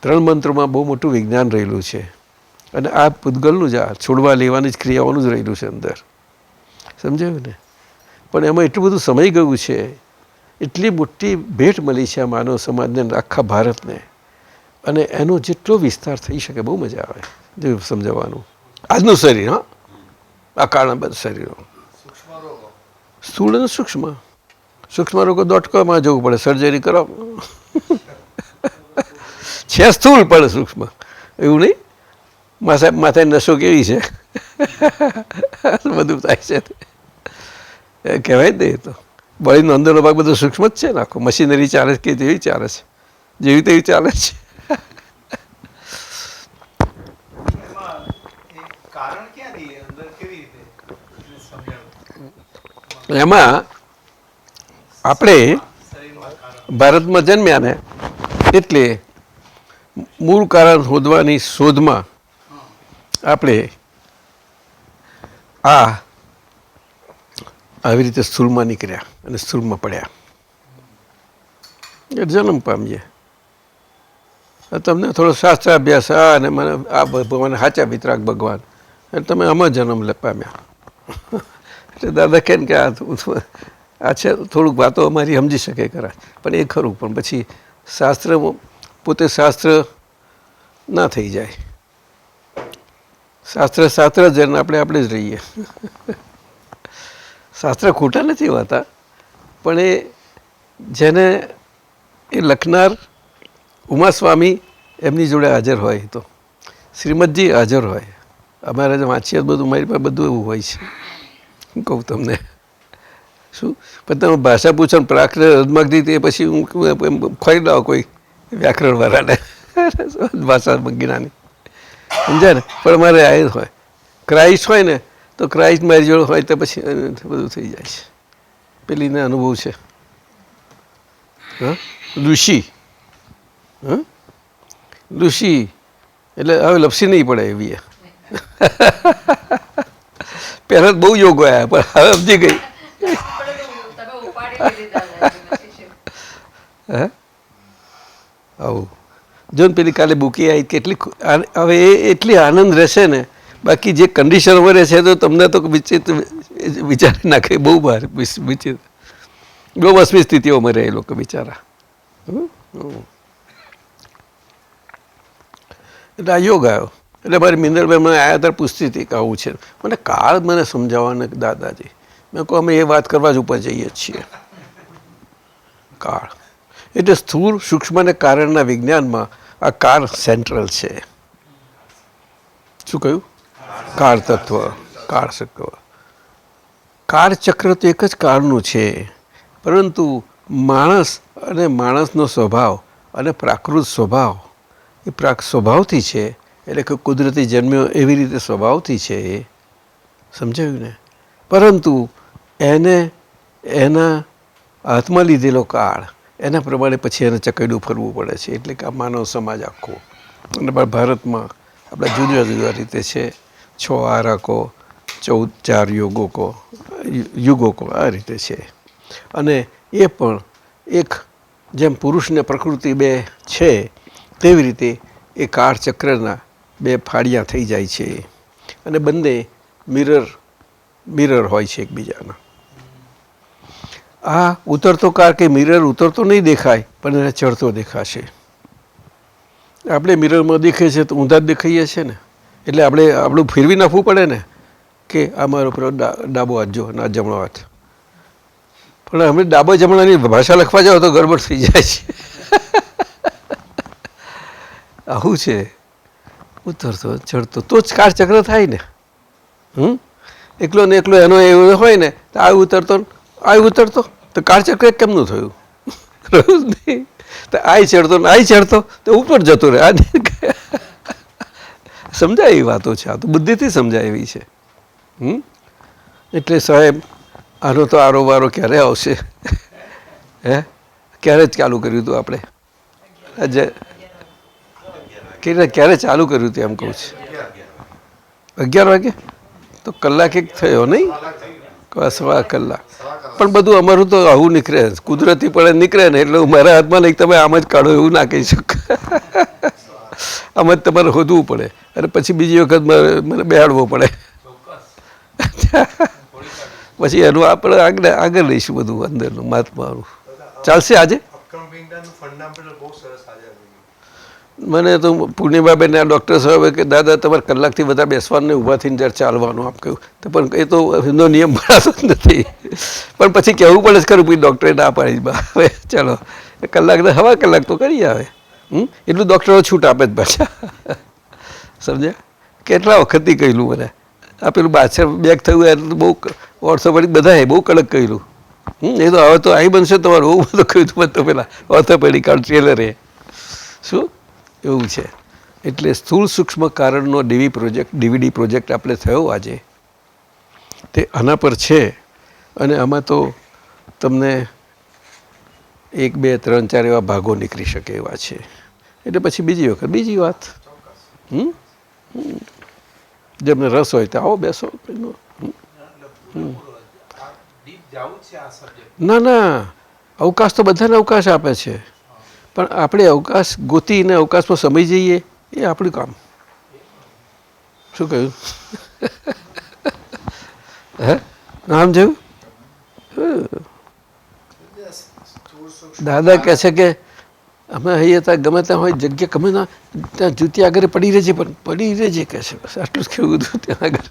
3 મંત્રોમાં બહુ મોટું વિજ્ઞાન રહેલું છે. અને આ પૂતગલનું જ આ છોડવા લેવાની જ ક્રિયાઓનું જ રહેલું છે અંદર, સમજાયું ને? પણ એમાં એટલું બધું સમય ગયું છે, એટલી મોટી ભેટ મળી છે આ માનવ સમાજને, આખા ભારતને. અને એનો જેટલો વિસ્તાર થઈ શકે બહુ મજા આવે જો સમજાવવાનું. આજનું શરીર, હા, આ કાળના બધા શરીરો, સ્થૂળ અને સૂક્ષ્મ. સૂક્ષ્મ રોગો .com જવું પડે, સર્જરી કરાવો. છે સ્થૂળ પણ સૂક્ષ્મ, એવું નહીં. માથે નશો કેવી છે બધું થાય છે કહેવાય ને. એ તો બોડીનો અંદરનો ભાગ બધો સૂક્ષ્મ જ છે ને, આખો મશીનરી ચાલે છે કે જેવી ચાલે છે, જેવી તેવી ચાલે છે. એમાં આપણે ભારતમાં જન્મ્યા ને એટલે મૂળ કારણ શોધવાની શોધમાં આપણે આવી રીતે સ્થૂળમાં નીકળ્યા અને સ્થૂળમાં પડ્યા, જન્મ પામીએ. તમને થોડો શાસ્ત્ર અભ્યાસ અને મને આ ભગવાન સાચા વિતરાગ ભગવાન, એટલે તમે આમાં જન્મ પામ્યા. એટલે દાદા કહે ને કે આ છે થોડુંક વાતો અમારી સમજી શકે ખરા, પણ એ ખરું, પણ પછી શાસ્ત્ર પોતે શાસ્ત્ર ના થઈ જાય. શાસ્ત્ર જ આપણે જ રહીએ. શાસ્ત્ર ખોટા નથી હોતા, પણ એ જેને એ લખનાર ઉમાસ્વામી એમની જોડે હાજર હોય, તો શ્રીમદજી હાજર હોય. અમારે જે વાંચીએ બધું મારી પાસે બધું એવું હોય છે. હું કહું તમને શું, પણ તમે ભાષા પૂછો ને પ્રાકૃત અદમાગથી તે પછી હું ખોઈ લાવો કોઈ વ્યાકરણવાળાને ભાષા જ્ઞાની, સમજાય ને. પણ અમારે આ હોય ક્રાઇસ્ટ હોય ને, તો ક્રાઇસ્ટ મારી જોડે હોય તો પછી બધું થઈ જાય છે. પેલીને અનુભવ છે ઋષિ, ઋષિ એટલે હવે લપસી નહીં પડે એવી. પહેલા બહુ યોગો આવ્યા, પણ હવે સમજી ગઈ. આવું જો ને પેલી કાલે બુકી આવી કેટલી, હવે એ એટલી આનંદ રહેશે ને. બાકી જે કન્ડિશનમાં રહે છે તો તમને તો વિચિત્ર વિચારી નાખે, બહુ બહાર વિચિત્ર, બહુ વસમી સ્થિતિઓમાં રહે એ લોકો બિચારા. એટલે આ યોગ આવ્યો. એટલે મારી મિનલભાઈ મને આવ્યા ત્યારે પૂછતી હતી કે આવું છે, મને કાળ મને સમજાવવાને દાદાજી. મેં કહું અમે એ વાત કરવા જ ઉપર જઈએ છીએ. કાળ એટલે સ્થૂળ સૂક્ષ્મ અને કારણના વિજ્ઞાનમાં આ કાળ સેન્ટ્રલ છે. શું કહ્યું? કાળ તત્વ, કાળ તત્વ. કાળચક્ર તો એક જ કાળનું છે, પરંતુ માણસ અને માણસનો સ્વભાવ અને પ્રાકૃત સ્વભાવ એ સ્વભાવથી છે. એટલે કે કુદરતી જન્મ્યો એવી રીતે સ્વભાવથી છે, એ સમજાયું ને. પરંતુ એને એના હાથમાં લીધેલો કાળ, એના પ્રમાણે પછી એને ચકડું ફરવું પડે છે. એટલે કે આ માનવ સમાજ આખો અને ભારતમાં આપણા જુદા જુદા રીતે છે. 6 આરકો, 14 યુગોકો આ રીતે છે. અને એ પણ એક જેમ પુરુષને પ્રકૃતિ બે છે, તેવી રીતે એ કાળચક્રના બે ફાળિયા થઈ જાય છે. અને બંને મિરર હોય છે એકબીજાના. આ ઉતરતો કાર કે મિરર ઉતરતો નહીં દેખાય, પણ એને ચડતો દેખાશે. આપણે મિરરમાં દેખાય છે તો ઊંધા જ દેખાઈએ છીએ ને. એટલે આપણે આપણું ફેરવી નાખવું પડે ને કે આ મારો પેલો ડાબો હાથ જો ના જમણો હાથ. પણ અમે ડાબો જમણાની ભાષા લખવા જાઓ તો ગડબડ થઈ જાય છે. આવું છે, ઉતરતો ચડતો તો જ કાળચક્ર થાય ને. એકલો ને એકલો એનો એવો હોય ને તો આ ઉતરતો તો કાળચક્ર કેમનું થયું? રહ્યું જ નહીં. તો આ ચડતો તો ઉપર જતો રહે. આ સમજાય એવી વાતો છે, આ તો બુદ્ધિથી સમજાય એવી છે. એટલે સાહેબ આનો તો આરોવારો ક્યારે આવશે? ક્યારે જ ચાલુ કર્યું હતું આપણે? ક્યારે ચાલુ કર્યું હતું એમ કહું છું? 11 વાગે તો કલાક એક થયો નહીં? 1.25 કલાક. પણ બધું અમારું તો આવું નીકળે, કુદરતી પડે નીકળે ને. એટલે મારા હાથમાં નહીં તમે આમ જ કાઢો એવું ના કહી શકો. આમ જ તમારે શોધવું પડે અને પછી બીજી વખત મને બેહાડવો પડે. પછી એનું આપણે આગળ લઈશું બધું અંદરનું મહાત્માનું. ચાલશે આજે? મને તો પૂર્ણિમાબેન આ ડૉક્ટર સાહેબે કે દાદા તમારે કલાકથી વધારે બેસવાનું ઊભા થઈને ત્યારે ચાલવાનું આમ કહ્યું. તો પણ એ તો એનો નિયમ ભરાતો જ નથી. પણ પછી કહેવું પડે જ ખરું, પછી ડૉક્ટરે ના પાડી. હવે ચાલો કલાક 1.5 કલાક તો કરી આવે. એટલું ડૉક્ટરો છૂટ આપે જ પાછા. સમજ્યા? કેટલા વખતથી કહેલું મને આ પેલું બાછર બેગ થયું એટલે બહુ ઓર્થોપેડિક બધાએ બહુ કડક કહેલું. એ તો હવે તો અહીં બનશે તમારું બહુ બધું કહ્યું હતું તો પેલા ઓર્થોપેડિક ટ્રેલરે. શું એવું છે? એટલે સ્થૂળ સૂક્ષ્મ કારણનો ડીવીડી પ્રોજેક્ટ આપણે થયો આજે તે આના પર છે. અને આમાં તો તમને 1, 2, 3, 4 એવા ભાગો નીકળી શકે એવા છે. એટલે પછી બીજી વખત બીજી વાત. જેમને રસ હોય તો આવો બેસો. ના ના, અવકાશ તો બધાને અવકાશ આપે છે, પણ આપણે અવકાશ ગોતીને અવકાશમાં સમય જઈએ એ આપણું કામ. શું કહ્યું? હે આમ જેવું દાદા કહે છે કે અમે અહીંયા ત્યાં ગમે ત્યાં હોય જગ્યા ગમે ત્યાં જૂતી આગળ પડી રહેજે, પણ પડી રહેજે કહે છે. બસ આટલું જ કેવું હતું ત્યાં આગળ.